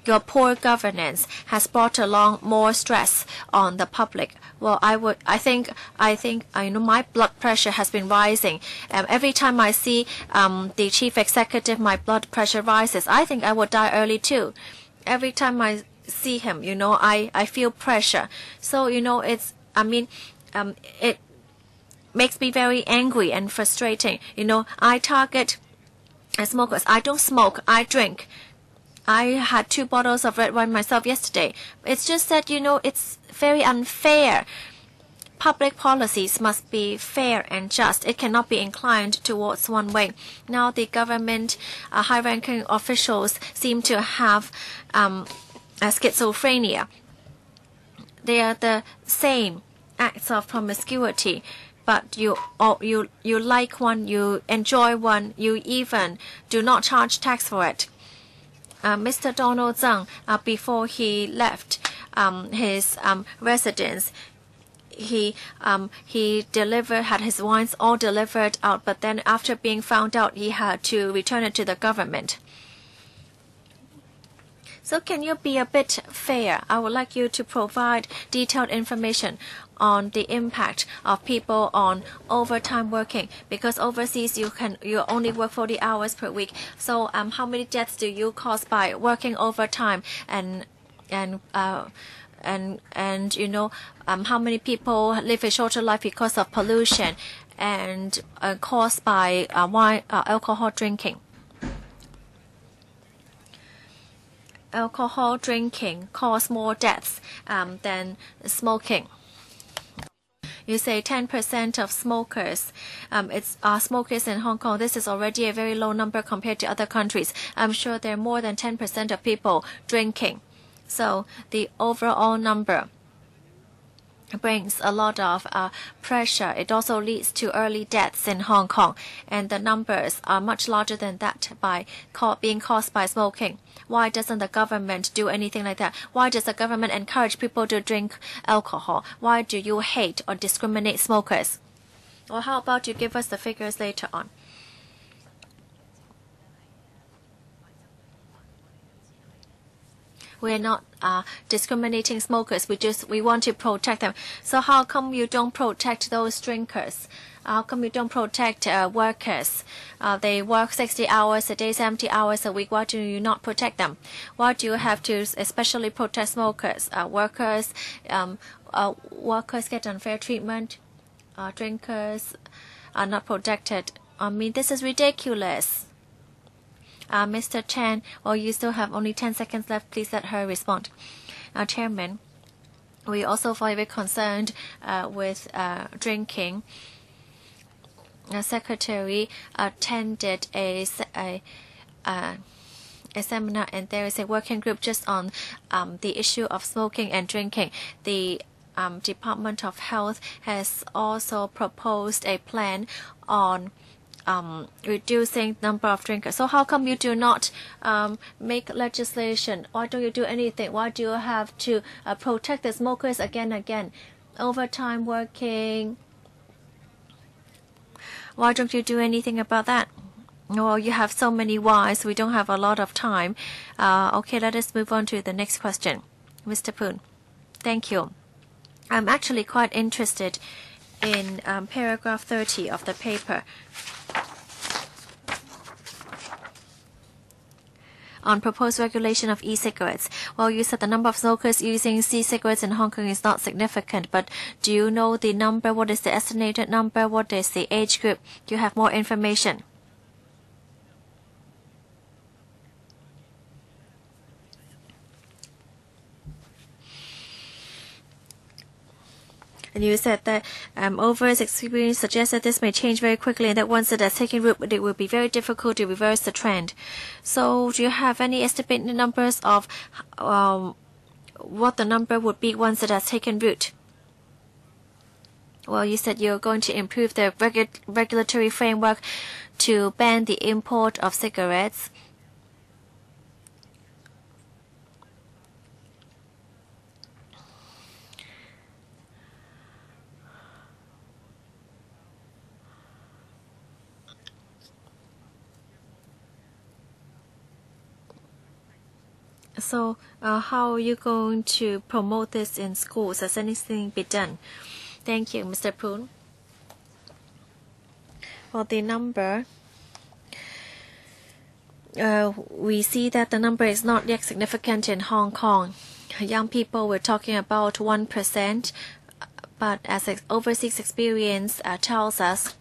Your poor governance has brought along more stress on the public. Well, I think, my blood pressure has been rising. Every time I see the chief executive, my blood pressure rises. I think I will die early too. Every time I see him, I feel pressure. So, it makes me very angry and frustrating. I target smokers. I don't smoke, I drink. I had 2 bottles of red wine myself yesterday. It's just that, it's very unfair. Public policies must be fair and just. It cannot be inclined towards one way. Now the government, high-ranking officials seem to have schizophrenia. They are the same acts of promiscuity. But you like one, you enjoy one, you even do not charge tax for it. Mr. Donald Tsang, before he left his residence, he had his wines all delivered out, but then after being found out, he had to return it to the government. So can you be a bit fair? I would like you to provide detailed information on the impact of people on overtime working, because overseas you only work 40 hours per week. So how many deaths do you cause by working overtime, and how many people live a shorter life because of pollution and caused by alcohol drinking? Alcohol drinking causes more deaths than smoking. You say 10% of smokers are smokers in Hong Kong. This is already a very low number compared to other countries. I'm sure there are more than 10% of people drinking. So the overall number brings a lot of pressure. It also leads to early deaths in Hong Kong, and the numbers are much larger than that by being caused by smoking. Why doesn't the government do anything like that? Why does the government encourage people to drink alcohol? Why do you hate or discriminate smokers? Or how about you give us the figures later on? We're not discriminating smokers. We want to protect them. So how come you don't protect those drinkers? How come you don't protect workers? They work 60 hours a day, 70 hours a week. Why do you not protect them? Why do you have to especially protect smokers? Workers get unfair treatment. Drinkers are not protected. I mean, this is ridiculous. Mr. Chan, you still have only 10 seconds left. Please let her respond. Chairman, we also very concerned with drinking. Secretary attended a seminar, and there is a working group just on the issue of smoking and drinking. The Department of Health has also proposed a plan on reducing number of drinkers. So how come you do not make legislation? Why don't you do anything? Why do you have to protect the smokers again and again? Overtime working. Why don't you do anything about that? Well, you have so many whys. We don't have a lot of time. Okay, let us move on to the next question. Mr. Poon. Thank you. I'm actually quite interested in paragraph 30 of the paper on proposed regulation of e-cigarettes. Well, you said the number of smokers using e-cigarettes in Hong Kong is not significant, but do you know the number? What is the estimated number? What is the age group? Do you have more information? And you said that Over's experience suggests that this may change very quickly, and that once it has taken root, it will be very difficult to reverse the trend. So do you have any estimated numbers of what the number would be once it has taken root? Well, you said you're going to improve the regulatory framework to ban the import of cigarettes. So how are you going to promote this in schools? Has anything been done? Thank you, Mr. Poon. Well, the number, we see that the number is not yet significant in Hong Kong. Young people, we're talking about 1%, but as overseas experience tells us,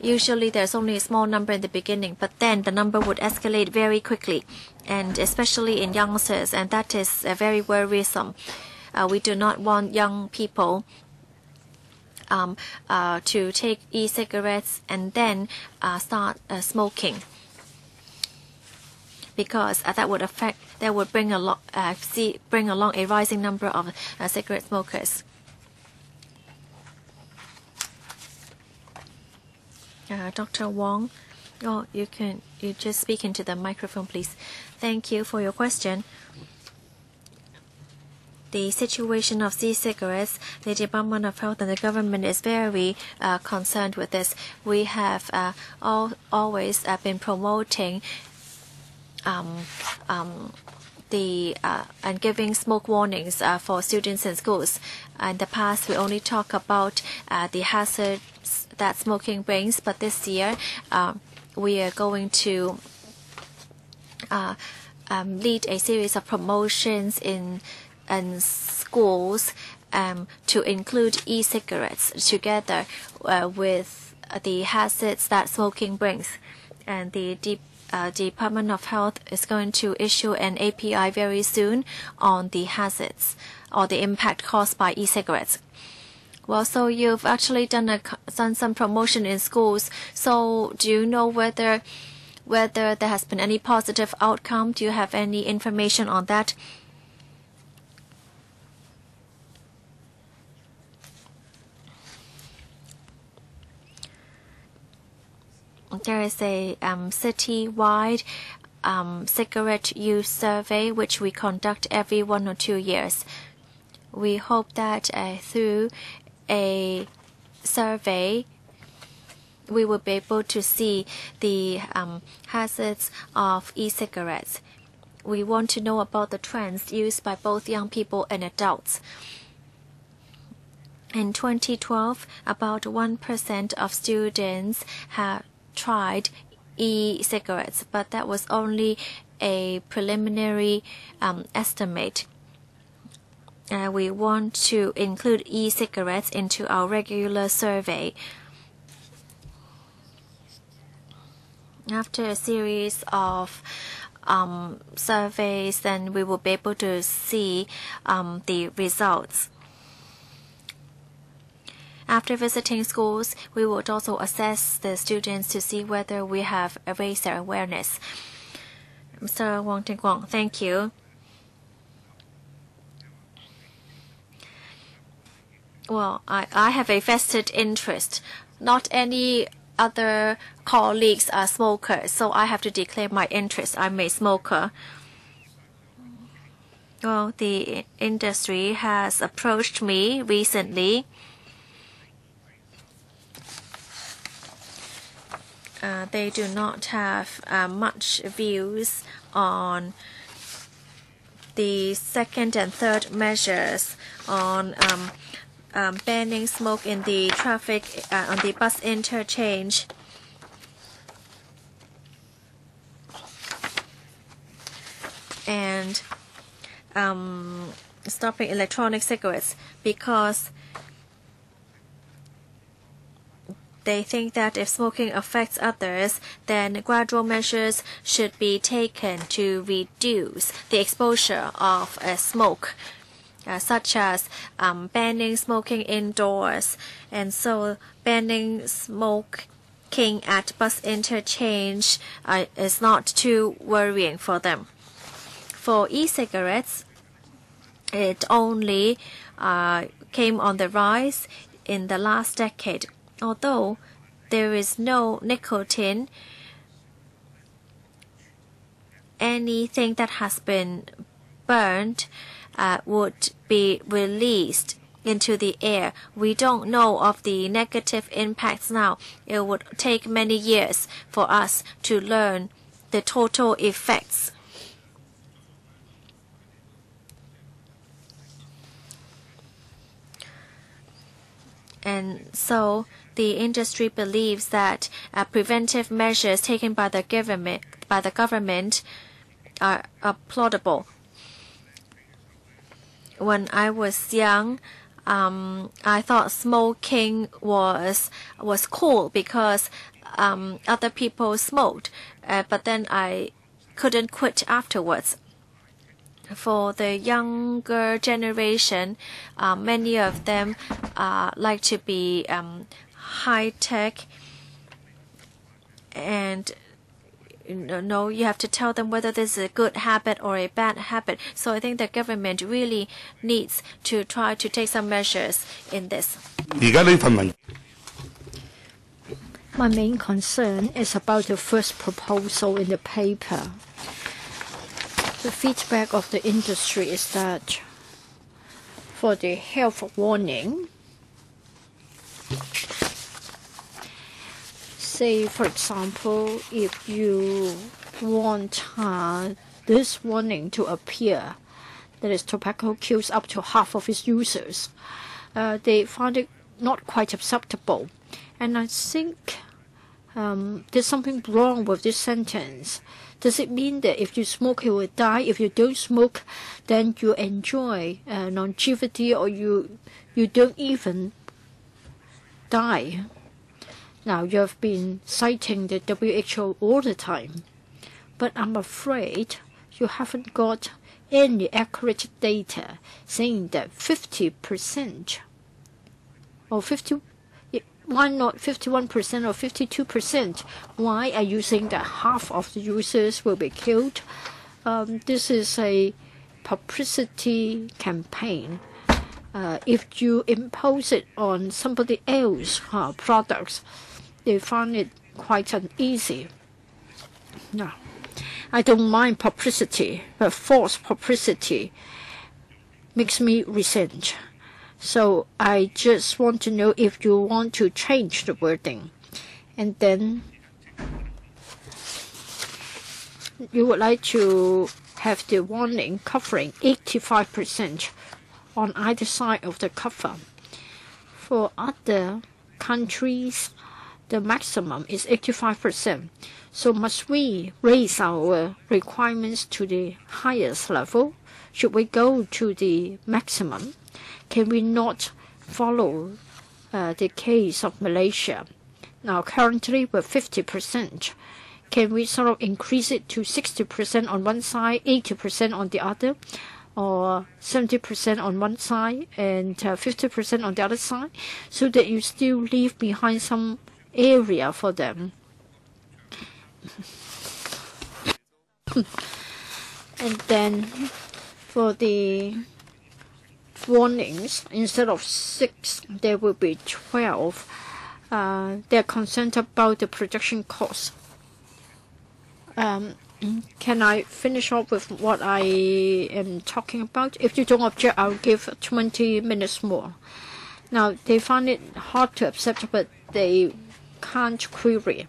usually there's only a small number in the beginning, but then the number would escalate very quickly, and especially in youngsters, and that is very worrisome. We do not want young people to take e-cigarettes and then start smoking, because that would bring along a rising number of cigarette smokers. Dr. Wong, you just speak into the microphone, please. Thank you for your question. The situation of e-cigarettes, the Department of Health and the government is very concerned with this. We have always been promoting and giving smoke warnings for students in schools. In the past, we only talk about the hazards that smoking brings, but this year we are going to lead a series of promotions in schools to include e-cigarettes together with the hazards that smoking brings. And the Department of Health is going to issue an API very soon on the hazards or the impact caused by e-cigarettes. Well, so you've actually done some promotion in schools. So do you know whether there has been any positive outcome? Do you have any information on that? There is a city-wide cigarette use survey which we conduct every 1 or 2 years. We hope that through a survey we will be able to see the hazards of e-cigarettes. We want to know about the trends used by both young people and adults. In 2012, about 1% of students have tried e-cigarettes, but that was only a preliminary estimate. We want to include e-cigarettes into our regular survey. After a series of surveys, then we will be able to see the results. After visiting schools, we would also assess the students to see whether we have raised their awareness. Mr. Wong Ting Kwong, thank you. Well, I have a vested interest. Not any other colleagues are smokers, so I have to declare my interest. I'm a smoker. Well, the industry has approached me recently. They do not have much views on the second and third measures on banning smoke in the traffic on the bus interchange. And stopping electronic cigarettes, because they think that if smoking affects others, then gradual measures should be taken to reduce the exposure of smoke, such as banning smoking indoors. And so banning smoking at bus interchange is not too worrying for them. For e-cigarettes, it only came on the rise in the last decade. Although there is no nicotine, anything that has been burned would be released into the air. We don't know of the negative impacts now. It would take many years for us to learn the total effects. And so the industry believes that preventive measures taken by the government are applaudable. When I was young, I thought smoking was cool because other people smoked, but then I couldn't quit afterwards. For the younger generation, many of them like to be high-tech, and you have to tell them whether this is a good habit or a bad habit. So I think the government really needs to try to take some measures in this. My main concern is about the first proposal in the paper. The feedback of the industry is that for the health warning, say for example, if you want this warning to appear, that is, tobacco kills up to half of its users, they find it not quite acceptable. And I think there's something wrong with this sentence. Does it mean that if you smoke, you will die? If you don't smoke, then you enjoy longevity, or you don't even die? Now, you have been citing the WHO all the time, but I'm afraid you haven't got any accurate data saying that 50% or 50%, why not 51% or 52%? Why are you saying that half of the users will be killed? This is a publicity campaign. If you impose it on somebody else's products, they find it quite uneasy. No, I don't mind publicity, but false publicity makes me resent. So I just want to know if you want to change the wording, and then you would like to have the warning covering 85% on either side of the cover. For other countries, the maximum is 85%. So must we raise our requirements to the highest level? Should we go to the maximum? Can we not follow the case of Malaysia? Now, currently we're 50%. Can we sort of increase it to 60% on one side, 80% on the other, or 70% on one side and 50% on the other side, so that you still leave behind some area for them? And then for the warnings, instead of 6, there will be 12. They're concerned about the production cost. Can I finish off with what I am talking about? If you don't object, I'll give 20 minutes more. Now, they find it hard to accept, but they can't query.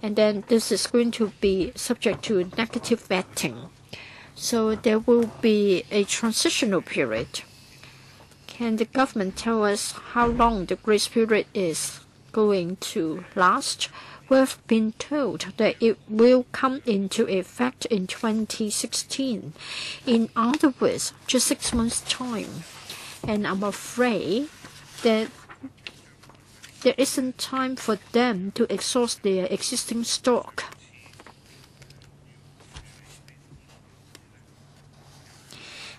And then this is going to be subject to negative vetting. So there will be a transitional period. Can the government tell us how long the grace period is going to last? We've been told that it will come into effect in 2016. In other words, just 6 months' time. And I'm afraid that there isn't time for them to exhaust their existing stock.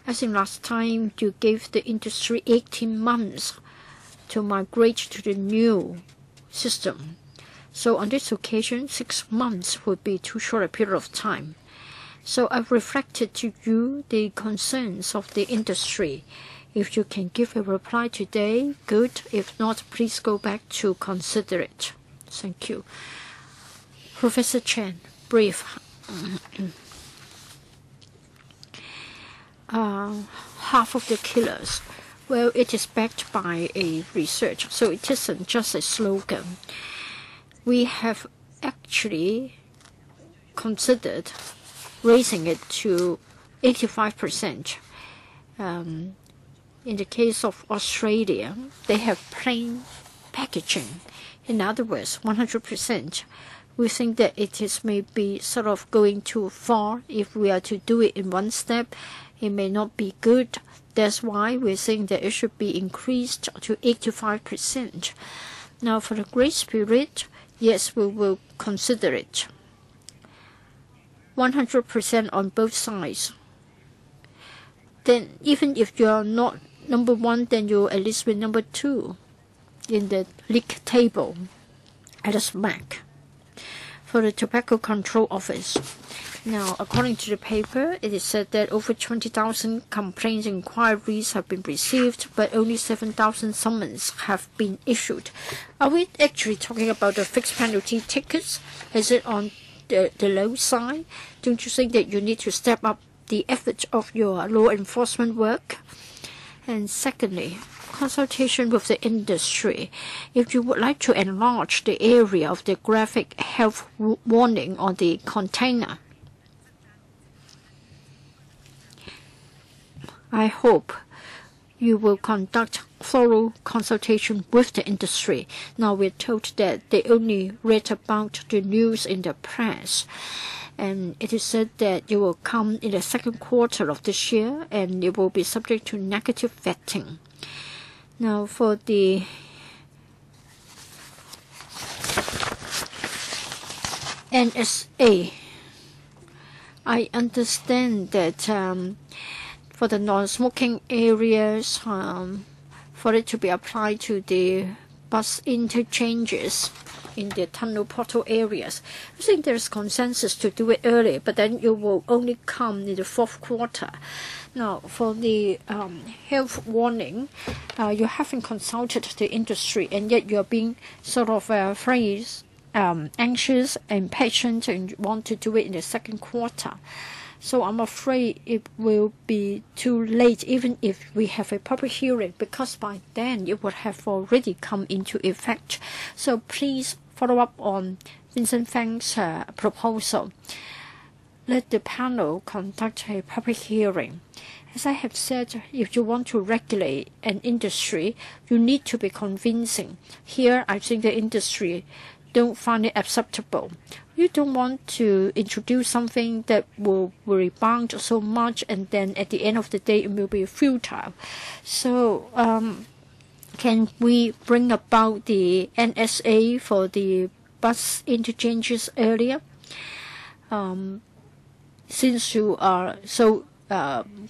I think last time you gave the industry 18 months to migrate to the new system. So on this occasion, 6 months would be too short a period of time. So I've reflected to you the concerns of the industry, If you can give a reply today, good. If not, please go back to consider it. Thank you. Professor Chen, brief. Half of the killers. Well, it is backed by a research, so it isn't just a slogan. We have actually considered raising it to 85%. In the case of Australia, they have plain packaging. In other words, 100%. We think that it is maybe sort of going too far. If we are to do it in one step, it may not be good. That's why we think that it should be increased to 85%. Now, for the grace period, yes, we will consider it. 100% on both sides. Then, even if you are not number one, then you'll at least be number two in the league table at a smack. For the Tobacco Control Office. Now, according to the paper, it is said that over 20,000 complaints inquiries have been received, but only 7,000 summons have been issued. Are we actually talking about the fixed penalty tickets? Is it on the low side? Don't you think that you need to step up the effort of your law enforcement work? And secondly, consultation with the industry. If you would like to enlarge the area of the graphic health warning on the container, I hope you will conduct thorough consultation with the industry. Now we're told that they only read about the news in the press, and it is said that it will come in the second quarter of this year, and it will be subject to negative vetting. Now for the NSA, I understand that for the non-smoking areas, for it to be applied to the bus interchanges in the tunnel portal areas. I think there's consensus to do it early, but then it will only come in the fourth quarter. Now, for the health warning, you haven't consulted the industry, and yet you're being sort of anxious, impatient, and want to do it in the second quarter. So I'm afraid it will be too late, even if we have a public hearing, because by then it would have already come into effect. So please follow up on Vincent Fang's proposal. Let the panel conduct a public hearing. As I have said, if you want to regulate an industry, you need to be convincing. Here, I think the industry don't find it acceptable. You don't want to introduce something that will rebound so much, and then at the end of the day it will be futile. So can we bring about the NSA for the bus interchanges earlier? Since you are so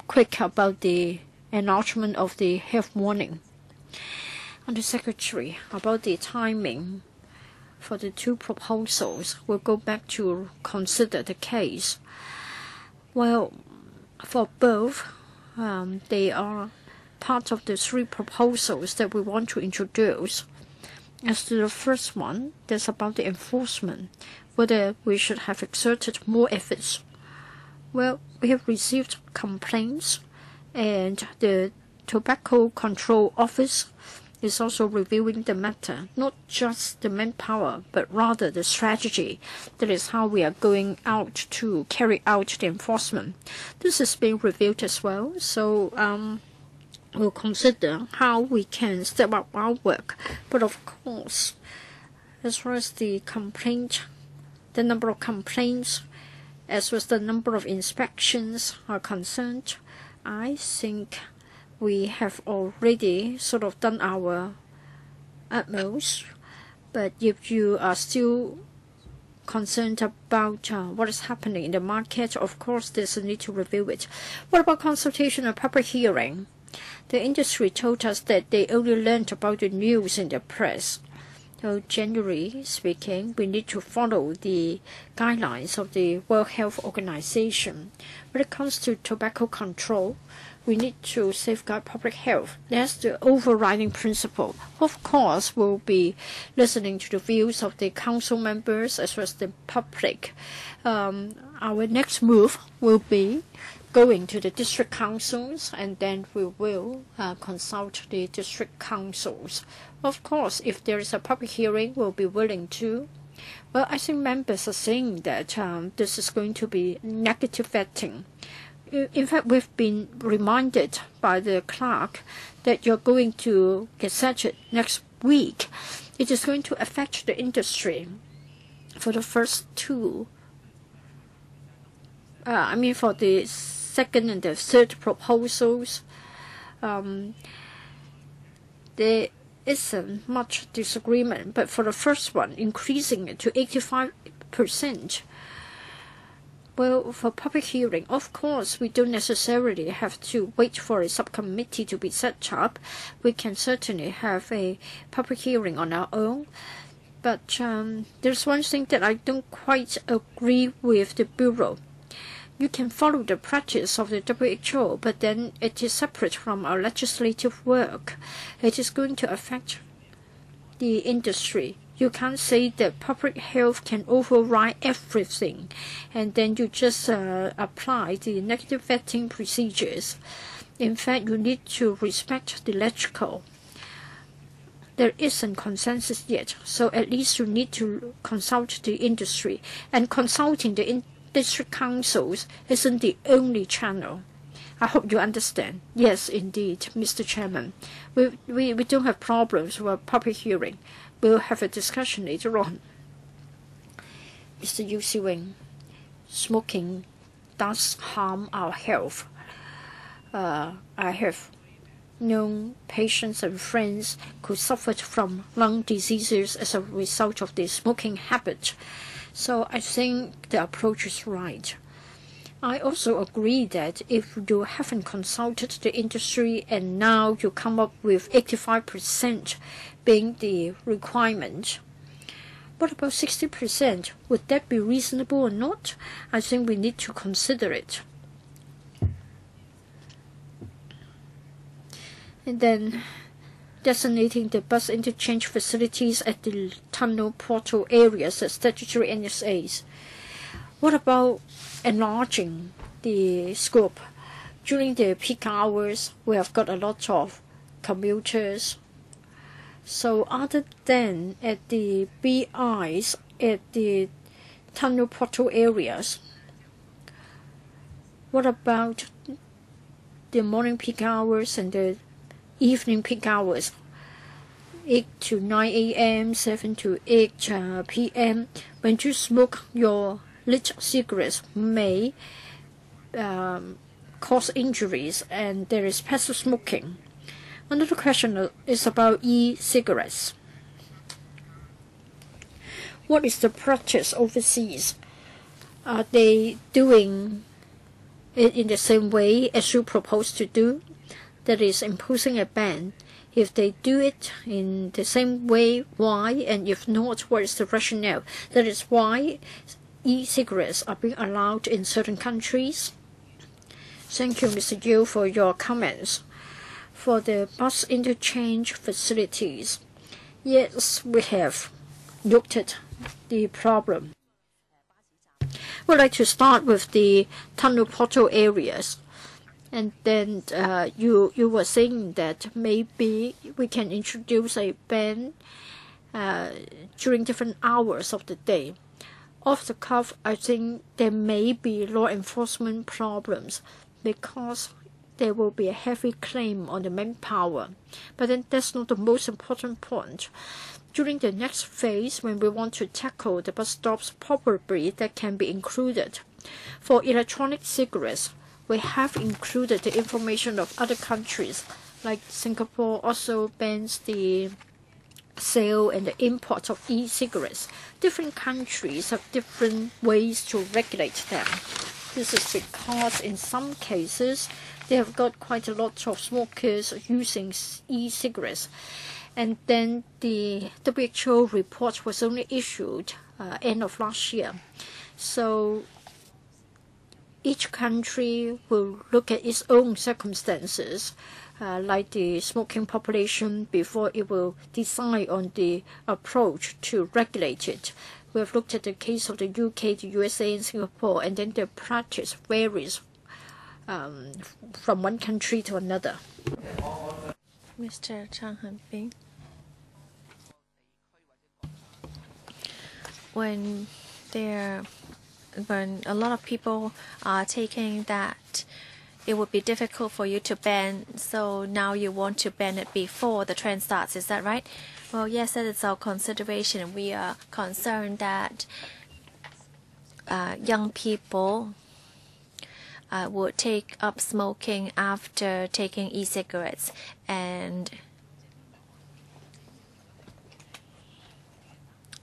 quick about the enlargement of the health warning. And the Secretary, about the timing for the two proposals, we'll go back to consider the case. Well, for both, they are part of the three proposals that we want to introduce. As to the first one, that's about the enforcement, whether we should have exerted more efforts. Well, we have received complaints, and the Tobacco Control Office is also reviewing the matter, not just the manpower, but rather the strategy. That is how we are going out to carry out the enforcement. This is being reviewed as well, so we'll consider how we can step up our work. But of course, as far as the number of complaints, as well as the number of inspections are concerned, I think we have already sort of done our utmost. But if you are still concerned about what is happening in the market, of course there's a need to review it. What about consultation or public hearing? The industry told us that they only learned about the news in the press. So generally speaking, we need to follow the guidelines of the World Health Organization. When it comes to tobacco control, we need to safeguard public health. That's the overriding principle. Of course, we'll be listening to the views of the council members as well as the public. Our next move will be going to the district councils, and then we will consult the district councils. Of course, if there is a public hearing, we'll be willing to. Well, I think members are saying that this is going to be negative vetting. In fact, we've been reminded by the clerk that you're going to gazette it next week. It is going to affect the industry for the first two. For the second and the third proposals, there isn't much disagreement. But for the first one, increasing it to 85%, well, for public hearing, of course, we don't necessarily have to wait for a subcommittee to be set up. We can certainly have a public hearing on our own. But there's one thing that I don't quite agree with the Bureau. You can follow the practice of the WHO, but then it is separate from our legislative work. It is going to affect the industry. You can't say that public health can override everything, and then you just apply the negative vetting procedures. In fact, you need to respect the electrical. There isn't consensus yet, so at least you need to consult the industry. And consulting the district councils isn't the only channel. I hope you understand. Yes, indeed, Mr. Chairman. We don't have problems with public hearing. We'll have a discussion later on. Mr. Yu Si-wing, smoking does harm our health. I have known patients and friends who suffered from lung diseases as a result of their smoking habit. So I think the approach is right. I also agree that if you haven't consulted the industry and now you come up with 85% being the requirement, what about 60%? Would that be reasonable or not? I think we need to consider it. And then designating the bus interchange facilities at the tunnel portal areas as statutory NSAs. What about enlarging the scope? During the peak hours, we have got a lot of commuters. So other than at the BIs, at the tunnel portal areas, what about the morning peak hours and the evening peak hours, 8 to 9 a.m., 7 to 8 p.m. When you smoke, your lit cigarettes may cause injuries, and there is passive smoking. Another question is about e-cigarettes. What is the practice overseas? Are they doing it in the same way as you propose to do? That is, imposing a ban. If they do it in the same way, why? And if not, what is the rationale? That is why e-cigarettes are being allowed in certain countries. Thank you, Mr. Yu, for your comments. For the bus interchange facilities, yes, we have looked at the problem. We'd like to start with the tunnel portal areas. And then you were saying that maybe we can introduce a ban during different hours of the day. Off the cuff, I think there may be law enforcement problems because there will be a heavy claim on the manpower. But then that's not the most important point. During the next phase, when we want to tackle the bus stops, probably that can be included. For electronic cigarettes, we have included the information of other countries, like Singapore also bans the sale and the import of e-cigarettes. Different countries have different ways to regulate them. This is because in some cases, they have got quite a lot of smokers using e-cigarettes. And then the WHO report was only issued end of last year. So each country will look at its own circumstances, like the smoking population, before it will decide on the approach to regulate it. We have looked at the case of the UK, the USA, and Singapore, and then the practice varies from one country to another. Mr. Chang Han-ping, when a lot of people are taking that it would be difficult for you to ban, so now you want to ban it before the trend starts, is that right? Well, yes, that is our consideration. We are concerned that young people would take up smoking after taking e-cigarettes, and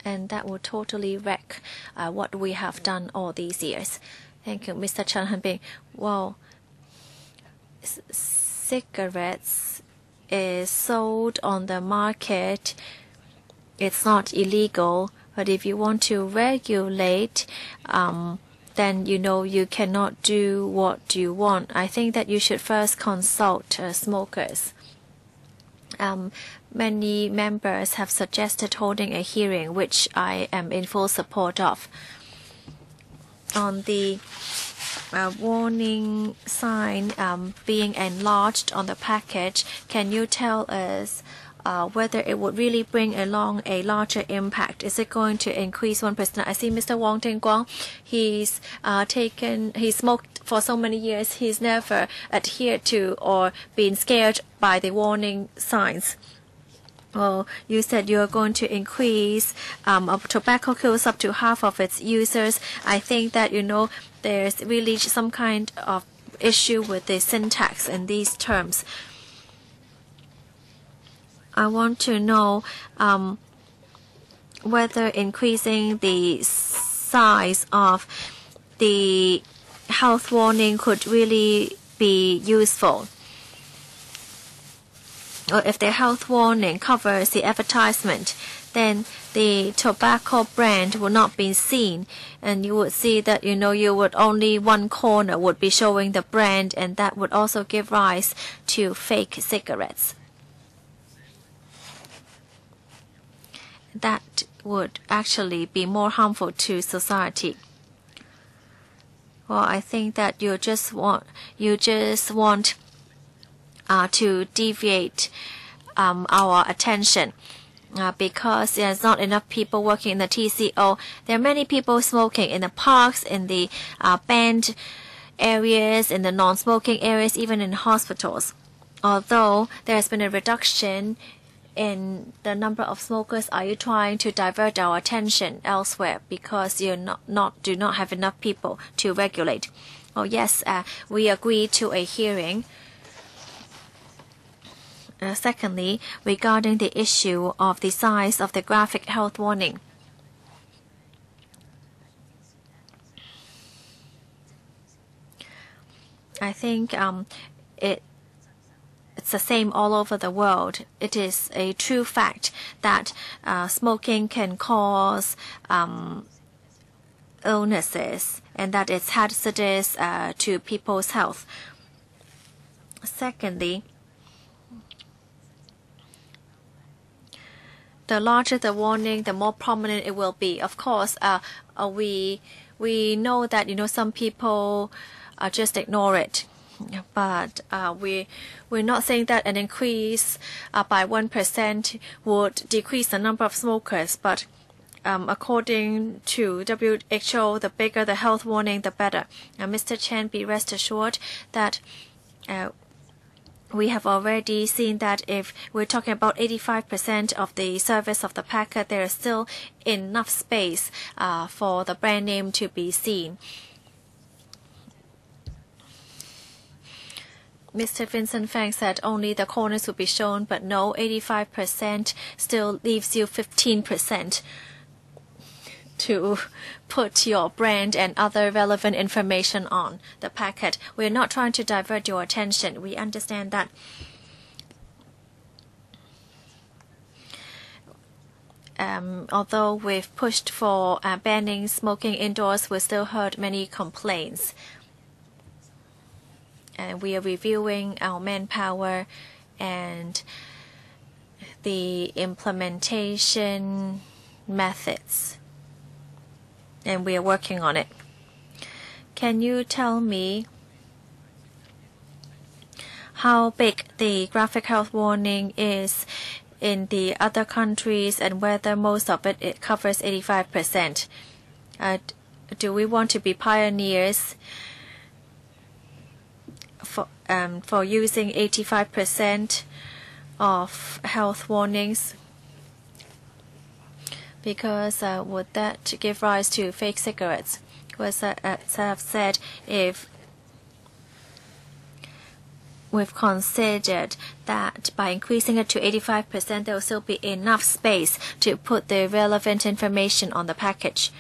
that would totally wreck what we have done all these years. Thank you, Mr. Chan Han-ping. Well, cigarettes is sold on the market. It's not illegal, but if you want to regulate, then you cannot do what you want. I think that you should first consult smokers. Many members have suggested holding a hearing, which I am in full support of. On the warning sign being enlarged on the package, can you tell us whether it would really bring along a larger impact? Is it going to increase 1%? I see Mr. Wong Ting-Guang, he smoked for so many years, he's never adhered to or been scared by the warning signs. Well, you said you're going to increase tobacco kills up to half of its users. I think that, there's really some kind of issue with the syntax in these terms. I want to know whether increasing the size of the health warning could really be useful. Or if the health warning covers the advertisement, then the tobacco brand will not be seen, and you would see that you would only one corner would be showing the brand, and that would also give rise to fake cigarettes. That would actually be more harmful to society. Well, I think that you just want to deviate our attention because there's not enough people working in the TCO. There are many people smoking in the parks, in the banned areas, in the non-smoking areas, even in hospitals. Although there has been a reduction in the number of smokers, are you trying to divert our attention elsewhere because you do not have enough people to regulate? Oh yes, we agree to a hearing. Secondly, regarding the issue of the size of the graphic health warning. I think it's the same all over the world. It is a true fact that smoking can cause illnesses and that it's hazardous to people's health. Secondly, the larger the warning, the more prominent it will be. Of course, we know that some people just ignore it, but we're not saying that an increase by 1% would decrease the number of smokers. But according to WHO, the bigger the health warning, the better. Mr. Chen, be rest assured that we have already seen that if we're talking about 85% of the surface of the packet, there is still enough space for the brand name to be seen. Mr. Vincent Fang said only the corners will be shown, but no, 85% still leaves you 15% to put your brand and other relevant information on the packet. We're not trying to divert your attention. We understand that. Although we've pushed for banning smoking indoors, we still heard many complaints. and we are reviewing our manpower and the implementation methods, and we are working on it. Can you tell me how big the graphic health warning is in the other countries and whether most of it covers 85%? Do we want to be pioneers for using 85% of health warnings? Because would that give rise to fake cigarettes? Because as I've said, if we've considered that by increasing it to 85%, there will still be enough space to put the relevant information on the package.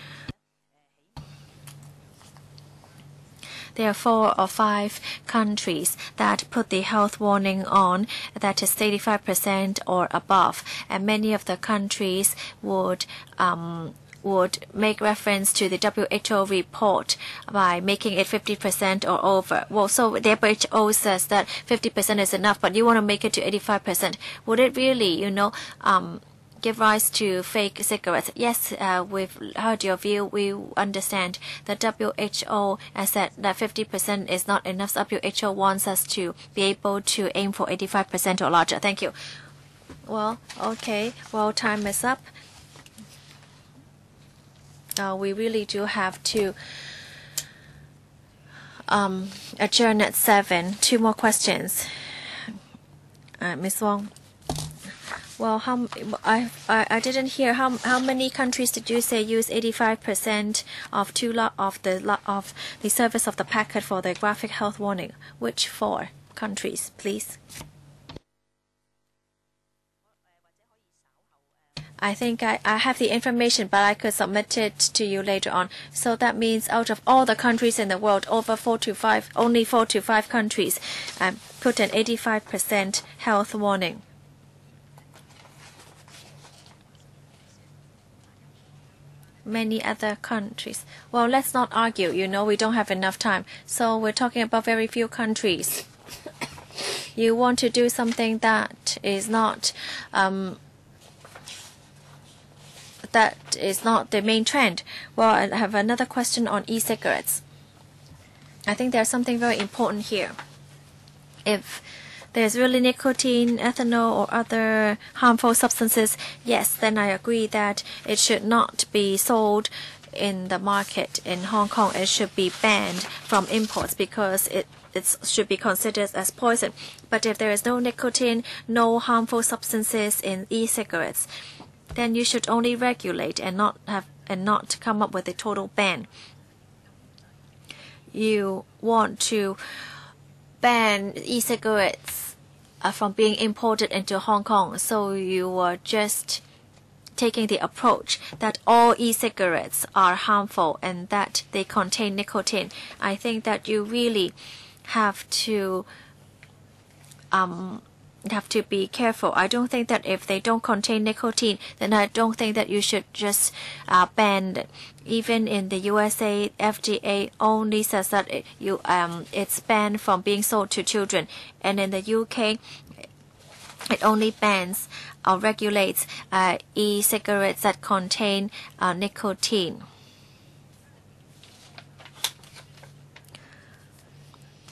There are 4 or 5 countries that put the health warning on that is 85% or above, and many of the countries would make reference to the WHO report by making it 50% or over. Well, so the WHO says that 50% is enough, but you want to make it to 85%. Would it really, give rise to fake cigarettes? Yes, we've heard your view. We understand that WHO has said that 50% is not enough. WHO wants us to be able to aim for 85% or larger. Thank you. Well, okay. Well, time is up. We really do have to adjourn at 7. 2 more questions. Ms. Wong. Well, I didn't hear how many countries did you say use 85% of the service of the packet for the graphic health warning? Which 4 countries, please? I think I have the information, but I could submit it to you later on. So that means out of all the countries in the world, only 4 to 5 countries put an 85% health warning. Many other countries. Well, let's not argue. We don't have enough time. So we're talking about very few countries. You want to do something that is not the main trend. Well, I have another question on e-cigarettes. I think there's something very important here. If there's really nicotine, ethanol, or other harmful substances, yes, then I agree that it should not be sold in the market in Hong Kong. It should be banned from imports because it should be considered as poison. But if there is no nicotine, no harmful substances in e-cigarettes, then you should only regulate and not come up with a total ban. You want to ban e-cigarettes from being imported into Hong Kong, so you are just taking the approach that all e-cigarettes are harmful and that they contain nicotine. I think that you really have to be careful. I don't think that if they don't contain nicotine, then I don't think that you should just ban it. Even in the USA, FDA only says that it's banned from being sold to children, and in the UK, it only bans or regulates e-cigarettes that contain nicotine.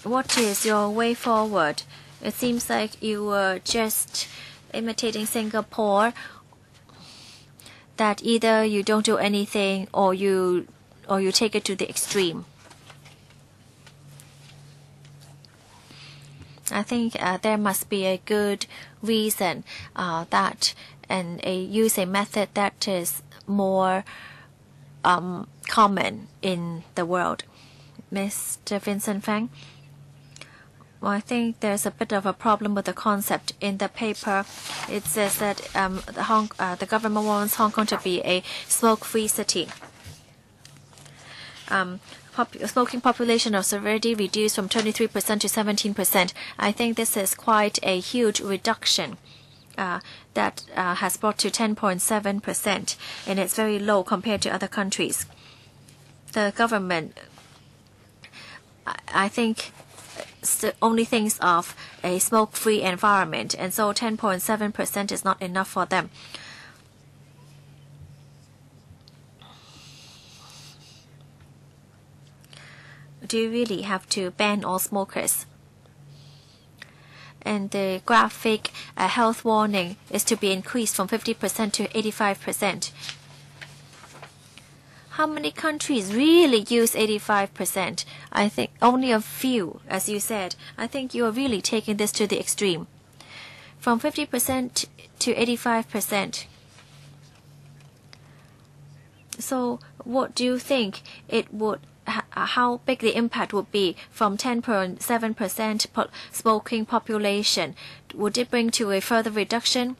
What is your way forward? It seems like you were just imitating Singapore, that either you don't do anything or you take it to the extreme. I think there must be a good reason use a method that is more common in the world. Mr. Vincent Fang. Well, I think there's a bit of a problem with the concept. In the paper, it says that the government wants Hong Kong to be a smoke-free city. Smoking population was already reduced from 23% to 17%. I think this is quite a huge reduction that has brought to 10.7%, and it's very low compared to other countries. The government, I think, only thinks of a smoke-free environment, and so 10.7% is not enough for them. Do you really have to ban all smokers? And the graphic health warning is to be increased from 50% to 85%. How many countries really use 85%? I think only a few, as you said. I think you are really taking this to the extreme. From 50% to 85%. So what do you think it would, how big the impact would be from 10.7% smoking population? Would it bring to a further reduction?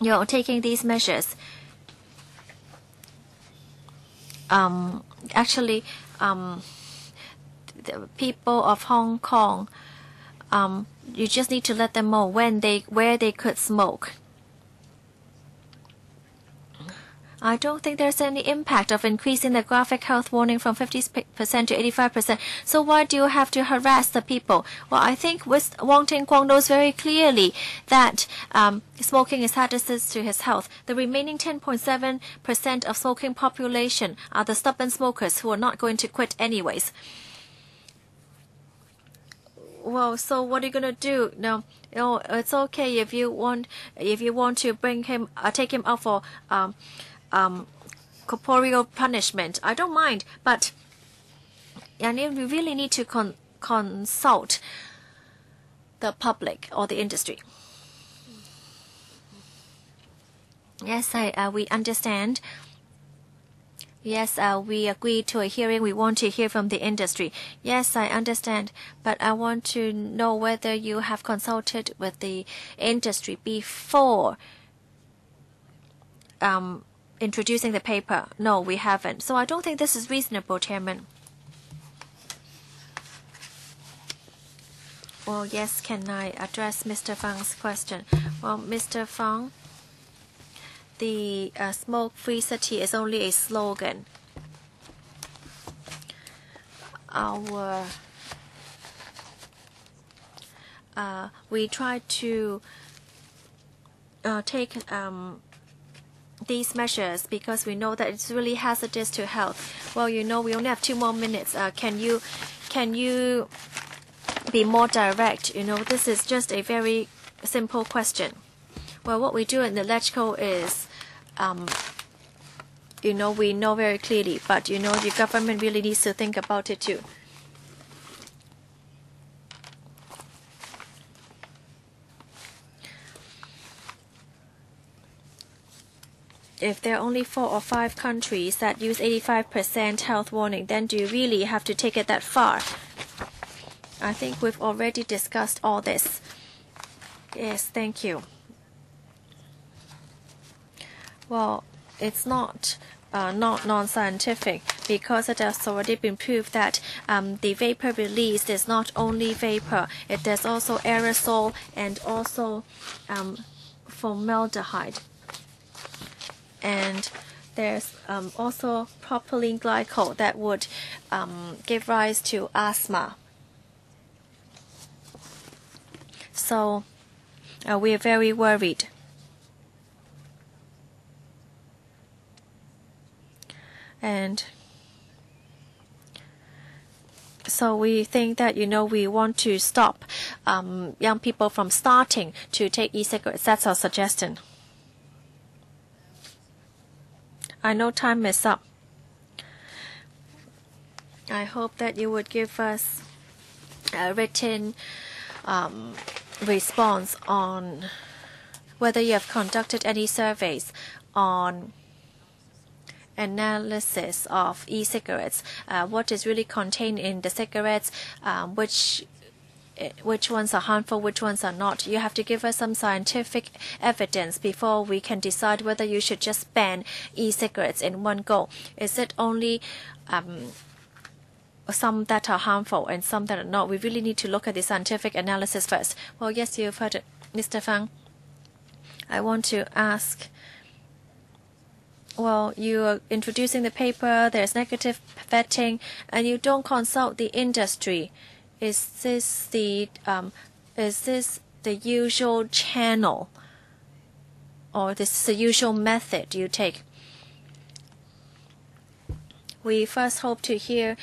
You're taking these measures. Actually, the people of Hong Kong, you just need to let them know where they could smoke. I don't think there's any impact of increasing the graphic health warning from 50% to 85%. So why do you have to harass the people? Well, I think Wong Ting Kwong knows very clearly that smoking is hazardous to his health. The remaining 10.7% of smoking population are the stubborn smokers who are not going to quit anyways. Well, so what are you gonna do? No, it's okay if you want to bring him, take him out for corporeal punishment. I don't mind, but we really need to consult the public or the industry. Yes, we understand. Yes, we agree to a hearing. We want to hear from the industry. Yes, I understand. But I want to know whether you have consulted with the industry before introducing the paper. No, we haven't. So I don't think this is reasonable, Chairman. Well, yes, can I address Mr. Fang's question? Well, Mr. Fang, the smoke-free city is only a slogan. We try to take these measures because we know that it's really hazardous to health. Well, we only have 2 more minutes. Can you be more direct? This is just a very simple question. Well, what we do in the LegCo is, we know very clearly, but the government really needs to think about it too. If there are only 4 or 5 countries that use 85% health warning, then do you really have to take it that far? I think we've already discussed all this. Yes, thank you. Well, it's not non-scientific because it has already been proved that the vapor released is not only vapor. There's also aerosol and also formaldehyde. And there's also propylene glycol that would give rise to asthma. So we are very worried. And so we think that, we want to stop young people from starting to take e-cigarettes. That's our suggestion. I know time is up. I hope that you would give us a written response on whether you have conducted any surveys on analysis of e-cigarettes, what is really contained in the cigarettes, which ones are harmful, which ones are not. You have to give us some scientific evidence before we can decide whether you should just ban e-cigarettes in one go. Is it only some that are harmful and some that are not? We really need to look at the scientific analysis first. Well, yes, you've heard it. Mr. Fang, I want to ask, well, you are introducing the paper, there's negative vetting, and you don't consult the industry. Is this the usual channel, or this is the usual method you take? We first hope to hear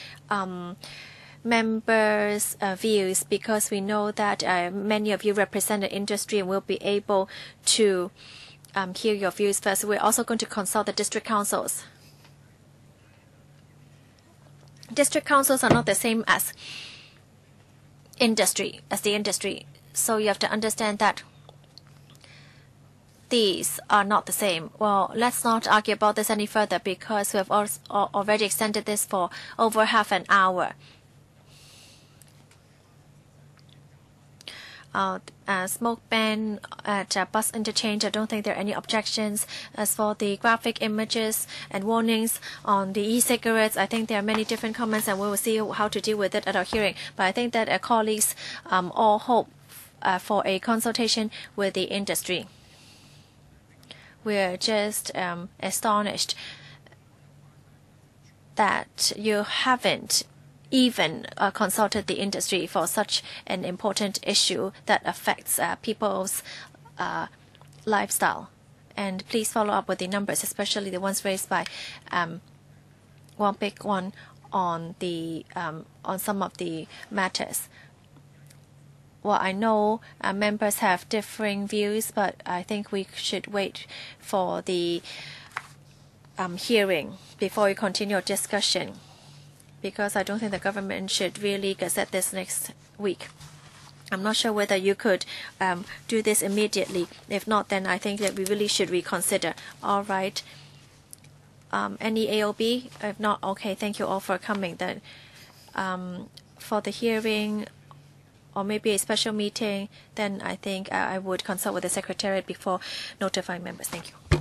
members' views, because we know that many of you represent the industry and will be able to hear your views first. We're also going to consult the district councils. District councils are not the same as the industry. So you have to understand that these are not the same. Well, let's not argue about this any further, because we have already extended this for over half an hour. Smoke ban at bus interchange, I don't think there are any objections. As for the graphic images and warnings on the e-cigarettes, I think there are many different comments, and we will see how to deal with it at our hearing. But I think that colleagues all hope for a consultation with the industry. We're just astonished that you haven't even consulted the industry for such an important issue that affects people's lifestyle. And please follow up with the numbers, especially the ones raised by One Big One on some of the matters. Well, I know members have differing views, but I think we should wait for the hearing before we continue our discussion, because I don't think the government should really gazette this next week. I'm not sure whether you could do this immediately. If not, then I think that we really should reconsider. All right. Any AOB? If not, okay. Thank you all for coming. Then for the hearing, or maybe a special meeting, then I think I would consult with the Secretariat before notifying members. Thank you.